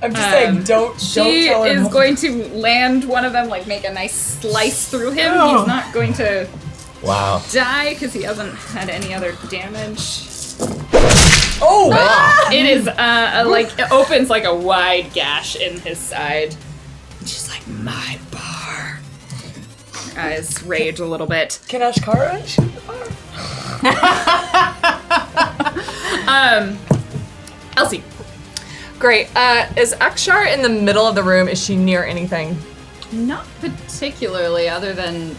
F: I'm just saying, don't
B: She
F: tell her.
B: is going to land one of them, like make a nice slice through him.
F: Oh.
B: He's not going to
C: Wow.
B: die because he hasn't had any other damage.
F: Oh!
B: It is like it opens like a wide gash in his side. And she's like, my bar. Eyes rage a little bit.
F: Can Ashkara shoot the bar?
B: Elsie.
D: Great. Is Akshar in the middle of the room? Is she near anything?
B: Not particularly, other than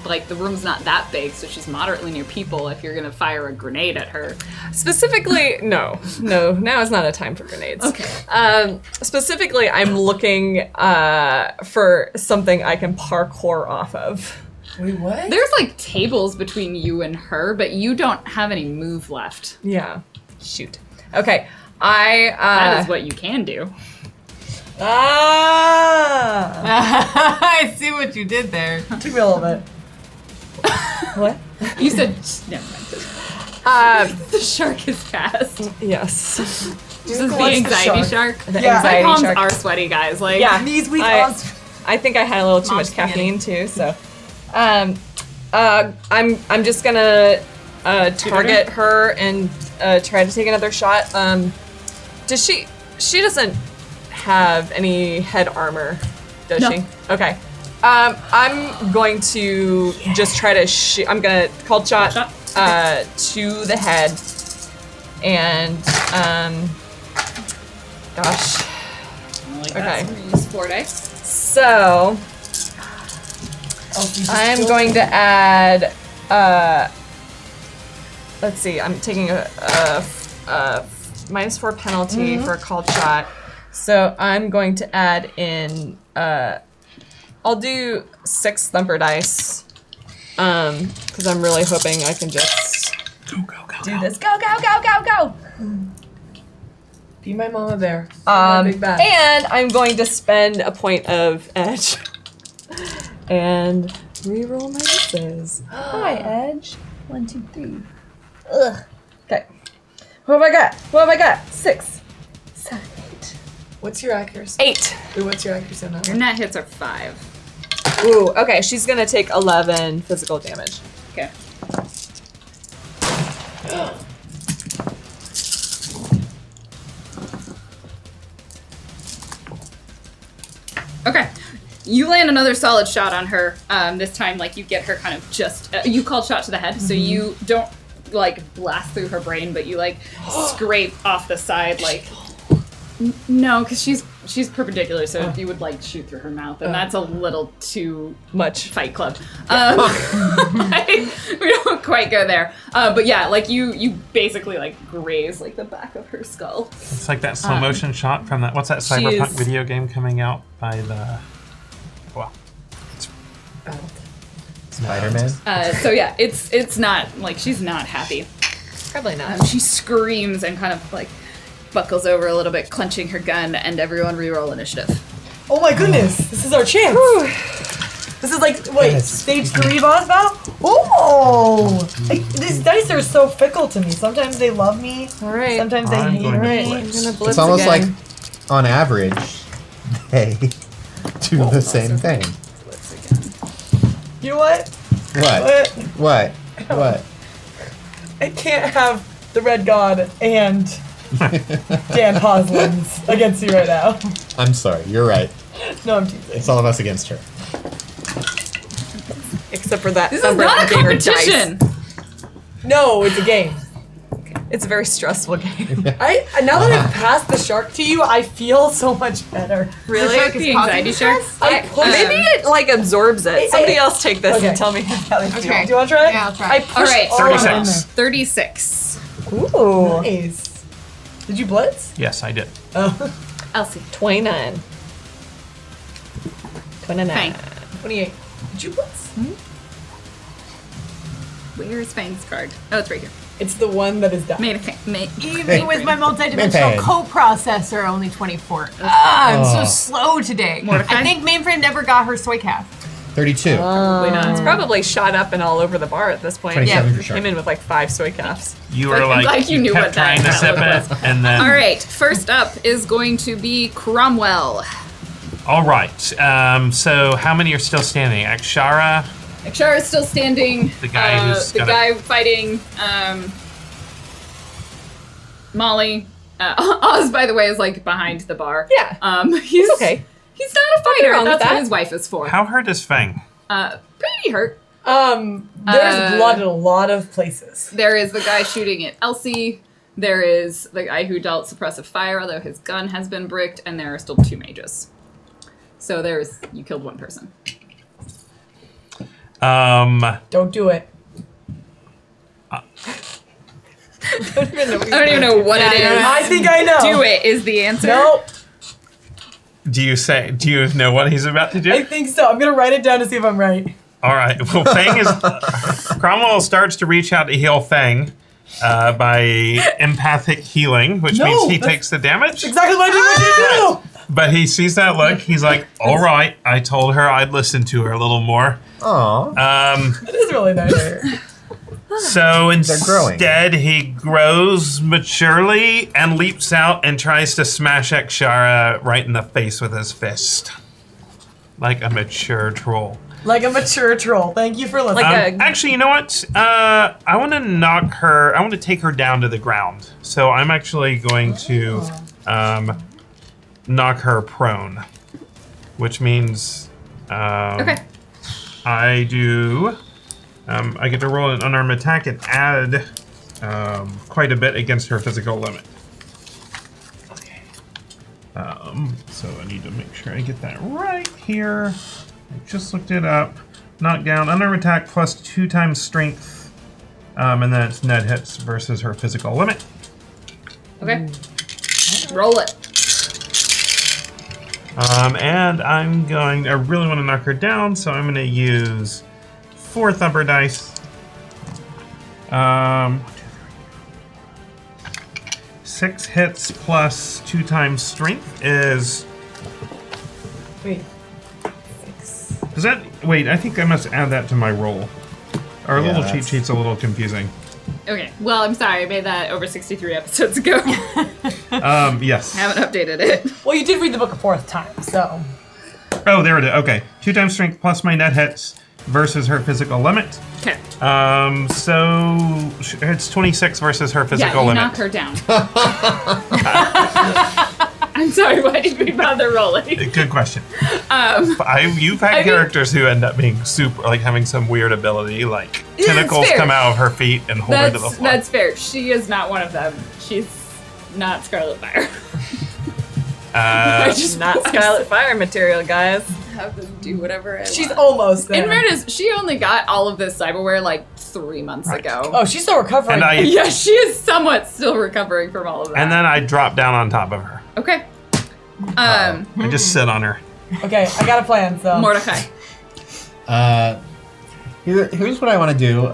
B: like the room's not that big, so she's moderately near people if you're gonna fire a grenade at her.
D: Specifically, no. Now is not a time for grenades.
B: Okay.
D: Specifically, I'm looking for something I can parkour off of.
F: Wait, what?
B: There's like tables between you and her, but you don't have any move left.
D: Yeah. Shoot. Okay. I
B: That is what you can do.
G: I see what you did there.
F: Took me a little bit.
D: what?
B: You said never mind. The shark is fast.
D: Yes.
B: This is the
F: What's the
B: anxiety
F: shark?
B: shark.
D: The
F: Yeah.
B: My
D: anxiety
B: palms
D: shark.
B: are sweaty, guys. Like,
D: Yeah.
F: Knees weak
D: I-
F: arms.
D: I think I had a little too
G: Mom's
D: much caffeine too, so I'm just gonna target her and try to take another shot. Does she doesn't have any head armor, does
B: No.
D: she? Okay. I'm going to just try to shoot. I'm gonna cold shot
B: Shot.
D: to the head, and gosh.
B: like
D: Okay.
B: that. So we're gonna use 4 dice.
D: So I'm going to add. Let's see. I'm taking a -4 penalty for a called shot. So I'm going to add in. I'll do 6 thumper dice. Because I'm really hoping I can just do this. Go, go, go, go, go.
F: Be my mama bear. My big bad.
D: And I'm going to spend a point of edge. And reroll my misses. Hi, edge. 1, 2, 3. Ugh. Okay. What have I got? What have I got? 6, 7, 8.
F: What's your accuracy?
D: 8.
F: Ooh, what's your accuracy on that
B: Your
F: one?
B: net hits are 5.
D: Ooh, okay. She's gonna take 11 physical damage.
B: Okay. Okay. You land another solid shot on her. This time, like, you get her kind of just. You called shot to the head, so you don't, like, blast through her brain, but you, like, scrape off the side, like. No, because she's perpendicular, so you would, like, shoot through her mouth, and that's a little too
D: Much.
B: Fight Club. Like, we don't quite go there. But yeah, like, you basically, like, graze, like, the back of her skull.
E: It's like that slow motion shot from that. What's that cyberpunk
B: is-
E: video game coming out by the? Well,
C: Spider-Man.
B: So yeah, it's not, like, she's not happy.
D: Probably not.
B: She screams and kind of, like, buckles over a little bit, clenching her gun, and everyone reroll initiative.
F: Oh my goodness, this is our chance. This is like, wait,
C: Yes.
F: stage 3 boss battle? Oh! These dice are so fickle to me. Sometimes they love me,
D: All right.
F: sometimes they
E: I'm
F: hate
E: going to
F: me.
E: blitz.
D: I'm gonna blitz
C: It's almost
D: again.
C: like, on average, they do the same thing.
F: You know what?
C: What? What?
F: I can't have the Red God and Dan Hoslins against you right now.
C: I'm sorry. You're right.
F: No, I'm teasing.
C: It's all of us against her.
D: Except for that.
B: This is
D: number
B: not a
D: gave her dice.
B: competition!
F: No, it's a game.
D: It's a very stressful game.
F: Now that I've passed the shark to you, I feel so much better.
B: Really?
G: shark is
B: The
G: causing
B: anxiety
G: the
B: shark?
G: stress?
D: Maybe it like absorbs it. Somebody else take this
F: Okay.
D: and tell me how they feel.
G: Okay.
F: Do you want to try it?
G: Yeah, I'll try.
F: I pushed
B: All right,
F: all of it in
E: 36.
B: 36.
F: there. Ooh. Nice. Did you blitz?
E: Yes, I did.
F: Oh.
B: Elsie.
D: 29. 29.
B: Fang.
F: 28. Did you blitz?
B: Where's Fang's card? Oh, it's right here.
F: It's the one that is down.
B: Made a thing.
G: Even with my multidimensional
C: Maintain.
G: coprocessor, only 24. I'm so slow today.
B: Mordecai?
G: I think Mainframe never got her soy calf.
C: 32.
B: Probably not.
D: It's probably shot up and all over the bar at this point.
C: 27
D: Yeah,
C: for sure.
D: came in with like 5 soy calves.
E: You were like
B: you knew
E: kept
B: what that
E: trying to sip
B: was.
E: it, and then
B: All right, first up is going to be Cromwell.
E: All right. So how many are still standing? Akshara.
B: Akshara is still standing.
E: The guy who's
B: the
E: got a-
B: guy fighting Molly. Oz, by the way, is like behind the bar.
D: Yeah.
B: He's
D: okay.
B: He's not a fighter.
D: wrong with
B: That's what
D: that.
B: his wife is for.
E: How hurt is Fang?
B: Pretty hurt.
F: There's blood in a lot of places.
B: There is the guy shooting at Elsie. There is the guy who dealt suppressive fire, although his gun has been bricked, and there are still 2 mages. So you killed 1 person.
F: Don't do it.
B: I don't even know what it is.
F: I think I know.
B: Do it is the answer.
F: Nope.
E: Do you know what he's about to do?
F: I think so. I'm gonna write it down to see if I'm right.
E: All right. Well, Fang is. Cromwell starts to reach out to heal Fang, by empathic healing, which
F: No,
E: means he
F: that's-
E: takes the damage.
F: Exactly what I did.
E: But he sees that look. He's like, all right, I told her I'd listen to her a little more.
C: Aw.
F: It is really nice.
E: So
C: growing.
E: instead, he grows maturely and leaps out and tries to smash Ekshara right in the face with his fist. Like a mature troll.
F: Like a mature troll. Thank you for listening.
E: Actually, you know what? I want to knock her. I want to take her down to the ground. So I'm actually going to knock her prone, which means
B: Okay.
E: I do. I get to roll an unarmed attack and add quite a bit against her physical limit. Okay. So I need to make sure I get that right here. I just looked it up. Knockdown, unarmed attack plus 2 times strength. And then it's net hits versus her physical limit.
B: Okay. Roll it.
E: And I really want to knock her down, so I'm going to use 4 thumper dice. 6 hits plus 2 times strength is...
F: Wait.
E: Does that... Wait, I think I must add that to my roll. Our
C: Yeah,
E: little cheat
C: that's-
E: sheet's a little confusing.
B: Okay. Well, I'm sorry. I made that over 63 episodes ago.
E: Yes.
B: I haven't updated it.
F: Well, you did read the book a 4th time, so.
E: Oh, there it is. Okay. 2 times strength plus my net hits versus her physical limit.
B: Okay.
E: So it's 26 versus her physical
B: Yeah, you
E: limit.
B: knock her down. I'm sorry, why did we bother rolling?
E: Good question. You've had characters who end up being super, like having some weird ability, like
B: Yeah, it's
E: tentacles
B: fair.
E: come out of her feet and hold her to the floor.
B: That's fair. She is not one of them. She's not Scarlet Fire. I just
D: Not Scarlet Fire material, guys.
B: have them do whatever I
F: She's
B: want.
F: almost there.
B: In fairness, she only got all of this cyberware like 3 months ago.
F: Oh, she's still recovering.
E: And
B: Yeah, she is somewhat still recovering from all of that.
E: and then I drop down on top of her.
B: Okay.
E: I just sit on her.
F: Okay, I got a plan, so.
B: Mordecai.
C: Here's what I want to do.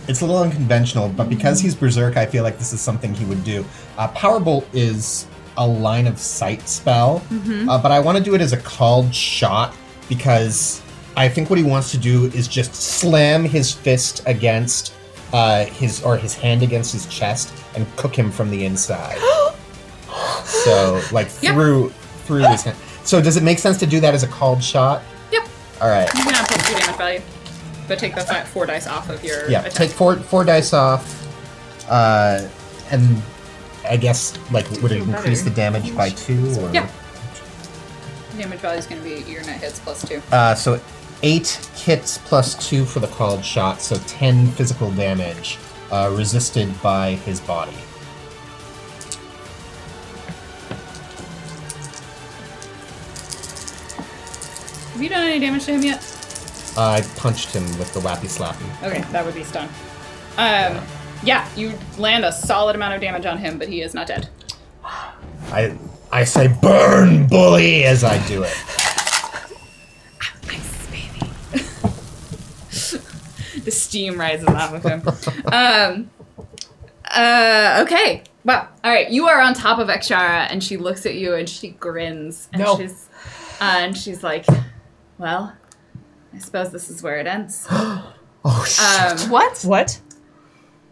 C: It's a little unconventional, but because he's berserk, I feel like this is something he would do. Powerbolt is a line of sight spell, but I want to do it as a called shot because I think what he wants to do is just slam his fist against his hand against his chest and cook him from the inside. So like through his hand. So does it make sense to do that as a called shot?
B: Yep.
C: All right.
B: You can have plus 2 damage value, but take the 4 dice off of your
C: Yeah,
B: attack.
C: take four dice off, and I guess like would it increase the damage by 2 or?
B: Yeah. Damage value is going to be your net hits plus 2.
C: So 8 hits plus 2 for the called shot, so 10 physical damage, resisted by his body.
B: Have you done any damage to him yet?
C: I punched him with the wappy slappy.
B: Okay, that would be stun. Yeah, you land a solid amount of damage on him, but he is not dead.
C: I say burn, bully, as I do it.
B: Nice, baby. The steam rises off of him. Okay. Wow. All right. You are on top of Ekshara, and she looks at you, and she grins, and
F: No.
B: she's like, "Well, I suppose this is where it ends."
C: Oh shit.
D: What?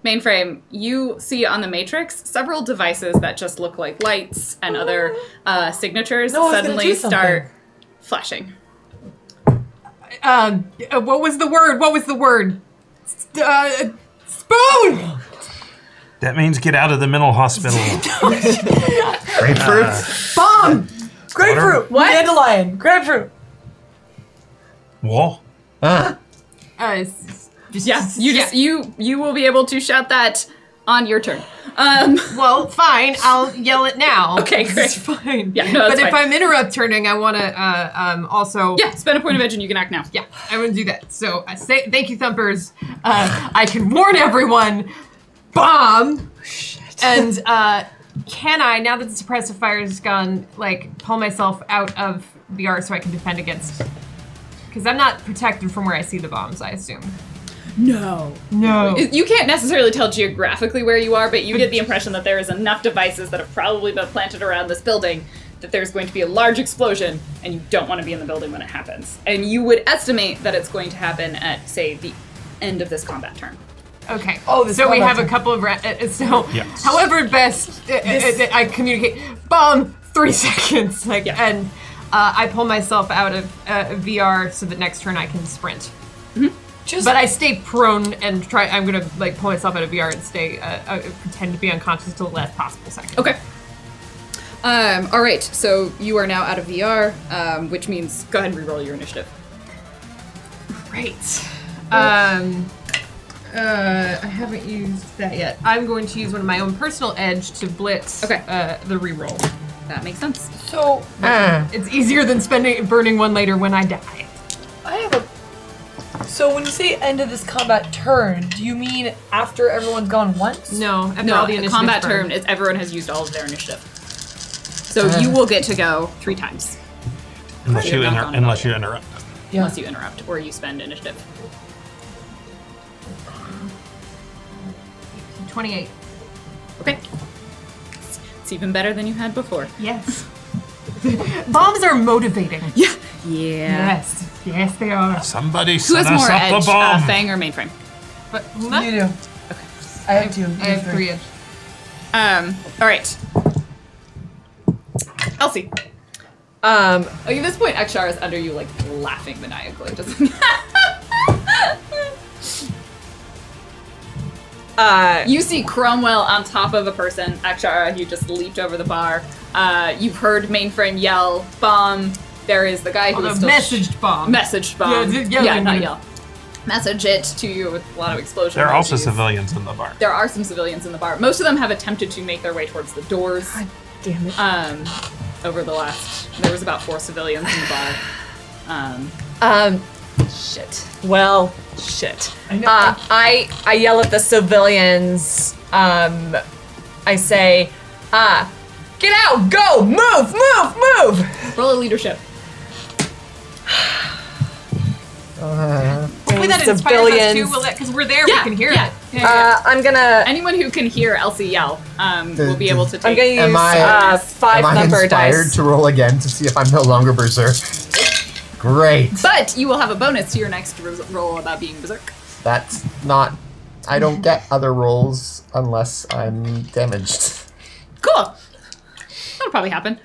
B: Mainframe, you see on the Matrix several devices that just look like lights and other signatures
F: No, I was gonna
B: suddenly
F: do something.
B: start flashing.
G: What was the word? Spoon!
E: That means get out of the mental hospital.
C: Grapefruit.
F: Bomb! Grapefruit!
B: What?
F: Dandelion! Grapefruit!
E: Wall.
B: Yes, you will be able to shout that on your turn.
G: Well, fine. I'll yell it now.
B: Okay, great.
G: It's fine.
B: Yeah, no, that's
G: but if
B: fine.
G: I'm interrupting, I want to also.
B: Yeah, spend a point of edge and you can act now.
G: Yeah, I want to do that. So I say thank you, Thumpers. I can warn everyone. Bomb. Shit. And can I, now that the suppressive fire is gone, like pull myself out of the art so I can defend against? Because I'm not protected from where I see the bombs, I assume.
B: No. You can't necessarily tell geographically where you are, but you get the impression that there is enough devices that have probably been planted around this building that there's going to be a large explosion, and you don't want to be in the building when it happens. And you would estimate that it's going to happen at, say, the end of this combat turn.
G: Okay.
F: Oh, this
G: so we have a
F: turn.
G: couple of
E: Yes.
G: however best I communicate. Bomb 3 seconds. And I pull myself out of VR so that next turn I can sprint. But I stay prone and try. I'm gonna pull myself out of VR and stay pretend to be unconscious until the last possible second.
B: Okay. All right. So you are now out of VR, which means go ahead and reroll your initiative.
G: Great. I haven't used that yet. I'm going to use one of my own personal edge to blitz the reroll.
B: That makes sense.
F: So
G: It's easier than burning one later when I die.
F: I have a. So when you say end of this combat turn, do you mean after everyone's gone once?
G: No, after
B: No,
G: all the
B: the
G: initiatives
B: combat
G: burn.
B: turn is everyone has used all of their initiative. So you will get to go 3 times.
E: Unless you
B: Knock on
E: interrupt.
F: Yeah.
B: Unless you interrupt or you spend initiative.
G: 28.
B: Okay. It's even better than you had before.
G: Yes. Bombs are motivating.
B: Yeah.
G: Yes, they are.
E: Somebody
B: Who
E: set
B: has
E: us
B: more
E: up
B: edge,
E: the bomb.
B: Fang or mainframe?
G: But
F: You do. Okay. I have 2.
G: I have 3 edge.
B: All right. Elsie. At this point, Akshar is under you, laughing maniacally. Just you see Cromwell on top of a person. Akshara, you just leaped over the bar. You've heard Mainframe yell, bomb. There is the guy who is still
G: messaged bomb.
B: Messaged bomb.
G: Yeah,
B: not
G: yeah.
B: yell. Message it to you with a lot of explosion
E: There are also
B: emojis.
E: civilians in the bar.
B: There are some civilians in the bar. Most of them have attempted to make their way towards the doors.
D: God damn it.
B: Over the last, there was about 4 civilians in the bar.
D: Shit. Well, shit.
F: I know.
D: I yell at the civilians. I say, get out, go, move.
B: Roll a leadership.
G: Hopefully that inspires us too, because we're there, we can hear it.
D: I'm gonna.
B: Anyone who can hear Elsie yell will be able to take.
D: I'm gonna use
C: I-
D: 5
C: Am I
D: number
C: inspired
D: dice.
C: to roll again to see if I'm no longer berserk? Great.
B: But you will have a bonus to your next roll about being berserk.
C: That's not. I don't get other rolls unless I'm damaged.
B: Cool. That'll probably happen.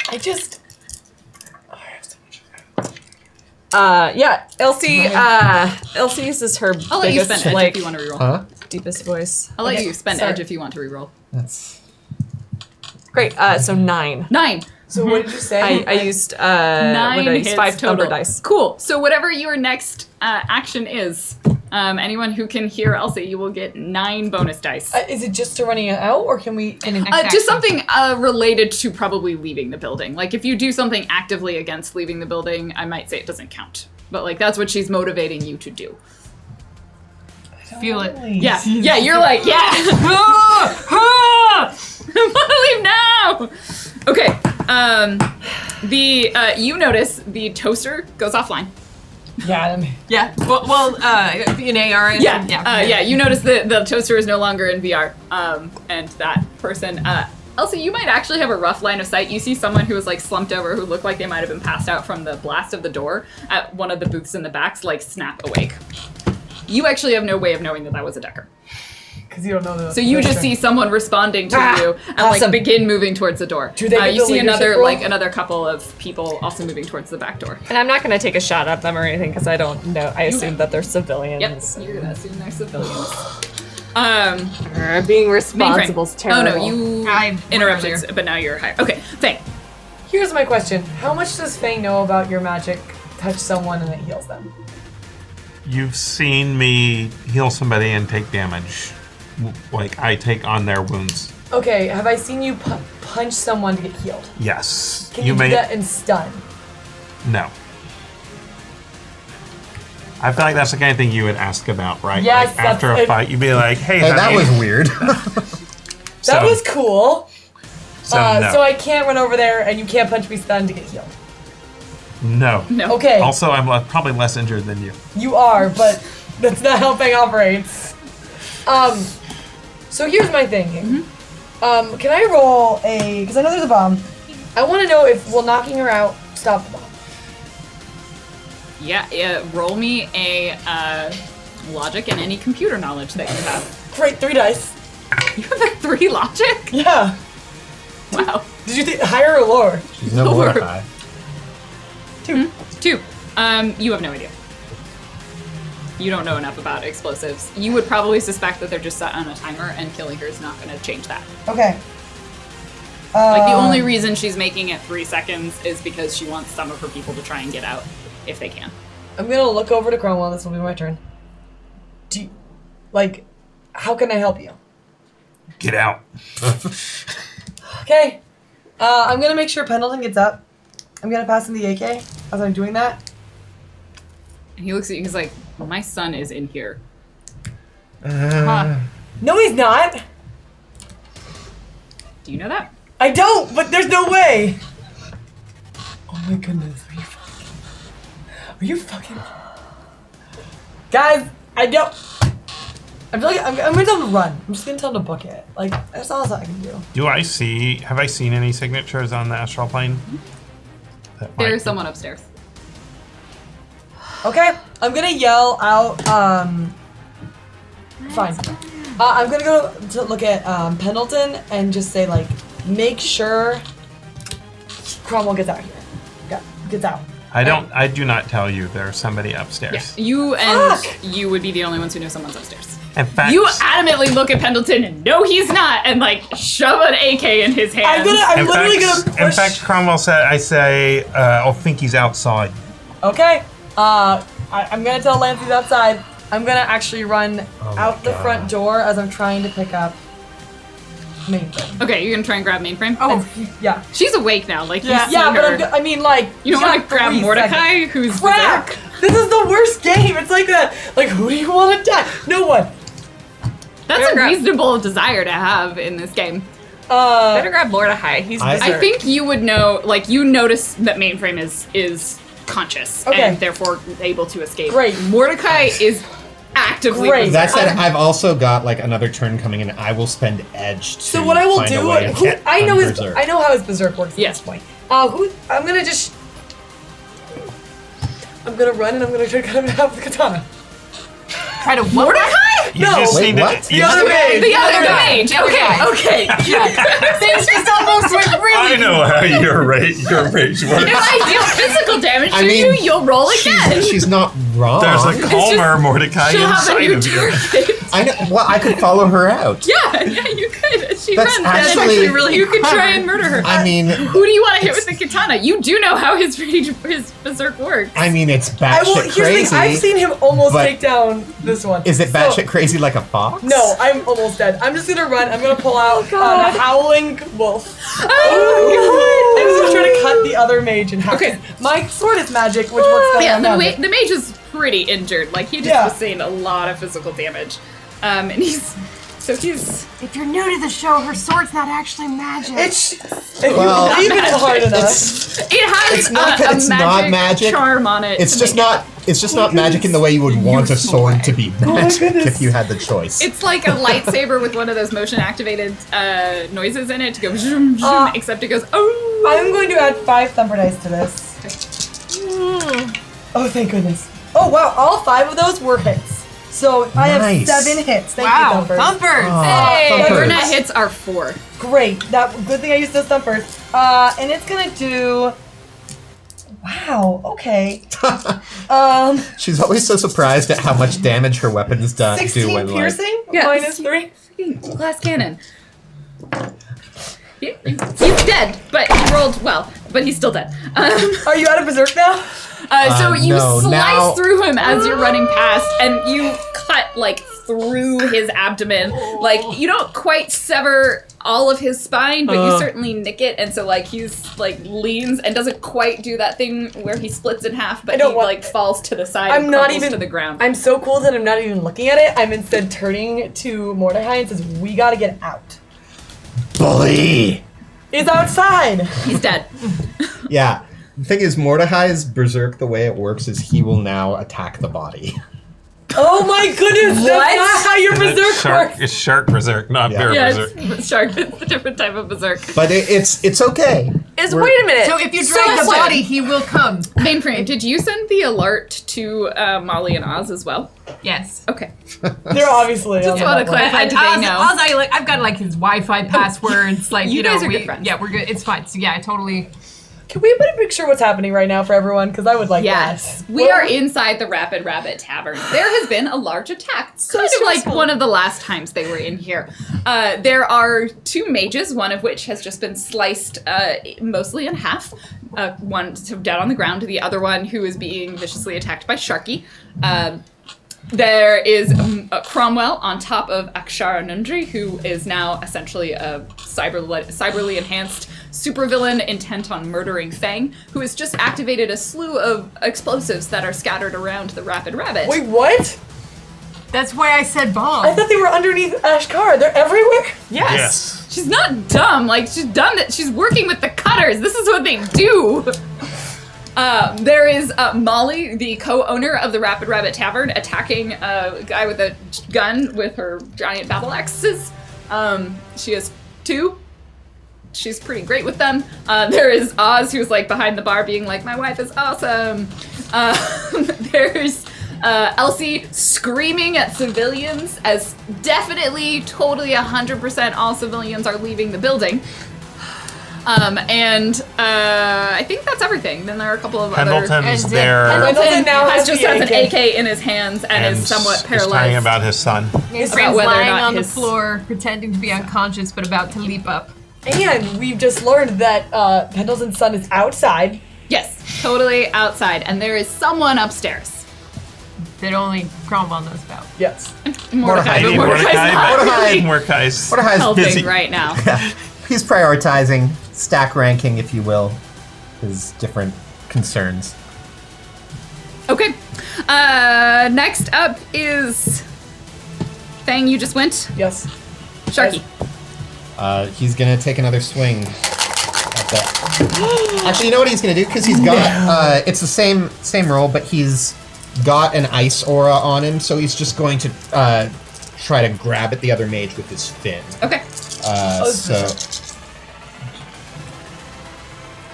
F: I just.
D: Yeah, Elsie. Elsie uses her
B: I'll let you
D: biggest,
B: spend edge if you want to reroll.
C: Huh?
D: deepest voice.
B: I'll let
F: Okay,
B: you spend
F: sorry.
B: edge if you want to reroll.
C: That's.
D: Great. So 9.
B: 9.
F: So what did you say?
D: I used
B: 9
D: what did I use?
B: hits
D: 5
B: total.
D: number dice.
B: Cool. So whatever your next action is, anyone who can hear Elsie, you will get 9 bonus dice.
F: Is it just to running it out, or can we?
B: Just something related to probably leaving the building. Like if you do something actively against leaving the building, I might say it doesn't count. But like that's what she's motivating you to do.
G: Feel it.
B: Yeah, yeah, you're like, yeah. I want to leave now. Okay. You notice the toaster goes offline.
F: Yeah.
G: Yeah. Well, an AR.
B: Yeah. You notice the toaster is no longer in VR. And that person, Elsie, you might actually have a rough line of sight. You see someone who was like slumped over, who looked like they might have been passed out from the blast of the door at one of the booths in the backs, like snap awake. You actually have no way of knowing that was a Decker.
F: Because you don't know the.
B: So you just see someone responding to you and
D: awesome.
B: like begin moving towards the door.
F: Do they get
B: you
F: the
B: see
F: leadership role?
B: another couple of people also moving towards the back door.
D: And I'm not going to take a shot at them or anything because I don't know. I assume that they're civilians.
B: Yep, you're gonna assume they're civilians.
D: Being responsible is
B: Mainframe.
D: terrible.
B: Oh no, you
G: I
B: interrupted,
G: earlier.
B: but now you're higher. Okay, Fang.
F: Here's my question: how much does Fang know about your magic? Touch someone and it heals them.
E: You've seen me heal somebody and take damage. Like, I take on their wounds.
F: Okay, have I seen you punch someone to get healed?
E: Yes.
F: Can you do that in stun?
E: No. I feel like that's the kind of thing you would ask about, right?
F: Yes,
E: Like, after
F: that's
E: a
F: it.
E: fight, you'd be like, hey,
C: Hey, that
E: honey.
C: was weird.
F: That was cool.
E: So, no.
F: So I can't run over there, and you can't punch me stun to get healed.
E: No.
B: No.
F: Okay,
E: Also, I'm probably less injured than you.
F: you are, but that's not how Fang operates. So here's my thing. Can I roll a? Because I know there's a bomb. I want to know if will knocking her out stop the bomb.
B: Yeah, roll me a logic and any computer knowledge that you have.
F: Great, 3 dice.
B: You have a 3 logic?
F: Yeah.
B: Wow.
F: Did you think higher or lower?
C: She's no
B: Lord.
C: Mordecai.
F: 2.
B: 2. You have no idea. You don't know enough about explosives. You would probably suspect that they're just set on a timer, and killing her is not going to change that.
F: Okay.
B: Like, the only reason she's making it 3 seconds is because she wants some of her people to try and get out, if they can.
F: I'm gonna look over to Cromwell. This will be my turn. How can I help you?
E: Get out.
F: Okay. I'm gonna make sure Pendleton gets up. I'm gonna pass him the AK as I'm doing that.
B: And he looks at you, he's like, my son is in here.
F: No, he's not.
B: Do you know that?
F: I don't, but there's no way. Oh my goodness. Are you fucking... Guys, I don't... I feel like I'm gonna tell him to run. I'm just gonna tell him to book it. Like, that's all I can do.
E: Have I seen any signatures on the astral plane?
B: There is someone upstairs.
F: Okay, I'm gonna yell out, fine. I'm gonna go to look at, Pendleton and just say, like, make sure Cromwell gets out here. Gets out.
E: I do not tell you there's somebody upstairs.
B: Yeah, you and you would be the only ones who know someone's upstairs.
E: In fact,
B: You adamantly look at Pendleton and no, he's not, and like shove an AK in his hand.
F: I'm literally gonna push.
E: In fact, Cromwell said, I think he's outside.
F: Okay. I'm gonna tell Lance he's outside. I'm gonna actually run out the front door as I'm trying to pick up mainframe.
B: Okay, you're gonna try and grab mainframe.
F: Yeah.
B: She's awake now. Like
F: Yeah,
B: you see her.
F: but I mean, like,
B: You don't want to grab Mordecai, who's
F: Crap!
B: berserk?
F: This is the worst game. It's like that. Like, who do you want to die? No one.
B: That's a reasonable desire to have in this game.
D: Better grab Mordecai. He's
C: I
B: I think you would know. Like you notice that mainframe is conscious and therefore able to escape.
F: Great.
B: Mordecai is actively.
F: Great.
C: That said, I've also got like another turn coming in. I will spend edge to
F: So what I will
C: find
F: do,
C: a way to get
F: I know
C: Berserk.
F: I know how his berserk works at
B: Yes.
F: this point. I'm gonna just, I'm gonna run and I'm gonna try to cut him in half with the katana.
G: Try to
B: Mordecai?
E: You
F: No.
E: just
C: Wait,
E: need
C: what?
E: to. You
F: The other mage.
B: The other mage. Okay.
G: Things just almost went really.
E: I know how your rage works.
B: If I deal physical damage
C: I
B: to
C: mean,
B: you, you'll roll again.
C: She's not wrong.
E: There's a calmer Mordecai
B: She'll have a
E: inside
B: new
E: of you.
B: target.
C: I know. Well, I could follow her out.
B: Yeah, you could. She
C: That's
B: runs.
C: actually
B: really you could try and murder her.
C: I mean,
B: Who do you want to hit with the katana? You do know how his berserk works.
C: it's
F: Here's
C: batshit
F: the thing,
C: crazy.
F: I've seen him almost
C: but-
F: take down this one.
C: Is it
F: So-
C: batshit crazy like a fox?
F: No, I'm almost dead. I'm just gonna run. I'm gonna pull out a howling wolf.
B: Oh
F: I'm just gonna try to cut the other mage in half.
B: Okay.
F: My sword is magic, which works better
B: Yeah,
F: than
B: the,
F: magic.
B: the mage is pretty injured. Like he just
F: Yeah.
B: sustained a lot of physical damage, and he's
G: If you're new to the show, her sword's not actually magic.
F: If
C: Well,
F: you believe in it hard enough.
B: it has
C: It's not that
B: a
C: it's
B: magic
C: not magic.
B: charm on it.
C: It's
B: to
C: just
B: make it-
C: not. It's just not magic in the way you would want a sword to be magic
F: goodness.
C: if you had the choice.
B: It's like a lightsaber with one of those motion activated noises in it to go zoom, zoom, except it goes oh.
F: I'm going to add 5 thumper dice to this. Oh, thank goodness. Oh, wow. All 5 of those were hits. So I have
C: Nice.
F: 7 hits. Thank you,
G: Wow,
F: thumpers.
G: thumpers!
B: Hey,
C: thumpers.
B: Burnett hits are 4.
F: Great. Good thing I used those thumpers. And it's gonna do. Wow. Okay.
C: She's always so surprised at how much damage her weapons do
F: 16
C: when like.
F: piercing.
B: Yeah.
F: Minus 3.
B: Freaking glass cannon. He's dead, but he rolled well, but he's still dead.
F: Are you out of berserk now?
B: So you
C: no,
B: slice
C: now-
B: through him as you're running past, and you cut like through his abdomen. Like you don't quite sever all of his spine, but you certainly nick it, and so like he's like leans and doesn't quite do that thing where he splits in half, but he like falls to the side.
F: I'm
B: and
F: not
B: crumples
F: even
B: to the ground.
F: I'm so cool that I'm not even looking at it. I'm instead turning to Mordecai and says, "We gotta get out."
C: Bully.
F: It's outside.
B: He's dead.
C: Yeah. The thing is, Mordecai's berserk, the way it works is he will now attack the body.
F: Oh my goodness! That's not how your berserk works.
E: It's shark berserk, not bear
B: Yeah,
E: berserk.
B: it's shark. It's a different type of berserk.
C: But it's okay.
D: Wait a minute.
G: So if you drag the body, he will come.
B: Mainframe, did you send the alert to Molly and Oz as well?
G: Yes.
B: Okay.
F: They're obviously
B: Just want to clarify, do they know?
G: I've got like his Wi-Fi passwords. Like
B: You
G: know,
B: guys are good friends.
G: Yeah, we're good. It's fine. So yeah, I totally.
F: Can we put a picture of what's happening right now for everyone? Because I would like
B: Yes.
F: that.
B: We are inside the Rapid Rabbit Tavern. There has been a large attack. Kind of like
F: stressful.
B: one of the last times they were in here. There are 2 mages, one of which has just been sliced mostly in half. One down on the ground, the other one who is being viciously attacked by Sharky. There is Cromwell on top of Akshara Nundri, who is now essentially a cyberly enhanced supervillain intent on murdering Fang, who has just activated a slew of explosives that are scattered around the Rapid Rabbit.
F: Wait, what?
G: That's why I said bomb.
F: I thought they were underneath Ashkar. They're everywhere?
E: Yes.
B: She's not dumb. Like, she's done that. She's working with the cutters. This is what they do. There is Molly, the co-owner of the Rapid Rabbit Tavern, attacking a guy with a gun with her giant battle axes. She has 2. She's pretty great with them. There is Oz, who's like behind the bar being like, my wife is awesome. There's Elsie screaming at civilians as definitely, totally, 100% all civilians are leaving the building. I think that's everything. Then there are a couple of
E: Pendleton's
G: And
E: there
F: Pendleton now has
B: just
F: the
B: has an
F: AK.
B: AK in his hands and is somewhat
E: is
B: paralyzed.
E: talking about his son.
G: His
B: about
G: friend's
B: whether or
G: lying
B: not
G: on the
B: his-
G: floor, pretending to be unconscious, but about to leap up.
F: And we've just learned that Pendleton's son is outside.
B: Yes, totally outside, and there is someone upstairs.
G: That only Cromwell knows about.
F: Yes.
B: Mordecai, but
E: Maybe
B: Mordecai's not
C: Mordecai.
B: really
E: Mordecai's
C: Mordecai's
B: helping
C: busy.
B: right now.
C: He's prioritizing, stack ranking, if you will, his different concerns.
B: Okay. Next up is Fang. You just went.
F: Yes.
B: Sharky.
C: He's gonna take another swing at that. Actually, you know what he's gonna do? Because he's got it's the same roll, but he's got an ice aura on him, so he's just going to try to grab at the other mage with his fin.
B: Okay.
C: So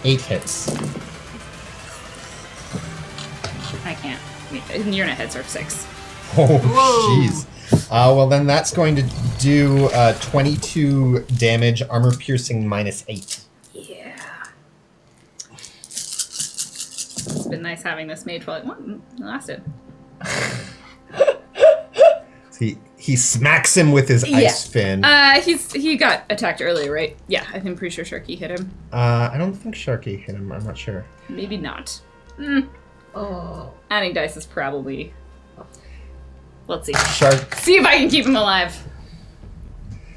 C: 8 hits.
B: I can't. Unit hits are 6.
C: Oh, jeez. Well, then that's going to do 22 damage, armor piercing -8.
B: Yeah. It's been nice having this mage while it lasted.
C: He smacks him with his ice fin.
B: He got attacked earlier, right? Yeah, I'm pretty sure Sharky hit him.
C: I don't think Sharky hit him. I'm not sure.
B: Maybe not. Adding dice is probably. Let's see. See if I can keep him alive.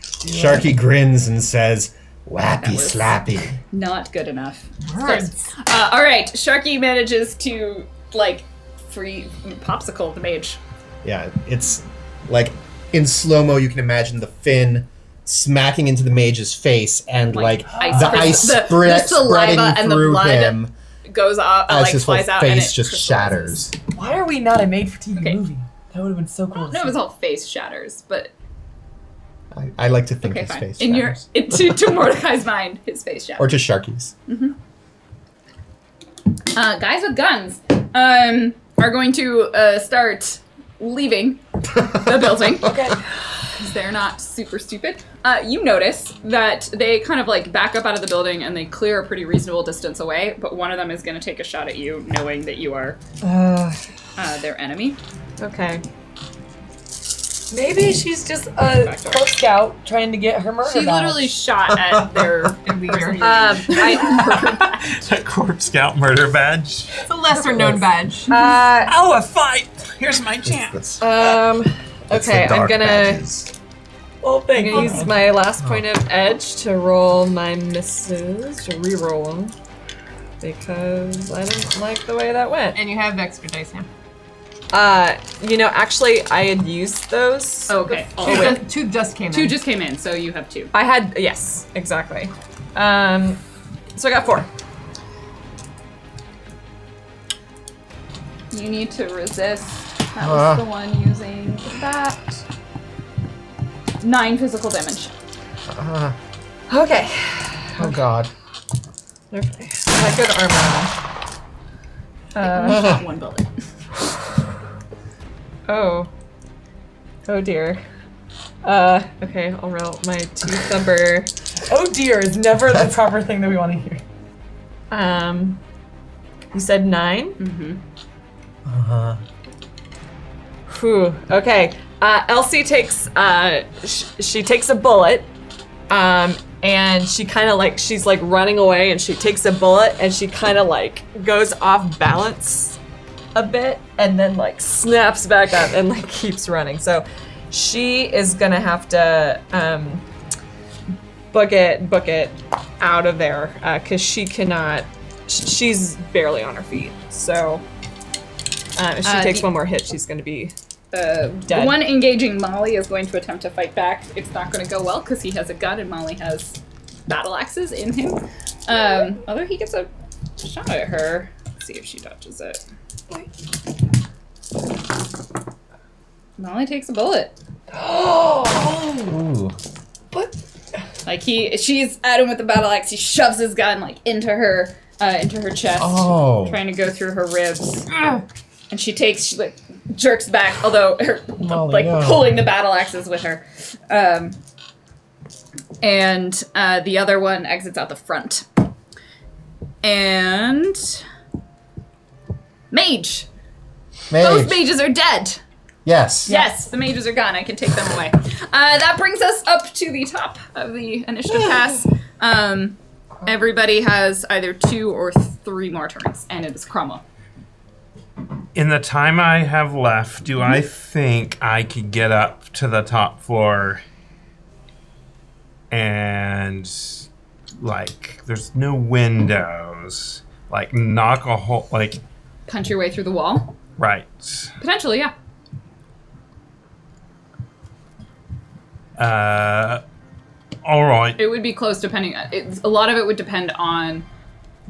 C: Sharky grins and says, "Wappy
B: That was-
C: slappy."
B: Not good enough.
G: Words.
B: All right, Sharky manages to free popsicle the mage.
C: Yeah, it's like in slow-mo you can imagine the fin smacking into the mage's face and
B: Like
C: like
B: ice
C: the
B: crystals-
C: ice
B: the
C: spreading
B: saliva and the
C: through
B: blood
C: him
B: Goes off,
C: as his whole
B: flies out, and
C: face
B: it
C: just
B: crystallizes.
C: shatters.
F: Why are we not a made-for-TV
B: Okay.
F: movie? That would have been so cool. to
B: No, it
F: see.
B: was all face shatters, but
C: I like to think
B: okay,
C: his
B: fine.
C: face
B: In
C: shatters.
B: to Mordecai's mind, his face shatters.
C: Or to Sharky's.
B: Guys with guns are going to start leaving the building.
F: Okay.
B: Because they're not super stupid. You notice that they kind of back up out of the building and they clear a pretty reasonable distance away, but one of them is going to take a shot at you, knowing that you are their enemy.
D: Okay.
F: Maybe she's just a clerk scout trying to get her murder
B: She
F: badge.
B: literally shot at their
G: leader.
E: a Corp Scout murder badge.
G: It's a lesser known badge.
E: Oh, a fight! Here's my chance.
C: That's
D: Okay,
C: the
D: I'm
C: dark
D: gonna
C: badges.
F: Oh,
D: I'm
F: thank
D: gonna
F: you.
D: use my last point of edge to roll my misses, to re-roll them. Because I didn't like the way that went.
G: And you have extra dice now.
D: Actually, I had used those.
B: Oh, okay.
G: Two just came in.
B: Two just came in, so you have 2.
D: I had, yes, exactly. So I got 4.
B: You need to resist. That was the one using that. 9 physical damage.
D: Okay.
C: Oh god.
D: Okay. I got good armor on.
B: 1 bullet.
D: Oh. Oh dear. Okay, I'll roll my 2 thumper.
F: Oh dear is never the proper thing that we want to hear.
D: You said 9?
B: Mm-hmm.
D: Whew. Okay. Elsie takes she takes a bullet, and she kind of like she's like running away, and she takes a bullet, and she kind of like goes off balance a bit, and then like snaps back up and like keeps running. So she is gonna have to book it out of there because she cannot. She's barely on her feet. So if she takes one more hit, she's gonna be.
B: The one engaging Molly is going to attempt to fight back. It's not going to go well because he has a gun and Molly has battle axes in him. Although he gets a shot at her. Let's see if she dodges it. Molly takes a bullet.
C: Ooh.
B: Like she's at him with the battle axe. He shoves his gun like into her chest, trying to go through her ribs. And she like jerks back, although her pulling the battle axes with her. And the other one exits out the front. And mage. Both mages are dead.
C: Yes.
B: Yes, the mages are gone. I can take them away. That brings us up to the top of the initiative pass. Everybody has either 2 or 3 more turns, and it is Cromwell.
E: In the time I have left, do I think I could get up to the top floor and, like, there's no windows, like, knock a hole, like...
B: Punch your way through the wall?
E: Right.
B: Potentially, yeah.
E: All right.
B: It would be close depending... a lot of it would depend on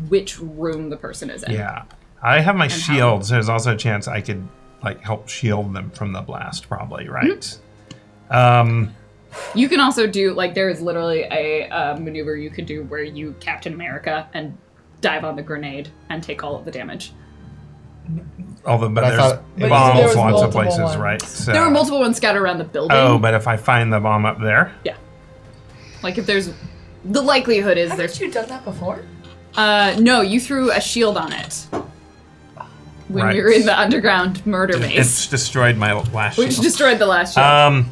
B: which room the person is in.
E: Yeah. I have my shields. There's also a chance I could, like, help shield them from the blast, probably, right?
B: You can also do, like, there is literally a maneuver you could do where you Captain America and dive on the grenade and take all of the damage.
E: But
C: I
E: there's
C: thought it was-
E: bombs
F: there was
E: lots of
F: multiple
E: places,
F: ones.
E: right? So.
B: There were multiple ones scattered around the building.
E: Oh, but if I find the bomb up there?
B: Yeah. Like, if there's... The likelihood is
F: Haven't
B: there's...
F: you done that before?
B: No, you threw a shield on it. When
E: Right.
B: we were in the underground murder maze.
E: It's destroyed my last
B: Which
E: shield.
B: destroyed the last shield.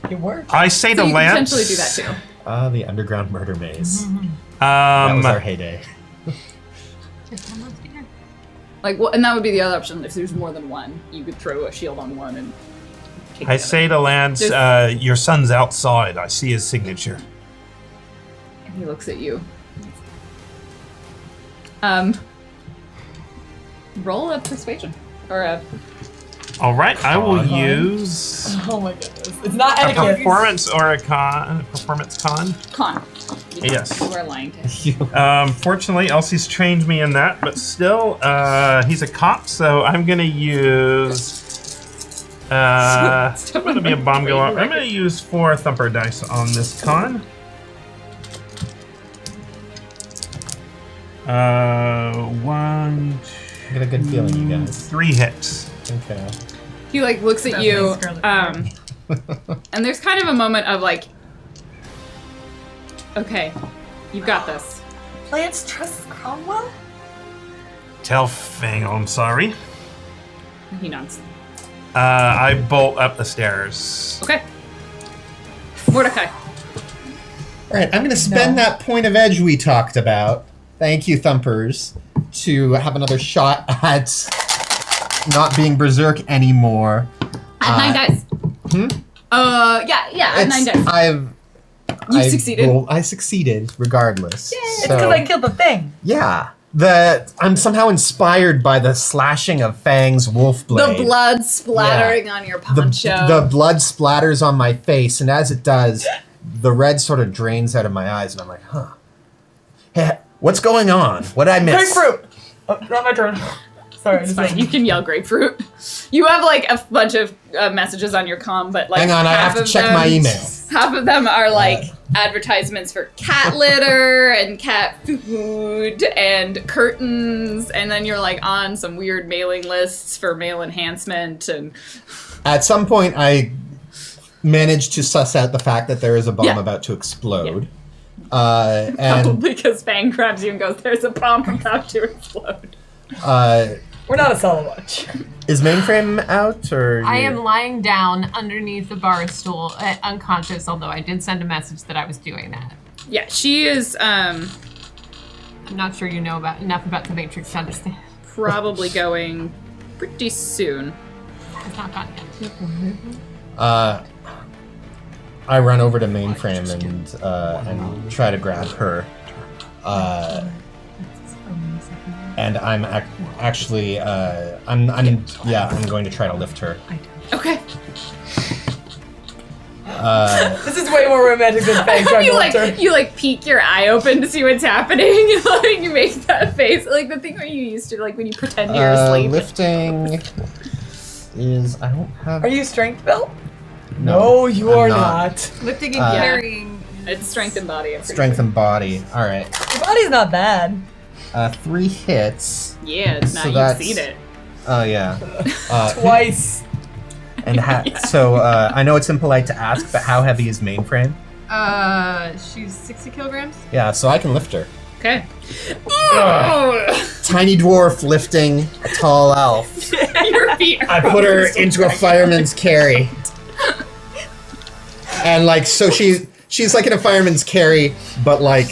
F: It worked.
E: I say
B: so
E: to
B: you
E: Lance...
B: can potentially do that too.
C: The underground murder maze. That was our heyday.
B: Like, well, and that would be the other option. If there's more than one, you could throw a shield on one and take
E: I
B: the
E: say
B: other.
E: to Lance, your son's outside. I see his signature.
B: And he looks at you. Roll a persuasion. Or a...
E: All right, I will use
F: Oh my goodness. It's not
E: a
F: etiquette.
E: performance or a performance con.
B: Con.
E: Yes.
B: You are lying to him.
E: Fortunately, Elsie's trained me in that, but still, he's a cop, so I'm gonna use. I'm gonna be a bomb go up. I'm gonna use 4 thumper dice on this con. One,
C: I get a good feeling, you guys.
E: 3 hits.
C: Okay.
B: He, like, looks at
G: That's
B: you,
G: nice, Scarlet.
B: and there's kind of a moment of, like, okay, you've got this.
F: Lance trusts Cromwell?
E: Tell Fang I'm sorry.
B: He nods.
E: I bolt up the stairs.
B: Okay. Mordecai.
C: All right, I'm going to spend that point of edge we talked about. Thank you, Thumpers, to have another shot at not being berserk anymore.
B: Add 9 dice. Yeah, add 9 dice. You succeeded.
C: I succeeded, regardless.
F: It's because I killed the thing.
C: Yeah. I'm somehow inspired by the slashing of Fang's wolf blade.
B: The blood splattering on your poncho.
C: The blood splatters on my face, and as it does, the red sort of drains out of my eyes, and I'm like, huh. Hey, what's going on? What'd I miss?
F: Grapefruit! Oh, not my turn. Sorry.
B: It's fine. You can yell grapefruit. You have like a bunch of messages on your comm, but like
C: Hang on, I have to check my email.
B: Half of them are like advertisements for cat litter and cat food and curtains, and then you're like on some weird mailing lists for mail enhancement. And
C: At some point, I managed to suss out the fact that there is a bomb
B: Yeah.
C: about to explode.
B: probably
C: And
B: because Fang grabs you and goes, "There's a bomb about to explode."
F: We're not a solid watch.
C: is mainframe out or?
G: I am lying down underneath the bar stool, unconscious, although I did send a message that I was doing that.
B: Yeah, she is
G: I'm not sure you know enough about the Matrix to understand.
B: probably going pretty soon.
G: It's not gone yet.
C: I run over to mainframe and try to grab her. And I'm actually I'm going to try to lift her.
B: Okay.
F: This is way more romantic than Fang trying to lift her.
B: You like peek your eye open to see what's happening. Like you make that face, like the thing where you used to like when you pretend you're asleep.
C: Lifting is I don't have.
F: Are you strength built?
C: No,
F: No, you
C: I'm
F: are
C: not.
F: not.
G: Lifting and
C: Yeah.
G: carrying.
B: It's strength and body. I'm pretty
C: Strength and body. All right.
F: Your body's not bad.
C: 3 hits.
B: sure. Yeah, now
C: So
B: you've
C: that's-
B: seen it.
C: Oh yeah.
F: Twice.
C: And so I know it's impolite to ask, but how heavy is mainframe?
G: She's 60 kilograms.
C: Yeah, so I can lift her.
B: Okay.
C: Tiny dwarf lifting a tall elf.
B: Your feet are
C: I put her into a fireman's carry. And like so she's like in a fireman's carry, but like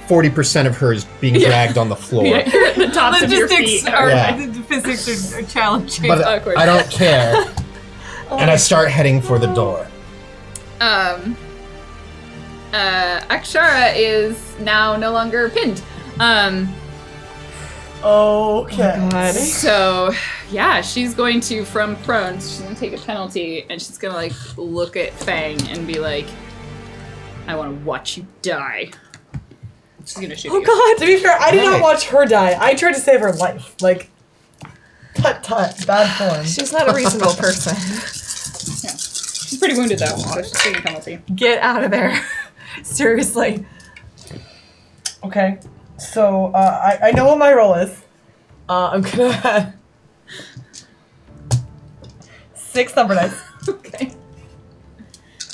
C: 40% of her is being dragged on the floor.
B: Yeah, you're at the tops of your
G: Logistics
B: feet.
G: are
C: Yeah.
G: the physics are challenging.
C: But
B: awkward.
C: I don't care. And I start heading for the door.
B: Akshara is now no longer pinned.
F: Okay.
B: So, yeah, she's going to, from prone, she's going to take a penalty, and she's going to, like, look at Fang and be like, I want to watch you die. She's going to shoot
F: Oh
B: you.
F: god, to be fair, I did not
C: Right.
F: watch her die. I tried to save her life. Like, tut, bad form.
D: She's not a reasonable person.
B: She's pretty wounded, though, so she's taking a penalty.
D: Get out of there. Seriously.
F: Okay, so I know what my role is. I'm gonna 6 number dice.
B: Okay.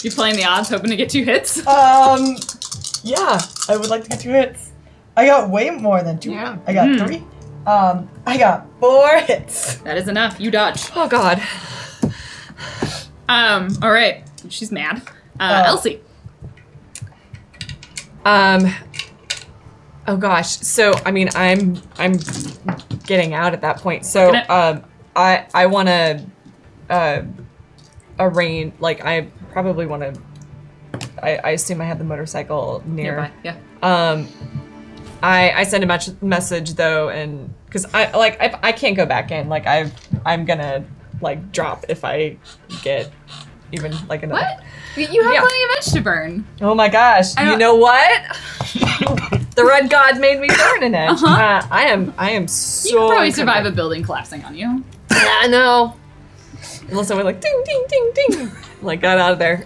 B: You playing the odds, hoping to get 2 hits?
F: Yeah, I would like to get 2 hits. I got way more than 2.
G: Yeah.
F: I got 3. I got 4 hits.
B: That is enough. You dodge.
D: Oh god.
B: All right. She's mad. Elsie.
D: Oh gosh. So I mean, I'm getting out at that point. So I want to arrange. Like I probably want to. I assume I have the motorcycle near.
B: Nearby. Yeah.
D: I send a message though, and because I can't go back in. Like I'm gonna like drop if I get even like another.
B: What? You have
D: Yeah.
B: plenty of edge to burn.
D: Oh my gosh!
B: I
D: You
B: don't-
D: know what? The red god made me burn an edge.
B: Uh-huh.
D: I am so.
B: You can probably survive a building collapsing on you.
D: I know. Unless I went like ding ding ding ding, like got out of there.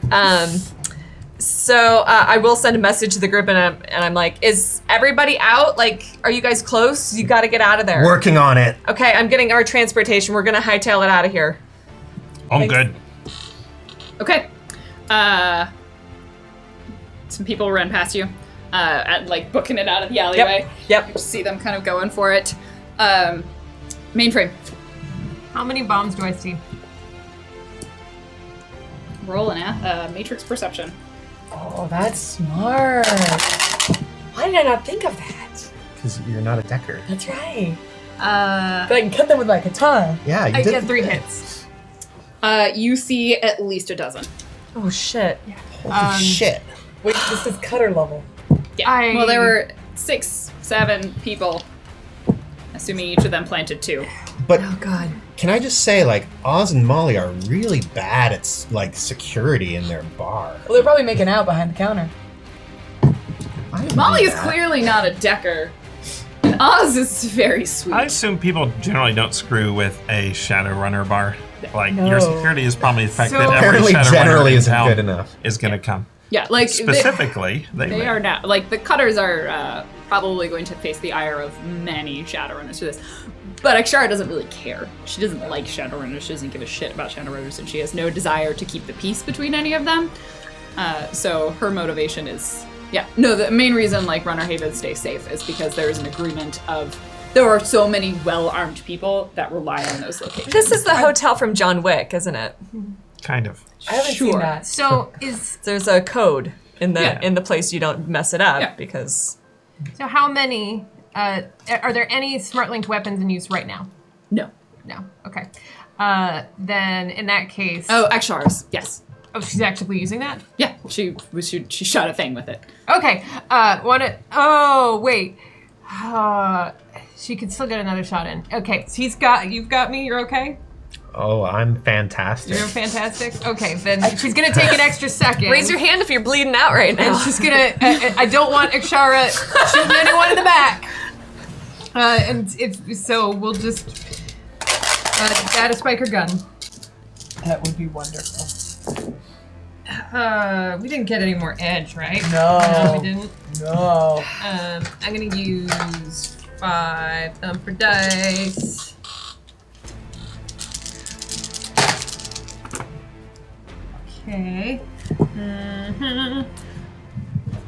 D: So I will send a message to the group, and I'm like, is everybody out? Like, are you guys close? You got to get out of there.
C: Working on it.
D: Okay, I'm getting our transportation. We're gonna hightail it out of here.
E: I'm good.
B: Okay. Some people run past you, at, like booking it out of the alleyway.
D: Yep.
B: You just see them kind of going for it. Mainframe.
G: How many bombs do I see?
B: Roll an matrix perception.
F: Oh, that's smart. Why did I not think of that?
C: Because you're not a decker.
F: That's right.
G: Uh,
F: But I can cut them with my katana.
C: Yeah, you
G: I
C: did.
G: get 3 hits.
B: You see at least a dozen.
D: Oh shit.
C: Holy shit.
F: Wait, this is cutter level.
B: Yeah. Well, there were 6, 7 people. Assuming each of them planted 2.
C: But
D: Oh god.
C: can I just say, like, Oz and Molly are really bad at, like, security in their bar.
F: Well, they're probably making out behind the counter.
C: I didn't
B: Molly
C: do
B: is
C: that.
B: clearly not a decker. And Oz is very sweet.
E: I assume people generally don't screw with a Shadowrunner bar. Like,
F: No.
E: your security is probably the fact
G: So-
E: that every
C: Apparently
E: Shadowrunner
C: generally
E: in
C: isn't
E: town
C: good enough.
E: is going to come.
B: Yeah, like
E: Specifically,
B: they are now like the Cutters are probably going to face the ire of many Shadowrunners for this. But Akshara doesn't really care. She doesn't like Shadowrunners. She doesn't give a shit about Shadowrunners, and she has no desire to keep the peace between any of them. So her motivation is, the main reason like Runner Haven stays safe is because there is an agreement of there are so many well-armed people that rely on those locations.
D: This is the hotel from John Wick, isn't it?
E: Kind of.
F: I haven't seen
B: Sure.
F: that.
G: So is
D: There's a code in the
B: Yeah.
D: in the place you don't mess it up
B: Yeah.
D: because
G: so how many? Are there any smart linked weapons in use right now?
B: No.
G: No. Okay. Then in that case,
B: Oh, Akshara's, yes.
G: oh, she's actively using that.
B: Yeah, she shot a thing with it.
G: Okay. Oh wait. She could still get another shot in. Okay. So you've got me. You're okay.
C: Oh, I'm fantastic.
G: You're fantastic. Okay, then she's gonna take an extra second.
D: raise your hand if you're bleeding out right now.
G: And she's gonna. I don't want Akshara shooting anyone in the back. And if so, we'll just data spike her gun.
F: That would be wonderful.
G: We didn't get any more edge, right?
F: No.
G: we didn't.
F: No.
G: I'm gonna use 5 thumper dice. Okay.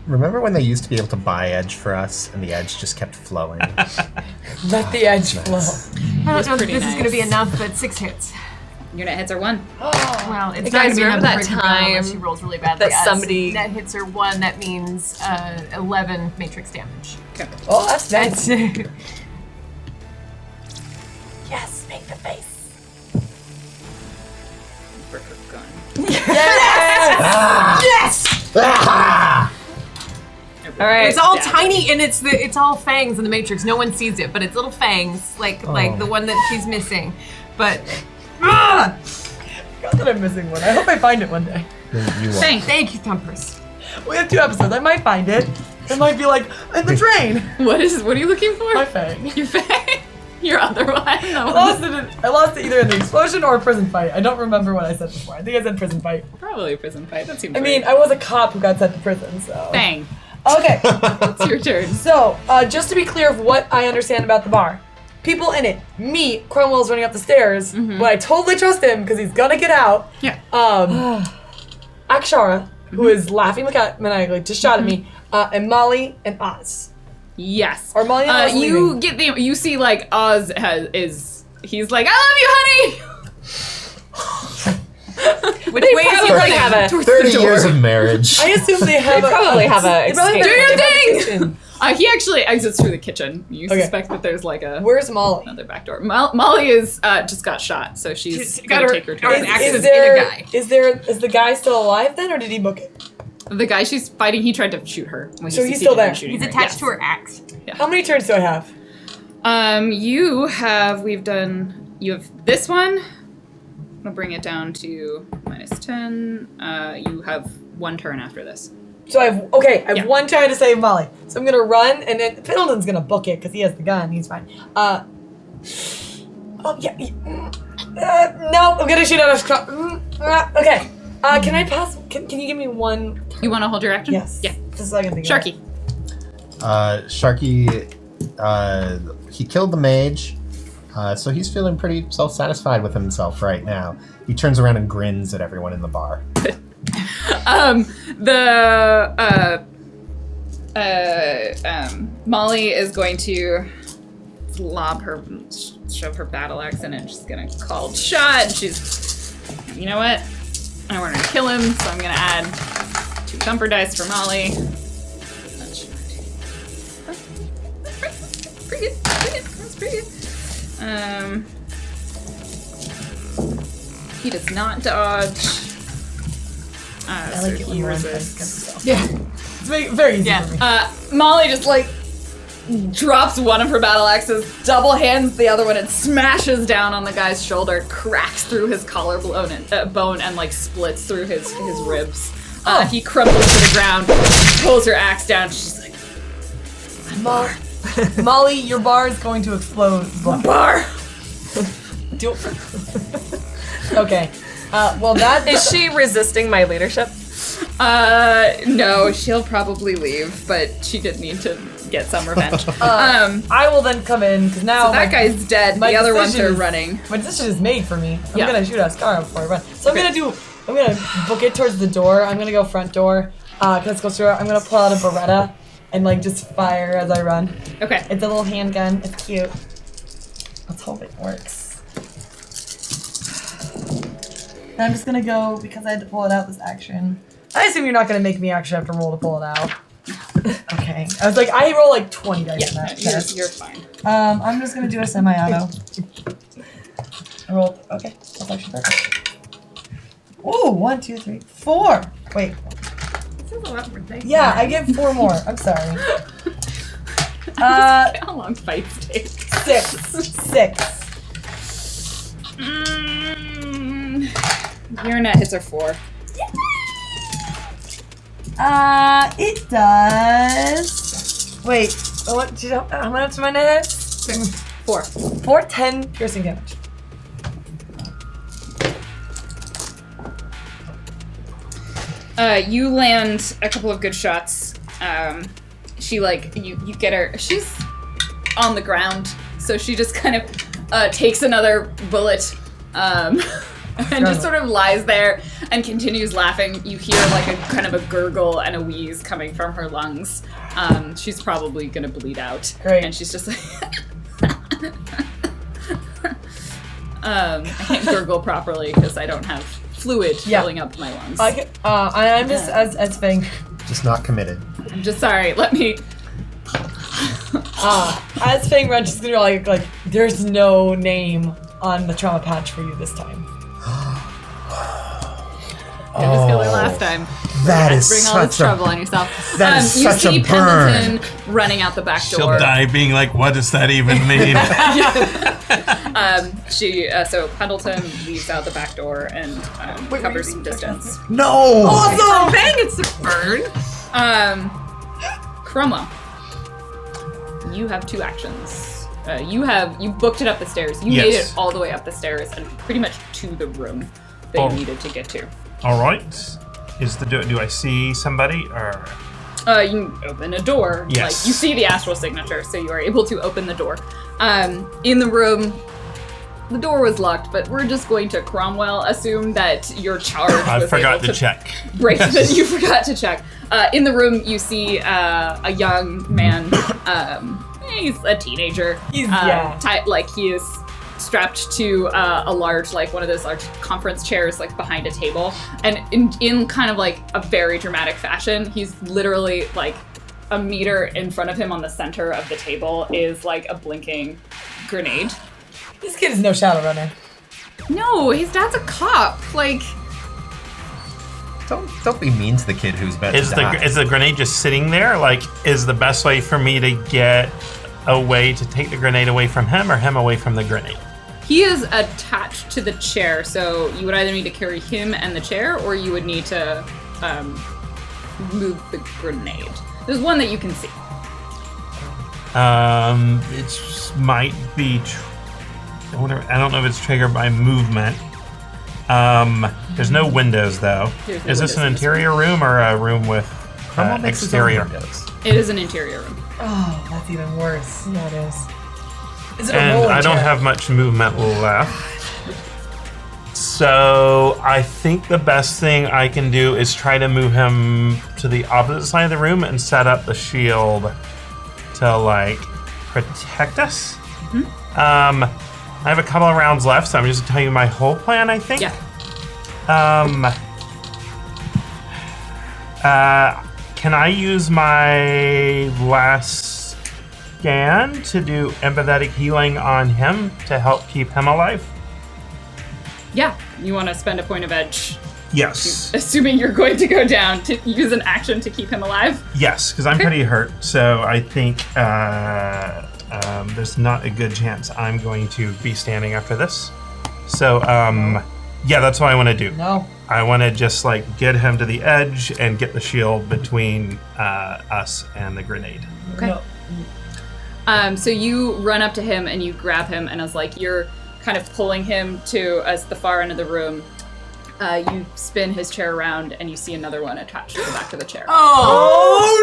C: Remember when they used to be able to buy edge for us, and the edge just kept flowing?
F: Let the edge flow.
G: I don't know if
B: pretty
G: this is gonna be
B: nice.
G: enough, but 6 hits.
B: Unit hits are 1.
G: Well, it's
D: Hey,
G: not
D: guys,
G: gonna be
D: remember
G: enough
D: that
G: to break her down unless
D: time
G: she rolls really badly.
D: that
G: As
D: somebody-
G: net hits are 1. That means 11 matrix damage.
B: Okay.
F: Oh, that's nice.
G: That's
F: Yes, make the face.
B: For her gun.
D: All right.
G: It's all
B: Yeah.
G: tiny and it's all fangs in the matrix. No one sees it, but it's little fangs, like the one that she's missing. But
F: God that I'm missing one. I hope I find it one day.
C: You won't.
B: Thanks.
G: thank you, Thumpers.
F: We have 2 episodes. I might find it. It might be like in the train.
B: What are you looking for?
F: My fang.
B: Your fang? Your other one?
F: I lost it either in the explosion or a prison fight. I don't remember what I said before. I think I said prison fight.
B: Probably a prison fight. That seems
F: I mean,
B: right.
F: I was a cop who got sent to prison, so.
B: Bang.
F: Okay.
B: It's your turn.
F: So, just to be clear of what I understand about the bar. People in it. Me, Cromwell's running up the stairs, but I totally trust him because he's gonna get out.
B: Yeah.
F: Akshara, who is laughing maniacally, just shot at me, and Molly and Oz.
B: Yes.
F: Or Molly and Oz
B: you
F: leaving.
B: get you see like Oz he's like, I love you, honey.
G: Which way is he
D: probably
G: running?
D: have a-
B: Towards
C: 30
B: the door.
C: years of marriage.
F: I assume they have
D: They probably have a
F: they probably
D: escape.
B: Do your
F: have a
B: thing!
F: kitchen.
B: He actually exits through the kitchen. You
F: Okay.
B: suspect that there's like
F: Where's Molly?
B: another back door. Molly is just got shot, so she's
G: She's
B: gonna
G: got her-
B: take her to
G: got
B: the
G: an
B: next-
G: accident. in a guy.
F: Is the guy still alive then, or did he book it?
B: The guy she's fighting, he tried to shoot her. When
F: So
B: he
F: he's
B: succeeded
F: still there.
B: in shooting
G: He's
B: her.
G: attached
B: Yes.
G: to her axe.
F: How many turns do I have?
B: You have this one. I'll bring it down to -10. You have 1 turn after this.
F: So I have
B: Yeah.
F: 1 turn to save Molly. So I'm gonna run, and then Fiddleton's gonna book it because he has the gun. He's fine. No, I'm gonna shoot out a okay. Can I pass? Can you give me 1?
B: You want to hold your action?
F: Yes.
B: Yeah.
F: This is all I can think
B: Sharky.
C: Sharky, he killed the mage, so he's feeling pretty self-satisfied with himself right now. He turns around and grins at everyone in the bar.
B: Molly is going to shove her battle axe in it. She's gonna call shot. She's, you know what? I want her to kill him, so I'm gonna add 2 thumper dice for Molly. Pretty good. That's pretty good. He does not dodge. So he resists.
F: Yeah. It's very easy for me.
B: Molly just like drops one of her battle axes, double hands the other one, and smashes down on the guy's shoulder, cracks through his collarbone and like splits through his ribs. He crumbles to the ground, pulls her axe down. She's like,
F: Molly, your bar is going to explode.
B: Bar.
F: Okay. Well, that
D: Is she resisting my leadership?
B: No, she'll probably leave, but she did need to get some revenge.
F: I will then come in because now
B: So that guy's dead.
F: my
B: The other ones
F: decision
B: are
F: is-
B: running.
F: My decision is made for me. I'm
B: Yeah.
F: gonna shoot Ascara before I run. So I'm gonna book it towards the door. I'm gonna go front door. Let's go through. I'm gonna pull out a Beretta and like just fire as I run.
B: Okay.
F: It's a little handgun. It's cute. Let's hope it works. And I'm just gonna go because I had to pull it out this action. I assume you're not gonna make me actually have to roll to pull it out. Okay. I was like, I roll like 20 dice in that test.
B: You're fine.
F: I'm just gonna do a semi-auto. I rolled. Okay, that's actually perfect. Ooh, 1, 2, 3, 4. Wait.
G: This is a lot more dice.
F: Yeah, I get 4 more. I'm sorry.
B: How long fights take?
F: 6.
B: Your net hits are 4.
F: It does. Wait. What? How much my net?
B: 4.
F: 4, 10 piercing damage.
B: You land a couple of good shots. She you get her. She's on the ground, so she just kind of takes another bullet, and just sort of lies there and continues laughing. You hear like a kind of a gurgle and a wheeze coming from her lungs. She's probably gonna bleed out.
F: Great.
B: And she's just like. I can't gurgle properly because I don't have fluid filling up my lungs.
F: I'm just as Fang.
C: Just not committed.
B: I'm just sorry. Let me.
F: As Fang runs, she's gonna be like, there's no name on the trauma patch for you this time.
B: It was killer last time.
C: That is
B: Bring all this
C: such
B: trouble
C: a
B: on yourself.
C: that is
B: you
C: such a
B: see
C: burn.
B: Pendleton running out the back
E: She'll
B: door.
E: die being like, what does that even mean?
B: So Pendleton leaves out the back door and covers some distance.
C: no.
F: Awesome!
G: Bang, it's a burn.
B: Cromwell, you have 2 actions. You booked it up the stairs. You made
E: Yes.
B: it all the way up the stairs and pretty much to the room that
E: Oh.
B: you needed to get to.
E: All right. Do I see somebody or?
B: You can open a door.
E: Yes.
B: Like you see the astral signature, so you are able to open the door. In the room, the door was locked, but we're just going to Cromwell assume that your charge
E: I
B: was
E: forgot
B: able
E: to check.
B: break that you forgot to check. In the room, you see a young man. He's a teenager.
F: He's
B: He is strapped to a large, like one of those large conference chairs, like behind a table, and in kind of like a very dramatic fashion, he's literally like a meter in front of him on the center of the table is like a blinking grenade.
F: This kid is no Shadowrunner.
B: No, his dad's a cop. Like,
C: Don't be mean to the kid who's better.
E: Is the grenade just sitting there? Like, is the best way for me to get a way to take the grenade away from him or him away from the grenade?
B: he is attached to the chair, so you would either need to carry him and the chair, or you would need to move the grenade. There's one that you can see.
E: It might be. I don't know if it's triggered by movement. There's no windows though.
B: There's no
E: Is this
B: windows
E: an
B: in this
E: interior room or a room with
C: Cromwell makes his own
E: exterior?
C: windows.
B: It is an interior room.
F: Oh, that's even worse. Yeah, it is. Is it a
E: And
F: rolling
E: I don't
F: chair?
E: have much movement left. So I think the best thing I can do is try to move him to the opposite side of the room and set up the shield to like protect us. I have a couple of rounds left, so I'm just gonna tell you my whole plan, I think.
B: Yeah.
E: Can I use my last scan to do empathetic healing on him to help keep him alive?
B: Yeah. You want to spend a point of edge,
E: Yes.
B: assuming you're going to go down to use an action to keep him alive.
E: Yes, because I'm pretty hurt, so I think there's not a good chance I'm going to be standing after this. So, yeah, that's what I want to do.
F: No.
E: I want to just like get him to the edge and get the shield between us and the grenade.
B: Okay.
F: No.
B: So you run up to him and you grab him, and as like you're kind of pulling him to the far end of the room, you spin his chair around and you see another one attached to the back of the chair.
F: Oh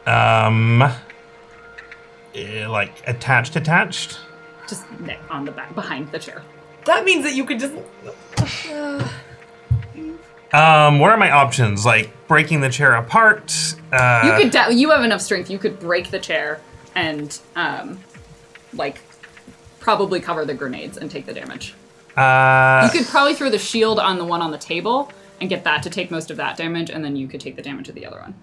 F: no!
E: Like attached.
B: Just on the back, behind the chair.
F: That means that you could just.
E: What are my options? Like breaking the chair apart?
B: You could. You have enough strength. You could break the chair and, like, probably cover the grenades and take the damage. You could probably throw the shield on the one on the table and get that to take most of that damage, and then you could take the damage of the other one.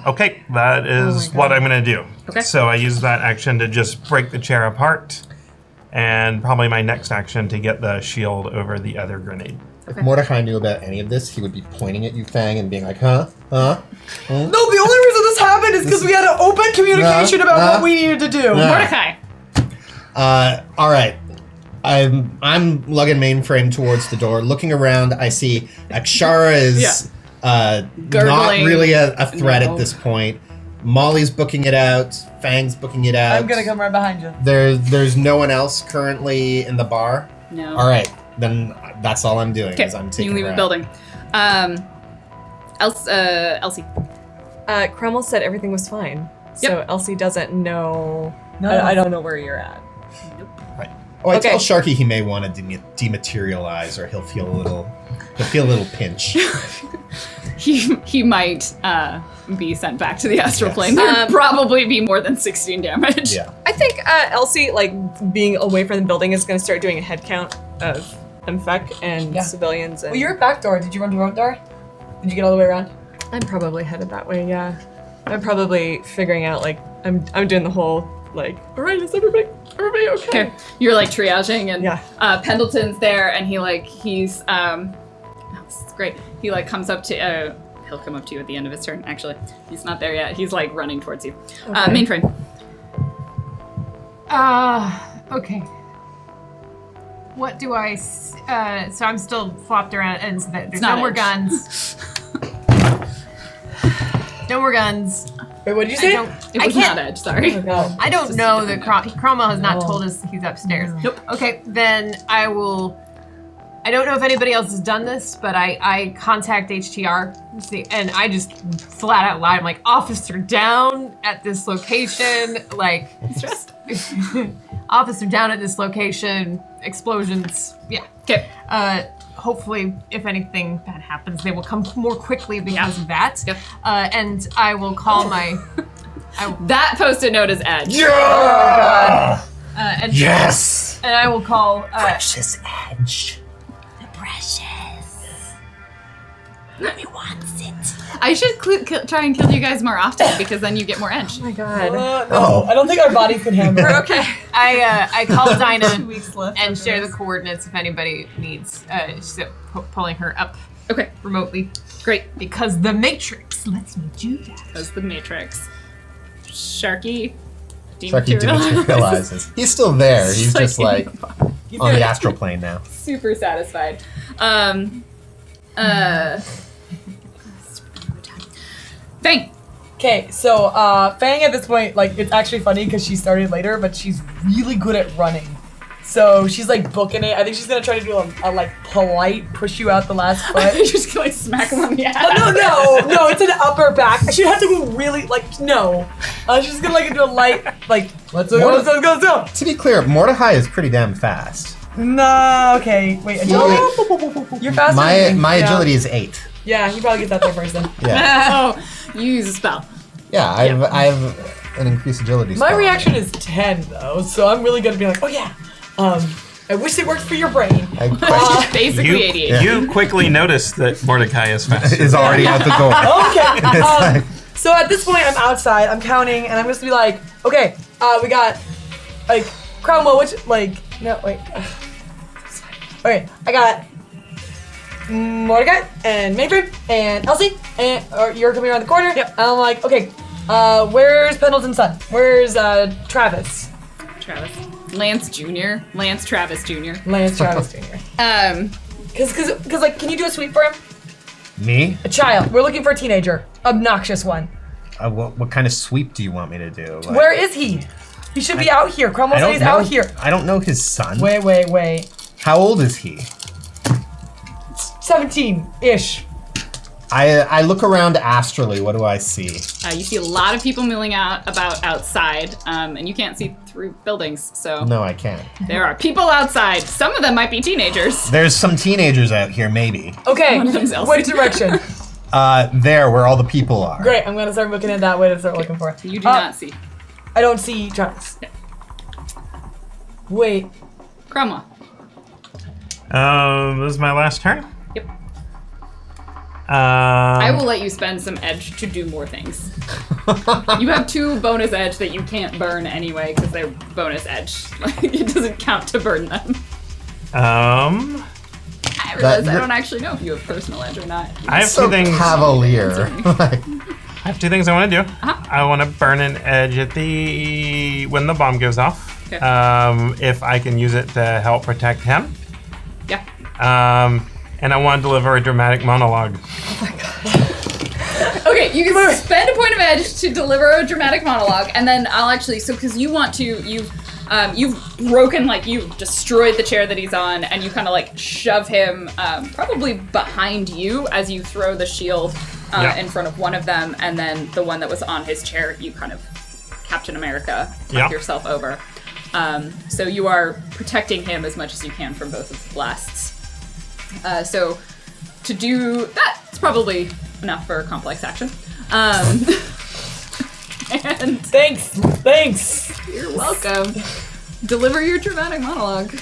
E: Okay, that is what I'm gonna do.
B: Okay.
E: So I use that action to just break the chair apart, and probably my next action to get the shield over the other grenade.
C: If Mordecai knew about any of this, he would be pointing at you, Fang, and being like, huh?
F: No, the only reason this happened is because we had an open communication about what we needed to do.
B: Mordecai!
C: All right. I'm lugging mainframe towards the door. Looking around, I see Akshara is not
B: Gurgling.
C: really a threat
B: No.
C: at this point. Molly's booking it out. Fang's booking it out.
F: I'm gonna come right behind you.
C: There's no one else currently in the bar.
B: No.
C: All right, then that's all I'm doing.
B: Okay,
C: Is I'm
B: you
C: taking
B: can leave
C: her
B: the
C: out.
B: building. Elsie.
D: Cromwell said everything was fine. So Elsie doesn't know.
F: No.
D: I don't know where you're at.
C: Oh, I
D: Okay.
C: tell Sharky he may want to dematerialize, or he'll feel a little pinch.
B: He might be sent back to the astral plane. There'd probably be more than 16 damage.
C: Yeah.
D: I think Elsie, like, being away from the building is going to start doing a head count of MFEC and civilians. And
F: Well, you're at back door. Did you run to front door? Did you get all the way around?
D: I'm probably headed that way, yeah. I'm probably figuring out, like, I'm doing the whole, like, all right, is everybody okay?
B: Okay, you're like triaging, and
D: Yeah.
B: Pendleton's there, and he's this is great. He like comes up to he'll come up to you at the end of his turn. Actually, he's not there yet. He's like running towards you. Mainframe.
G: Okay. What do I? So I'm still flopped around, and there's
B: not
G: no more
B: edge.
G: guns. No more guns.
F: Wait, what did you
G: I
F: say?
G: don't.
B: It
G: I
B: was
G: can't.
B: not edge. Sorry.
F: No.
G: I don't know that Cromwell has not told us he's upstairs.
B: Nope.
G: Okay, then I will. I don't know if anybody else has done this, but I contact HTR, and I just flat out lie. I'm like, officer down at this location, like, officer down at this location, explosions, yeah.
B: Okay.
G: Hopefully, if anything bad happens, they will come more quickly because of that.
B: Yep.
G: And I will call my.
B: That post-it note is edge.
C: Yeah!
G: And,
C: Yes!
G: and I will call.
C: Precious Edge.
B: I should try and kill you guys more often because then you get more edge.
D: Oh my god.
F: No, I don't think our bodies can handle it.
D: Okay.
G: I call Dinah
F: 2 weeks left.
G: and share the coordinates if anybody needs. So pulling her up
B: Okay,
G: remotely
B: great.
G: because the Matrix lets me do that.
B: That's the Matrix. Sharky.
C: Sharky dematerializes. He's still there. He's just like on the astral plane now.
B: Super satisfied. Fang.
F: Okay, so Fang at this point, like, it's actually funny because she started later, but she's really good at running. So she's like booking it. I think she's gonna try to do a like polite push you out the last foot.
B: You're just gonna like smack him on the ass.
F: Oh, no, it's an upper back. She'd have to go really like no. She's gonna like do a light like let's go.
C: To be clear, Mordecai is pretty damn fast.
F: No, okay, wait, agility. You're faster. than me.
C: My
F: Yeah.
C: agility is 8.
F: Yeah, you probably get that there first then.
C: Yeah.
B: Oh, you use a spell.
C: Yeah, I have an increased agility.
F: My
C: spell.
F: reaction is 10 though, so I'm really gonna be like, oh yeah. I wish it worked for your brain.
C: I question
B: Basically 88.
E: You quickly notice that Mordecai is fast.
C: is already out the door.
F: Okay. So at this point, I'm outside. I'm counting, and I'm just gonna be like, okay, we got like Cromwell. Which like no wait. Okay, I got Mordecai and Mayford and Elsie, and or you're coming around the corner.
B: Yep.
F: And I'm like, okay, where's Pendleton's son? Where's Travis?
B: Travis. Lance Travis Jr.
F: Lance Travis Jr. Cause like, can you do a sweep for him?
C: Me?
F: A child. We're looking for a teenager. Obnoxious one.
C: What kind of sweep do you want me to do? Like,
F: Where is he? He should be out here. Cromwell said he's out here.
C: I don't know his son.
F: Wait.
C: How old is he?
F: 17-ish.
C: I look around astrally. What do I see?
B: You see a lot of people milling about outside, and you can't see through buildings, so
C: No, I can't.
B: there are people outside. Some of them might be teenagers.
C: There's some teenagers out here, maybe.
F: Okay,
B: One of them's Elsie.
F: which direction?
C: There, where all the people are.
F: Great, I'm gonna start looking at that way to start looking for it.
B: You do not see.
F: I don't see Travis.
B: Yeah.
F: Wait.
B: Cromwell.
E: This is my last turn.
B: Yep.
E: I
B: I will let you spend some edge to do more things. You have 2 bonus edge that you can't burn anyway because they're bonus edge. Like, it doesn't count to burn them. I realize I don't actually know if you have personal edge or not.
E: I have
C: So
E: 2 things.
C: cavalier. Like,
E: I have 2 things I want to do. I want to burn an edge at when the bomb goes off.
B: Okay.
E: If I can use it to help protect him.
B: Yeah.
E: And I want to deliver a dramatic monologue.
B: Okay, you can spend a point of edge to deliver a dramatic monologue, and then I'll actually, because you want to, you've broken, like, you've destroyed the chair that he's on, and you kind of like shove him probably behind you as you throw the shield in front of one of them, and then the one that was on his chair, you kind of Captain America yourself over. So you are protecting him as much as you can from both of the blasts. So to do that, it's probably enough for a complex action. And
F: Thanks.
B: you're welcome. Deliver your dramatic monologue.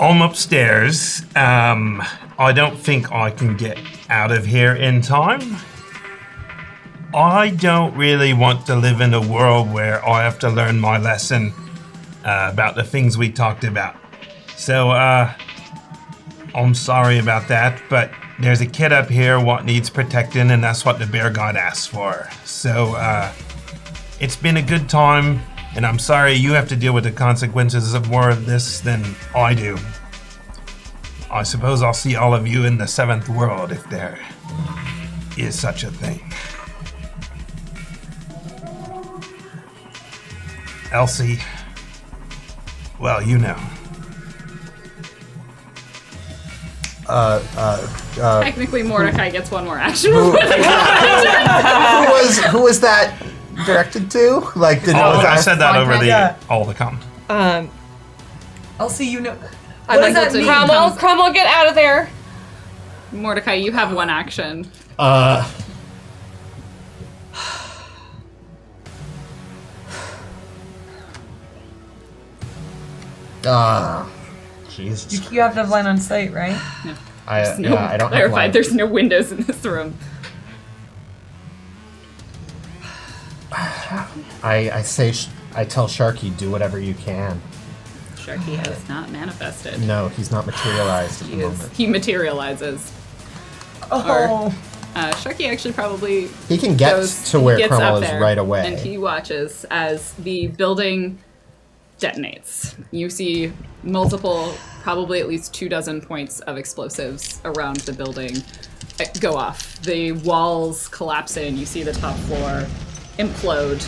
E: I'm upstairs. I don't think I can get out of here in time. I don't really want to live in a world where I have to learn my lesson about the things we talked about. So, I'm sorry about that, but there's a kid up here what needs protecting, and that's what the bear god asked for. So, it's been a good time, and I'm sorry you have to deal with the consequences of more of this than I do. I suppose I'll see all of you in the 7th world if there is such a thing. Elsie, well, you know.
B: Technically, Mordecai gets one more action.
C: who was that directed to? Like, did
E: I said that over
F: Yeah.
E: all the com.
F: I'll see you know.
D: I'm
F: What does
D: like,
F: that mean?
D: Cromwell, get out of there.
B: Mordecai, you have one action.
C: Jesus.
F: You have to have line on sight, right?
C: I don't have
B: Clarified,
C: line.
B: there's no windows in this room.
C: I tell Sharky, do whatever you can.
B: Sharky has not manifested.
C: No, he's not materialized at the moment.
B: He materializes.
F: Oh.
B: Sharky actually probably
C: He can get
B: goes,
C: to where
B: he gets
C: Cromwell
B: up
C: is
B: there,
C: right away.
B: and he watches as the building detonates. You see multiple, probably at least 24 points of explosives around the building go off. The walls collapse in. You see the top floor implode.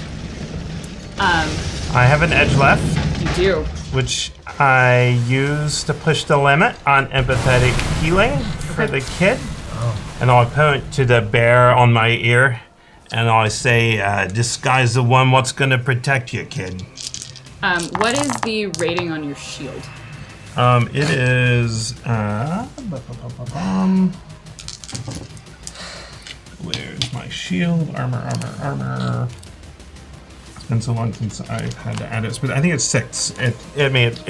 E: I have an edge left,
B: You do.
E: which I use to push the limit on empathetic healing for the kid. And I point to the bear on my ear, and I say, this guy's the one what's gonna protect you, kid.
B: What is the rating on your shield?
E: It is, where's my shield? Armor. It's been so long since I had to add it, but I think it's 6. It
B: 6?
E: gives me
B: Okay,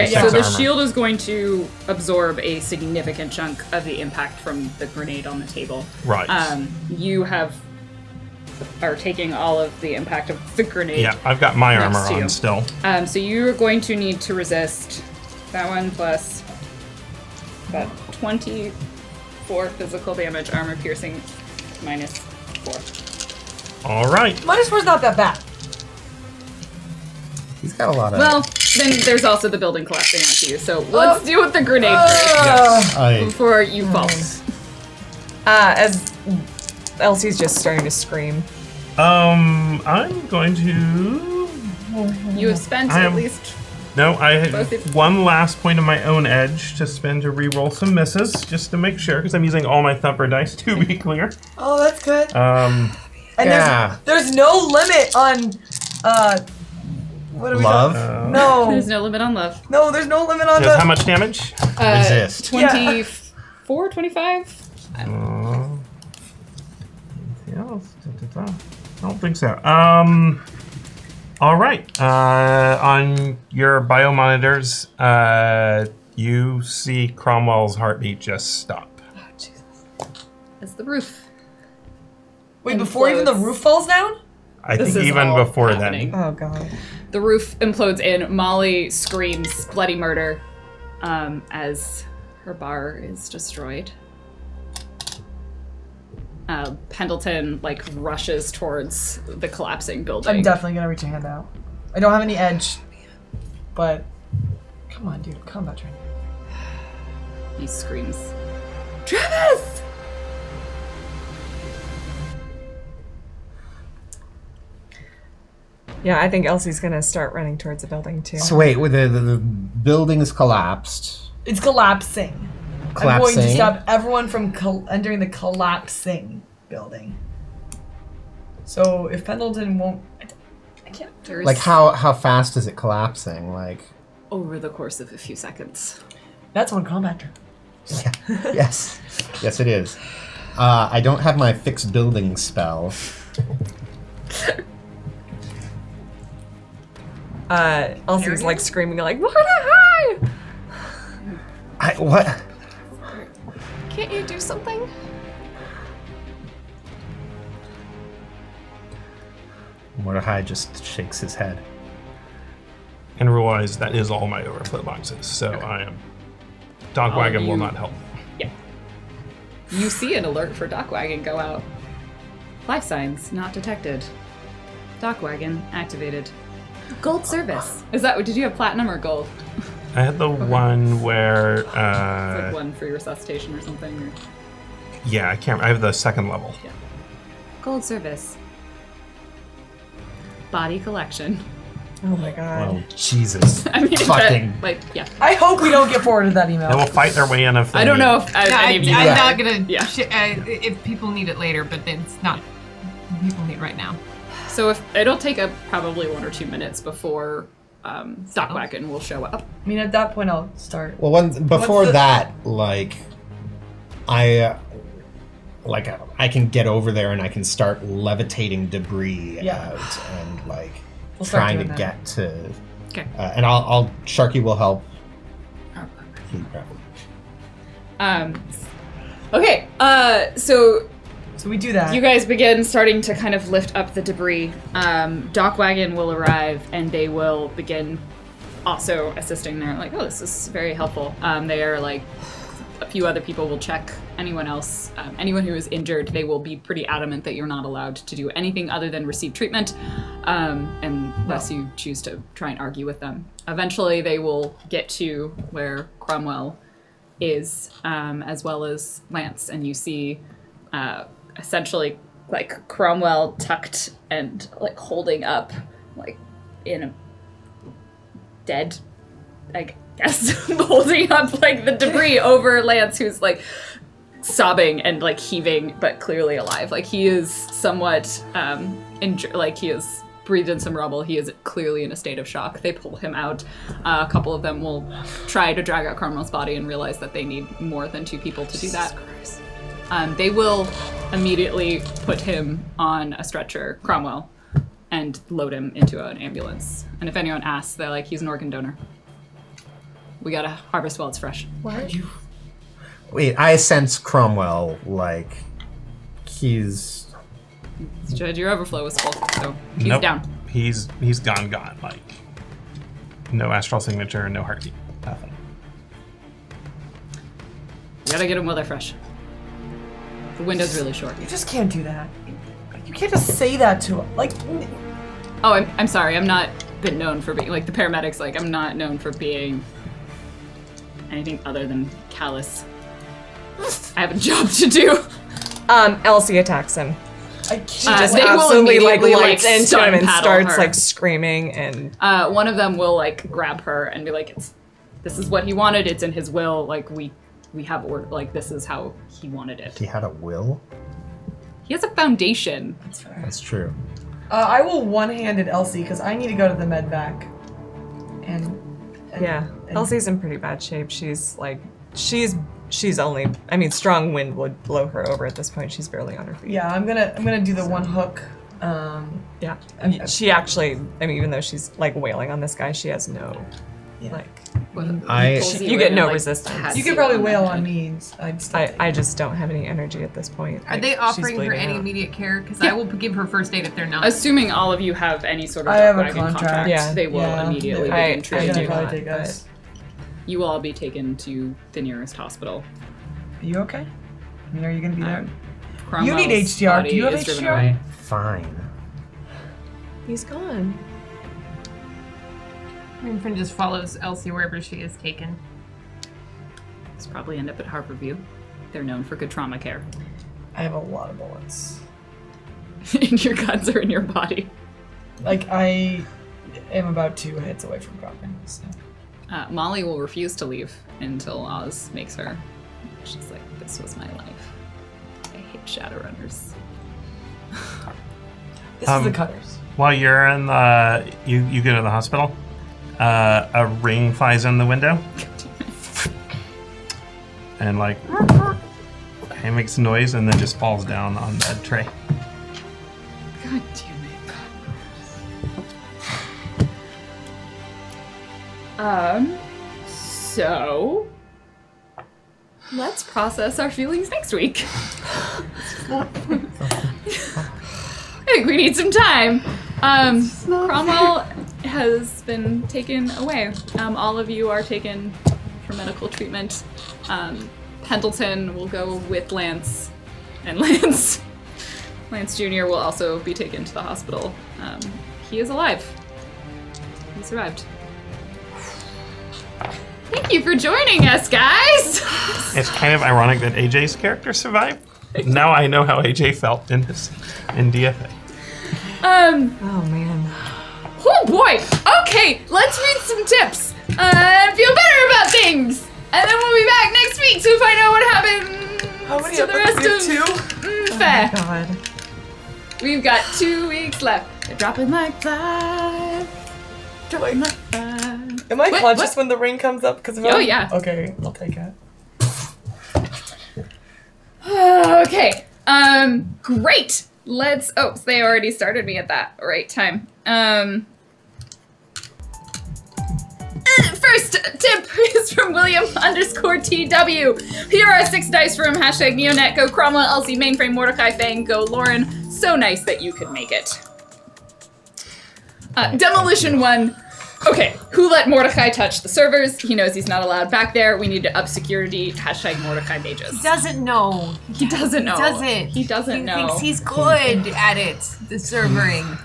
E: 6
B: so the
E: armor.
B: shield is going to absorb a significant chunk of the impact from the grenade on the table.
E: Right.
B: You are taking all of the impact of the grenade.
E: Yeah, I've got my
B: next
E: armor
B: to you.
E: on still.
B: So you're going to need to resist that one plus about 24 physical damage, armor piercing minus 4.
E: All right.
F: -4's not that bad.
C: He's got a lot of.
B: Well, then there's also the building collapsing onto you. So let's deal with the grenade first
C: I,
B: before you fall.
D: As Elsie's just starting to scream.
E: I'm going to.
B: You have spent
E: I
B: at
E: am-
B: least.
E: No, I
B: Both
E: have
B: of-
E: one last point of my own edge to spend to re-roll some misses, just to make sure, because I'm using all my thumper dice to be clear.
F: Oh, that's good.
E: Um,
F: And
C: Yeah.
F: there's no limit on what are we
C: Love?
F: talking- No.
B: There's no limit on love.
F: No, there's no limit on
E: does
F: the
E: how much damage?
C: Resist.
B: 24, 25?
E: Anything else? I don't think so. All right. On your biomonitors, you see Cromwell's heartbeat just stop.
B: It's the roof.
F: Wait, before even the
B: implodes.
F: roof falls down?
E: I
B: This
E: think
B: is
E: even
B: all
E: before
B: happening.
E: then.
D: Oh god.
B: The roof implodes in. Molly screams bloody murder as her bar is destroyed. Pendleton rushes towards the collapsing building.
F: I'm definitely gonna reach a hand out. I don't have any edge, but come on, dude, combat training.
B: He screams, Travis!
D: Yeah, I think Elsie's gonna start running towards the building too.
C: So wait, the building is collapsed.
F: It's collapsing. I'm going to
C: Collapsing.
F: stop everyone from entering the collapsing building. So if Pendleton won't, I can't.
B: There's,
C: Like how fast is it collapsing? Like
B: over the course of a few seconds.
F: That's one combat turn.
C: yeah. yes it is. I don't have my fixed building spell.
D: Elsie's like screaming like, "What a high!"
C: What?
D: Can't you do something?
C: Mordecai just shakes his head.
E: And realize that is all my overflow boxes, so I am. Dogwagon will
B: you-
E: not help.
B: You see an alert for Dockwagon go out. Life signs not detected. Dockwagon activated. Gold service. Is that, did you have platinum or gold?
E: I had the one where,
B: It's like one for your resuscitation or something. Or...
E: yeah, I can't. I have the second level.
B: Gold service. Body collection.
D: Oh my god.
C: Oh Jesus!
B: I mean,
C: Fucking.
B: yeah.
F: I hope we don't get forwarded that email.
E: They will fight their way in if they
B: I don't
E: need.
B: know if any of you.
G: I'm
C: Yeah.
G: not gonna.
B: Yeah.
G: If people need it later, but it's not. People need it right now.
B: So if it'll take probably 1 or 2 minutes before Dockwagon will show up.
F: I mean, at that point, I'll start.
C: Well, before
F: What's the-
C: that, I can get over there and I can start levitating debris
F: Yeah.
C: out and
F: We'll start
C: trying to
F: doing that.
C: get to.
B: Okay.
C: And I'll Sharky will help.
B: Okay. So
F: So we do that.
B: you guys begin starting to kind of lift up the debris. Dockwagon will arrive and they will begin also assisting. They're like, oh, this is very helpful. They are like, a few other people will check anyone else. Anyone who is injured, they will be pretty adamant that you're not allowed to do anything other than receive treatment, unless you choose to try and argue with them. Eventually, they will get to where Cromwell is, as well as Lance, and you see essentially like Cromwell tucked and like holding up, like in a dead, I guess, holding up like the debris over Lance, who's like sobbing and like heaving, but clearly alive. Like he is somewhat like he is breathed in some rubble. He is clearly in a state of shock. They pull him out. A couple of them will try to drag out Cromwell's body and realize that they need more than 2 people to do that. They will immediately put him on a stretcher, Cromwell, and load him into an ambulance. And if anyone asks, they're like, he's an organ donor. We gotta harvest while it's fresh.
C: Wait, I sense Cromwell like he's.
B: Judge, your overflow was full, so he's
E: Nope.
B: down.
E: He's gone. Like no astral signature, no heartbeat, nothing.
B: You gotta get him while they're fresh. The window's really short.
F: You just can't do that. You can't just say that to him. Like,
B: Oh, I'm sorry. I'm not been known for being like the paramedics. Like I'm not known for being anything other than callous. I have a job to do.
D: Elsie attacks him.
F: I can't.
D: She just
B: they will
D: absolutely like
B: immediately,
D: lights
B: like,
D: into
B: stun
D: him and
B: paddle
D: starts
B: her.
D: like screaming and
B: One of them will like grab her and be like, "This is what he wanted. It's in his will. Like we have order. Like this is how he wanted it.
C: He had a will?
B: He has a foundation."
C: That's true.
F: I will one-handed Elsie because I need to go to the med vac. And
D: yeah. Elsie's in pretty bad shape. She's like she's only I mean strong wind would blow her over at this point. She's barely on her feet.
F: yeah, I'm gonna do the one hook.
D: Yeah. And she actually I mean even though she's like wailing on this guy, she has no like you get no resistance.
F: You could probably wail on me.
D: I just don't have any energy at this point.
G: Are they
D: She's
G: offering her
D: bleeding
G: any
D: out.
G: immediate care? Because I will give her first aid if they're not.
B: Assuming all of you have any sort of
F: I have a
B: wagon
F: contract.
D: Yeah.
B: they will
F: Yeah.
B: immediately
F: I-
B: begin
F: I
B: treating
F: do
B: you.
F: probably
D: not,
F: take us.
B: You will all be taken to the nearest hospital.
F: Are you okay? I mean, are you gonna be there?
B: Cromwell's
F: You need HDR. Do
B: body
F: you have
B: is driven
F: HDR?
B: away.
C: Fine.
D: He's gone.
G: Mainframe just follows Elsie wherever she is taken.
B: It's probably end up at Harborview. They're known for good trauma care.
F: I have a lot of bullets.
B: And your guns are in your body.
F: Like I am about 2 hits away from dropping. So.
B: Molly will refuse to leave until Oz makes her. She's like, "This was my life. I hate Shadowrunners."
F: This is the cutters.
E: While you're in the, you go to the hospital, a ring flies in the window. And like, it makes noise and then just falls down on the tray.
B: God damn it. So let's process our feelings next week. I think we need some time. Cromwell has been taken away. All of you are taken for medical treatment. Pendleton will go with Lance, and Lance Jr. will also be taken to the hospital. He is alive. He survived. Thank you for joining us, guys!
E: It's kind of ironic that AJ's character survived. Now I know how AJ felt in DFA.
D: Oh man.
B: Oh boy! Okay, let's read some tips and feel better about things! And then we'll be back next week to find out what happened
F: How many
B: to the rest
F: episodes?
B: of
F: We have 2?
B: MMFEC.
D: God.
B: We've got 2 weeks left. They're dropping like flies. Dropping like flies.
F: Am I
B: What?
F: conscious
B: What?
F: when the ring comes up? Because
B: Oh, yeah.
F: Okay, I'll take it.
B: Okay. Great. Let's. Oh, so they already started me at that right time. First tip is from William_TW. Here are 6 dice from #Neonet. Go Cromwell, Elsie, Mainframe, Mordecai, Fang. Go Lauren. So nice that you could make it. Demolition 1. Okay, who let Mordecai touch the servers? He knows he's not allowed back there. We need to up security. #Mordecai Mages.
G: He doesn't know.
B: He doesn't know.
G: He doesn't
B: know.
G: thinks he's good at it. The servering.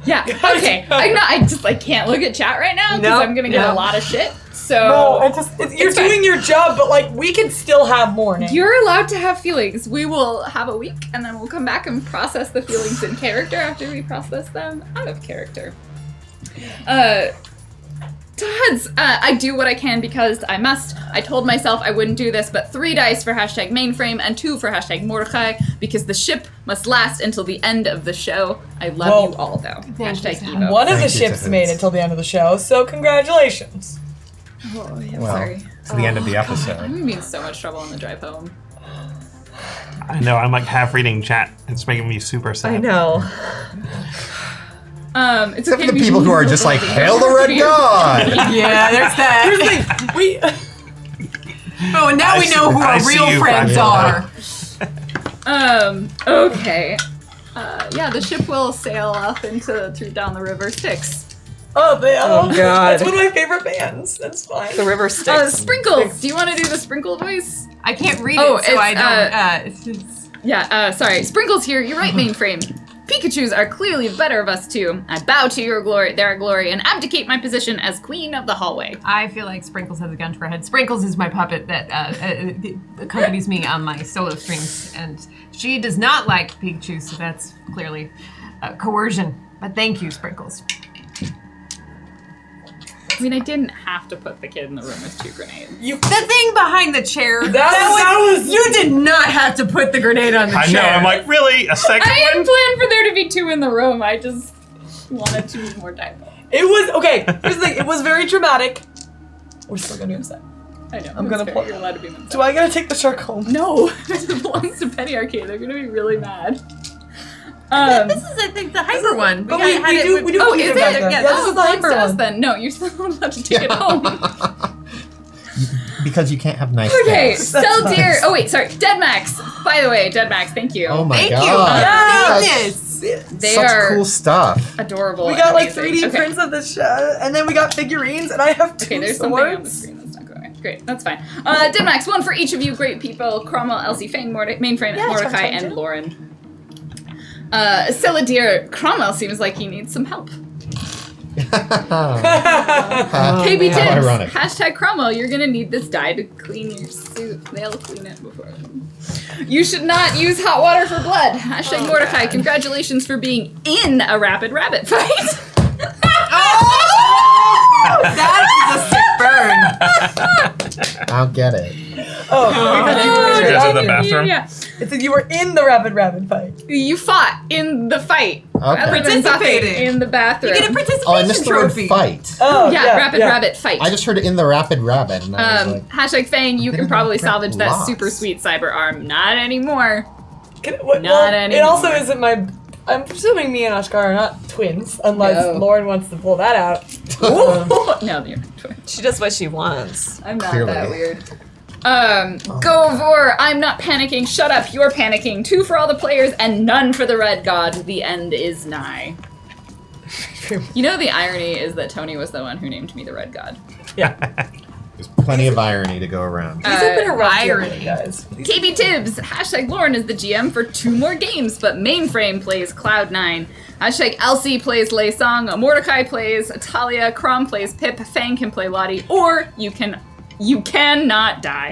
B: Yeah. Okay. I can't look at chat right now because
F: No,
B: I'm gonna get
F: no.
B: a lot of shit. So
F: You're
B: fine.
F: doing your job, but like we could still have more now.
B: You're allowed to have feelings. We will have a week and then we'll come back and process the feelings in character after we process them out of character. Tods, I do what I can because I must. I told myself I wouldn't do this, but 3 dice for #Mainframe and 2 for #Mordecai because the ship must last until the end of the show. I love you all though.
G: Thank you,
B: #Evo.
F: One of the
C: Thank you,
F: ships
C: Tiffany.
F: made it till the end of the show, so congratulations.
B: Oh, yeah,
C: Well,
B: sorry.
C: to the end of the
B: I'm
C: episode.
B: gonna be in so much trouble on the drive home.
E: I know, I'm like half reading chat. It's making me super sad.
D: I know.
B: It's
C: Except
B: okay
C: for the
B: to be
C: people who are just like, hail the red god!
G: Yeah, there's that.
F: Here's the thing, we
G: Oh, and now we know who
E: I
G: our
E: see
G: real
E: you,
G: friends
E: Fran.
G: are.
B: Okay. Yeah, the ship will sail off down the river Styx.
F: oh
D: God.
F: that's one of my favorite bands. That's fine.
D: The river Styx.
B: Sprinkles! Do you want to do the sprinkle voice?
G: I can't read
B: Oh,
G: it, so I
B: it's,
G: don't. It's
B: Yeah, sorry. Sprinkles here. You're right, Mainframe. Pikachus are clearly the better of us two. I bow to your glory, their glory, and abdicate my position as queen of the hallway.
G: I feel like Sprinkles has a gun to her head. Sprinkles is my puppet that accompanies me on my solo streams, and she does not like Pikachu, so that's clearly coercion. But thank you, Sprinkles.
B: I mean, I didn't have to put the kid in the room with 2 grenades.
G: The thing behind the chair.
F: That was
G: You did not have to put the grenade on the
E: I
G: chair.
E: know. I'm like, really? A second
B: I didn't
E: one?
B: plan for there to be 2 in the room. I just wanted to use more time.
F: It was okay. Here's the thing. It was very dramatic. We're still gonna be upset.
B: I know.
F: I'm gonna
B: fair.
F: pull-
B: You're allowed to be upset.
F: Do I gotta take the shark home?
B: No, it belongs to Penny Arcade. They're gonna be really mad.
G: This is, I think, the hyper one.
F: But we do
B: Oh,
F: keep
B: is
F: it back
B: it?
F: there.
B: Yeah,
F: Yeah, this is the hyper
B: us
F: one.
B: then. No, you're still not allowed to take it home.
C: Because you can't have nice
B: Okay,
C: things.
B: Sell
F: That's
B: Deer.
F: nice.
B: Oh wait, sorry, Dead Max. By the way, Dead Max, thank you.
C: Oh my
G: Thank
C: god.
G: you.
C: That's
G: Goodness.
B: They
C: such
B: are
C: cool stuff.
B: adorable.
F: We got
B: and
F: like
B: amazing.
F: 3D
B: Okay.
F: prints of the show, and then we got figurines, and I have 2
B: Okay, there's something on the
F: swords.
B: screen that's not going. Great, that's fine. Dead Max, 1 for each of you great people: Cromwell, Elsie, Fang, Mainframe,
F: Yeah,
B: Mordecai,
F: it's fine,
B: and Lauren. Deer, Cromwell seems like he needs some help. KB
C: How
B: Tibbs,
C: ironic.
B: hashtag Cromwell, you're gonna need this dye to clean your suit. They'll clean it before. You should not use hot water for blood. Hashtag Mordecai, congratulations for being in a Rapid Rabbit fight.
G: That is a sick burn.
C: I'll get it.
F: Oh, because you were
E: Go to the bathroom?
B: Yeah.
F: It said you were in the Rapid fight.
B: You fought in the fight.
C: Okay.
B: Rather than
G: Participated.
B: buffing in the bathroom.
G: You get a participation
C: Oh, I missed the word
G: trophy.
C: fight.
F: Oh,
B: yeah, Rapid Rabbit fight.
C: I just heard it in the Rapid Rabbit, and I was like,
B: Hashtag Fang, you can
C: didn't
B: probably
C: get
B: salvage that
C: lost.
B: super sweet cyber arm. Not anymore.
F: Not
B: Not
F: It also
B: anymore.
F: isn't my. I'm presuming me and Ashkar are not twins, unless
B: No.
F: Lauren wants to pull that out.
B: No, you're not twin.
D: She does what she wants.
B: I'm not
C: Clearly.
B: that weird. Go Vor, I'm not panicking. Shut up, you're panicking. 2 for all the players and none for the Red God. The end is nigh. You know, the irony is that Tony was the one who named me the Red God.
F: Yeah.
C: there's plenty of irony to go around.
F: These have been a rough year,
G: irony.
F: guys.
B: KB Tibbs, hashtag Lauren is the GM for 2 more games, but Mainframe plays Cloud9. Hashtag Elsie plays Lei Song, Mordecai plays Talia, Crom plays Pip, Fang can play Lottie, or you cannot die.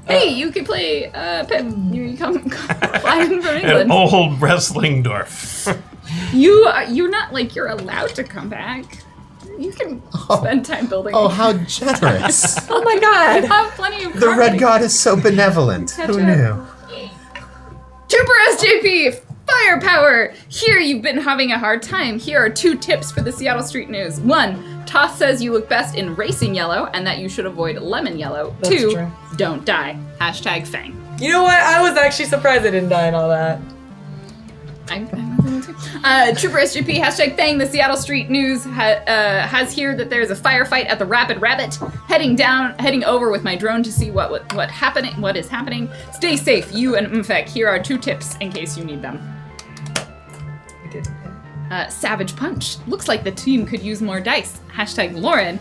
B: Hey, you can play Pip. You come flying from
E: An
B: England.
E: old wrestling dwarf.
B: You're not like you're allowed to come back. You can spend time building.
C: Oh, how generous.
B: Oh my god! Have plenty of
C: The Red
B: carpeting.
C: God is so benevolent. Who knew?
B: Trooper SJP, firepower! Here you've been having a hard time. Here are 2 tips for the Seattle Street News. 1, Toss says you look best in racing yellow and that you should avoid lemon yellow.
F: That's
B: 2,
F: true.
B: don't die. Hashtag Fang.
F: You know what? I was actually surprised I didn't die and all that.
B: I'm Trooper SJP, hashtag Fang. The Seattle Street News has here that there's a firefight at the Rapid Rabbit. Heading over with my drone to see what is happening. Stay safe, you and MMFEC. Here are 2 tips in case you need them.
F: I did.
B: Savage Punch. Looks like the team could use more dice. Hashtag Lauren.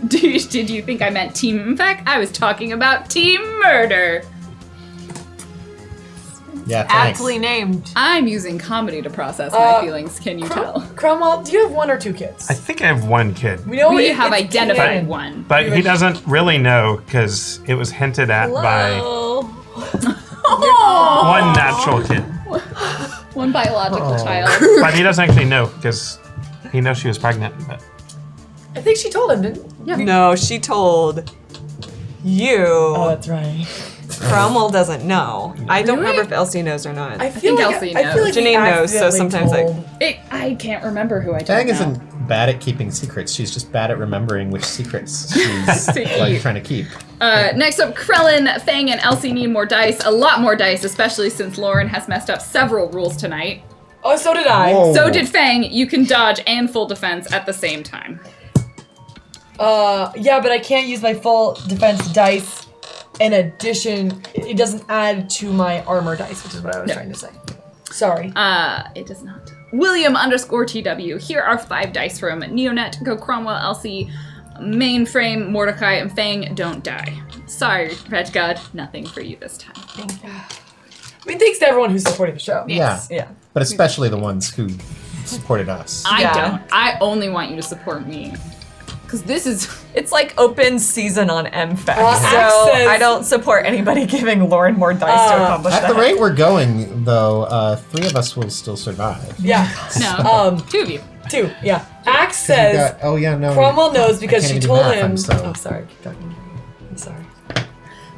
B: Did you think I meant Team MMFEC? I was talking about Team Murder.
C: Yeah, thanks.
G: Aptly named.
B: I'm using comedy to process my feelings, can you tell?
F: Cromwell, do you have 1 or 2 kids?
E: I think I have 1 kid.
F: We know
B: We
F: it-
B: have
F: it's
B: identified
F: canon.
B: one.
E: But he doesn't really know because it was hinted at by one natural kid.
B: One biological child.
E: But he doesn't actually know because he knows she was pregnant. But
F: I think she told him, didn't?
B: Yeah.
D: No, she told you.
F: Oh, that's right.
D: Cromwell doesn't know. I don't
B: Really?
D: remember if Elsie knows or not.
F: I feel
B: think
F: like
B: Elsie
F: I feel like
B: knows.
F: we
D: Janine knows, so
F: accidentally
D: sometimes I-
F: told-
B: I can't remember who I told
C: Tang
B: now.
C: isn't bad at keeping secrets. She's just bad at remembering which secrets she's
B: To
C: like
B: keep.
C: trying to keep.
B: Next up, Krellin, Fang, and Elsie need more dice. A lot more dice, especially since Lauren has messed up several rules tonight.
F: Oh, so did I.
C: Whoa.
B: So did Fang. You can dodge and full defense at the same time.
F: Yeah, but I can't use my full defense dice. In addition, it doesn't add to my armor dice, which is what I was trying to say. Sorry.
B: It does not. William_TW. Here are 5 dice from Neonet, Go Cromwell, Elsie, Mainframe, Mordecai, and Fang. Don't die. Sorry, Red God. Nothing for you this time.
G: Thank you.
F: I mean, thanks to everyone who's supporting the show.
C: Yeah.
F: Yeah.
C: But especially the ones who supported us.
B: I
D: Yeah.
B: don't. I only want you to support me. Because this is...
D: It's like open season on MFEC, so
F: access.
D: I don't support anybody giving Lauren more dice to accomplish
C: At
D: that.
C: the rate we're going, though, 3 of us will still survive.
F: Yeah.
B: No. 2 of you.
F: 2. Yeah. Axe
C: You
F: says
C: got- oh yeah, no.
F: Cromwell knows because
C: I
F: she
C: can't do
F: told
C: math,
F: him.
C: I'm so-
F: Oh, sorry. Keep talking. I'm sorry.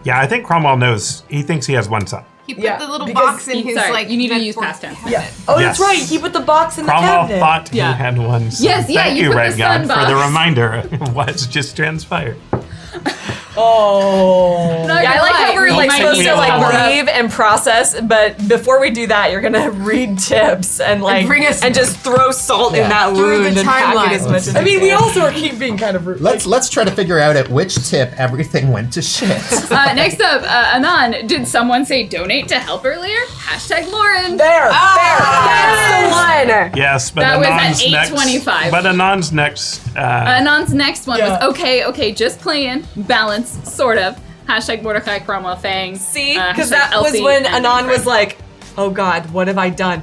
E: Yeah, I think Cromwell knows. He thinks he has one son.
G: He put
F: Yeah,
G: the little
F: because
G: box in
B: he-
G: his
B: sorry,
G: like.
B: you need to
G: meant
B: use
G: for
B: past tense.
F: Yeah. Oh,
E: Yes.
F: that's right. He put the box in the
E: Cromwell
F: cabinet.
E: thought
B: Yeah.
E: he had one son.
B: Yes, yeah,
E: Thank
B: you
E: you,
B: put the
E: Red
B: sun
E: God, for the
B: box.
E: reminder of what's just transpired.
F: Oh.
B: Not
D: Yeah, I
B: gonna
D: like how
B: lie,
D: we're
B: we
D: like
B: might
D: supposed
B: need
D: to
B: to
D: like
B: cover up.
D: leave and process, but before we do that, you're gonna read tips and like
G: bring us-
D: and just throw salt in
C: Yeah.
D: that
G: Through the
D: wound and pack
G: timeline.
D: it as much as
F: I mean, we
D: can.
F: also are keep being kind of rude.
C: Let's try to figure out at which tip everything went to shit.
B: Next up, Anon, did someone say donate to help earlier? Hashtag Lauren.
F: There.
D: That's the one.
E: Yes, but
B: That was at
E: Anon's
B: 8:25.
E: next. But Anon's next.
B: Anon's next one
F: Yeah.
B: was okay, just playing, balance, sort of. Hashtag Mordecai Cromwell Fang.
D: See,
B: hashtag
D: because that was
B: Elsie
D: when
B: and
D: Anon was
B: Fred.
D: like, "Oh God, what have I done?"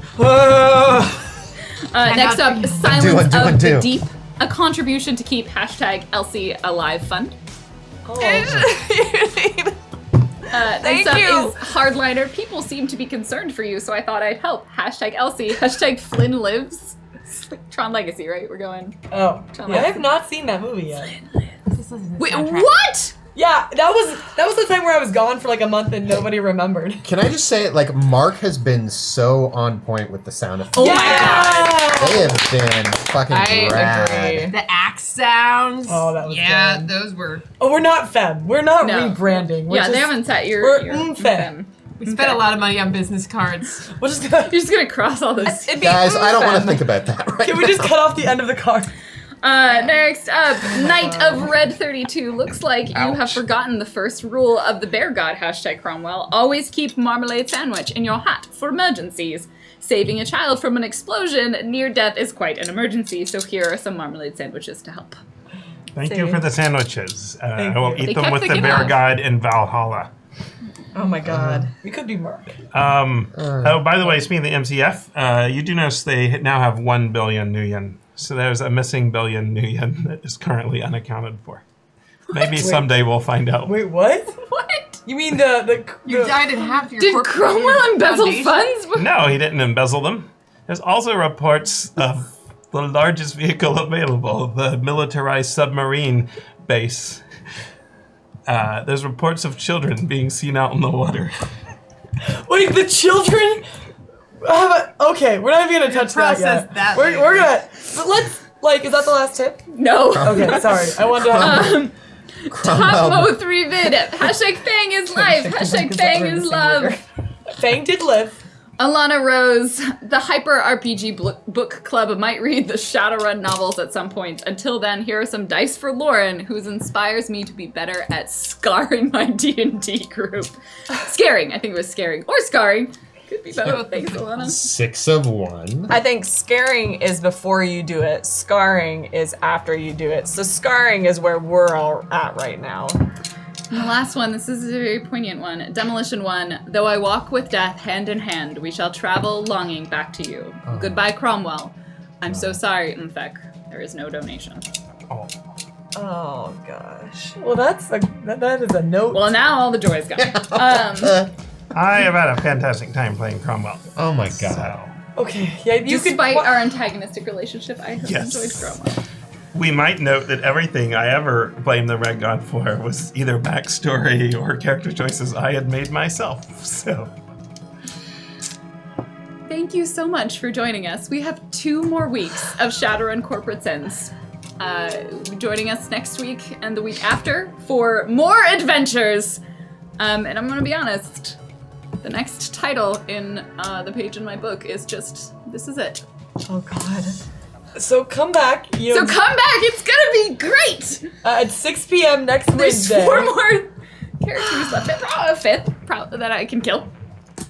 B: Next up,
G: Undo,
B: Silence
C: undo,
B: of the
C: undo.
B: Deep. A contribution to keep hashtag Elsie Alive Fund. Next
D: Thank
B: up
D: you.
B: is Hardliner. People seem to be concerned for you, so I thought I'd help. Hashtag Elsie. Hashtag Flynn Lives. It's like Tron Legacy, right? We're going.
F: Oh. Yeah, I have not seen that movie yet.
G: This isn't a
B: Wait,
G: soundtrack.
B: what?
F: Yeah, that was the time where I was gone for like a month and nobody remembered.
C: Can I just say, like, Mark has been so on point with the sound effects.
B: Oh my god.
C: They have been fucking
G: I
C: rad.
D: agree.
G: The axe sounds.
F: Oh, that was
G: yeah,
F: good.
G: those were.
F: Oh, we're not femme. We're not
B: No.
F: rebranding. We're
B: Yeah,
F: just,
B: they haven't set your.
F: we're
B: your
F: femme.
G: We spent a lot of money on business cards.
F: We're just gonna.
B: You're just gonna cross all those.
D: It'd be
C: Guys, I don't want to
D: femme.
C: think about that right
F: Can we just cut off the end of the card?
B: Next up, Knight of Red 32. Looks like you have
E: Ouch.
B: forgotten the first rule of the Bear God, hashtag Cromwell. Always keep marmalade sandwich in your hat for emergencies. Saving a child from an explosion near death is quite an emergency, so here are some marmalade sandwiches to help.
E: Thank you for the sandwiches. I will
F: you.
E: eat
B: They
E: them
B: kept
E: with
B: the
E: the
B: kid
E: bear
B: off.
E: guide in Valhalla.
D: Oh my God.
F: We could be Mark.
E: Oh, by the way, speaking of the MCF, you do notice they now have 1 billion new yen. So there's a missing billion new yen that is currently unaccounted for. Maybe someday we'll find out.
F: Wait, what?
B: What?
F: You mean the
G: You died in half your
B: Did
G: corporate
B: Cromwell embezzle
G: foundation.
B: funds?
E: No, he didn't embezzle them. There's also reports of the largest vehicle available, the militarized submarine base. There's reports of children being seen out in the water.
F: Wait, the children? Okay, we're not even gonna touch that
G: process
F: yet.
G: that
F: We're
G: later.
F: gonna. But let's. Like, is that the last tip?
B: No.
F: Okay, sorry. I wanted to.
B: Top Mo 3 vid. Hashtag Fang is life. Hashtag Fang is love.
F: Fang did live.
B: Alana Rose, the Hyper RPG book club might read the Shadowrun novels at some point. Until then, here are some dice for Lauren, who inspires me to be better at scarring my D&D group. Scaring, I think it was scaring. Or scarring. Could be both. Thanks, Alana.
C: 6 of 1.
D: I think scaring is before you do it. Scarring is after you do it. So scarring is where we're all at right now.
B: And the last one, this is a very poignant one. Demolition 1. Though I walk with death hand in hand, we shall travel longing back to you. Goodbye, Cromwell. I'm so sorry, MMFEC. There is no donation.
E: Oh.
D: Oh gosh.
F: Well, that is a note.
B: Well, now all the joy is gone.
E: I have had a fantastic time playing Cromwell.
C: Oh my god.
E: So
F: Okay, yeah, you could.
B: Despite our antagonistic relationship, I have
E: Yes.
B: enjoyed Cromwell.
E: we might note that everything I ever blamed the Red God for was either backstory or character choices I had made myself. So
B: Thank you so much for joining us. We have 2 more weeks of Shadowrun Corporate Sins. Joining us next week and the week after for more adventures. And I'm gonna be honest, the next title in the page in my book is just, this is it.
D: Oh God.
F: So come back. You
B: So
F: know,
B: come back, it's gonna be great!
F: at 6 p.m. next
B: There's
F: Wednesday.
B: 4 more characters left. Probably a 5th that I can kill.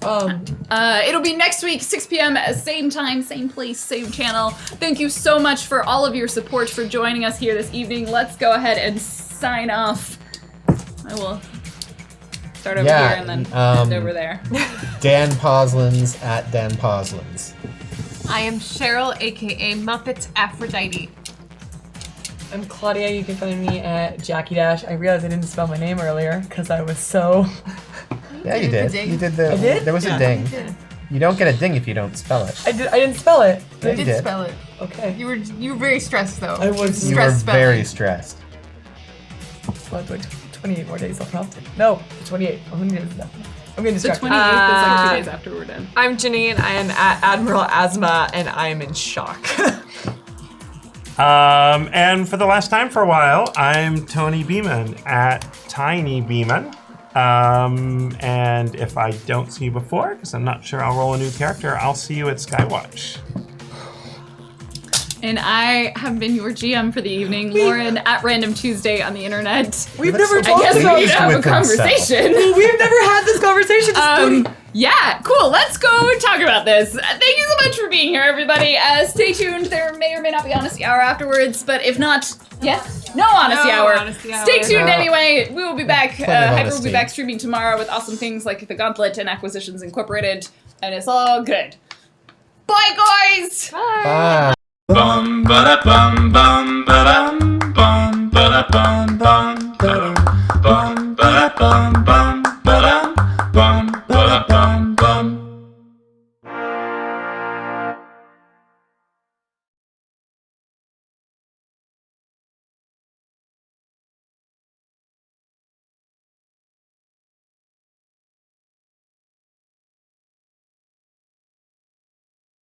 B: It'll be next week, 6 p.m. Same time, same place, same channel. Thank you so much for all of your support, for joining us here this evening. Let's go ahead and sign off. I will Start over
C: Yeah,
B: here and then end over there.
C: Dan Poslins at Dan Poslins.
G: I am Cheryl, aka Muppet Aphrodite.
F: I'm Claudia. You can find me at Jackie Dash. I realized I didn't spell my name earlier because I was so.
C: Yeah, you did.
G: ding.
C: You did the.
F: I did?
C: There was a ding. You don't get a ding if you don't spell it.
F: I didn't spell it.
C: Yeah,
G: You
C: you
G: did
C: did.
G: spell it.
F: Okay.
G: You were very stressed though.
F: I was.
C: You were
G: Stress spelling.
C: very stressed.
F: Well, do 28 more days. I'll prompt it. No, 28. How many days is that? I'm getting
B: The
F: distracted.
B: 28th is like 2 days after we're done.
D: I'm Janine. I am at Admiral Asma, and I am in shock.
E: And for the last time for a while, I'm Tony Beeman at Tiny Beeman. And if I don't see you before, because I'm not sure I'll roll a new character, I'll see you at Skywatch.
B: And I have been your GM for the evening, Lauren, at Random Tuesday on the internet.
F: We've
C: Looks
F: never
C: so
B: I guess
F: talked
B: we
F: about
B: need to have a
C: with himself.
B: conversation.
F: We've never had this conversation. This is funny.
B: Yeah, cool. Let's go talk about this. Thank you so much for being here, everybody. Stay tuned. There may or may not be Honesty Hour afterwards, but if not, yes, no Honesty
G: No
B: Hour.
G: Honesty Hour.
B: Stay tuned
C: No.
B: anyway. We will be back.
C: Plenty of
B: Hyper will
C: honesty.
B: be back streaming tomorrow with awesome things like the Gauntlet and Acquisitions Incorporated, and it's all good. Bye, guys.
C: Bye.
H: Bum ba da bum bum ba dum bum ba da bum bum ba dum bum ba da bum bum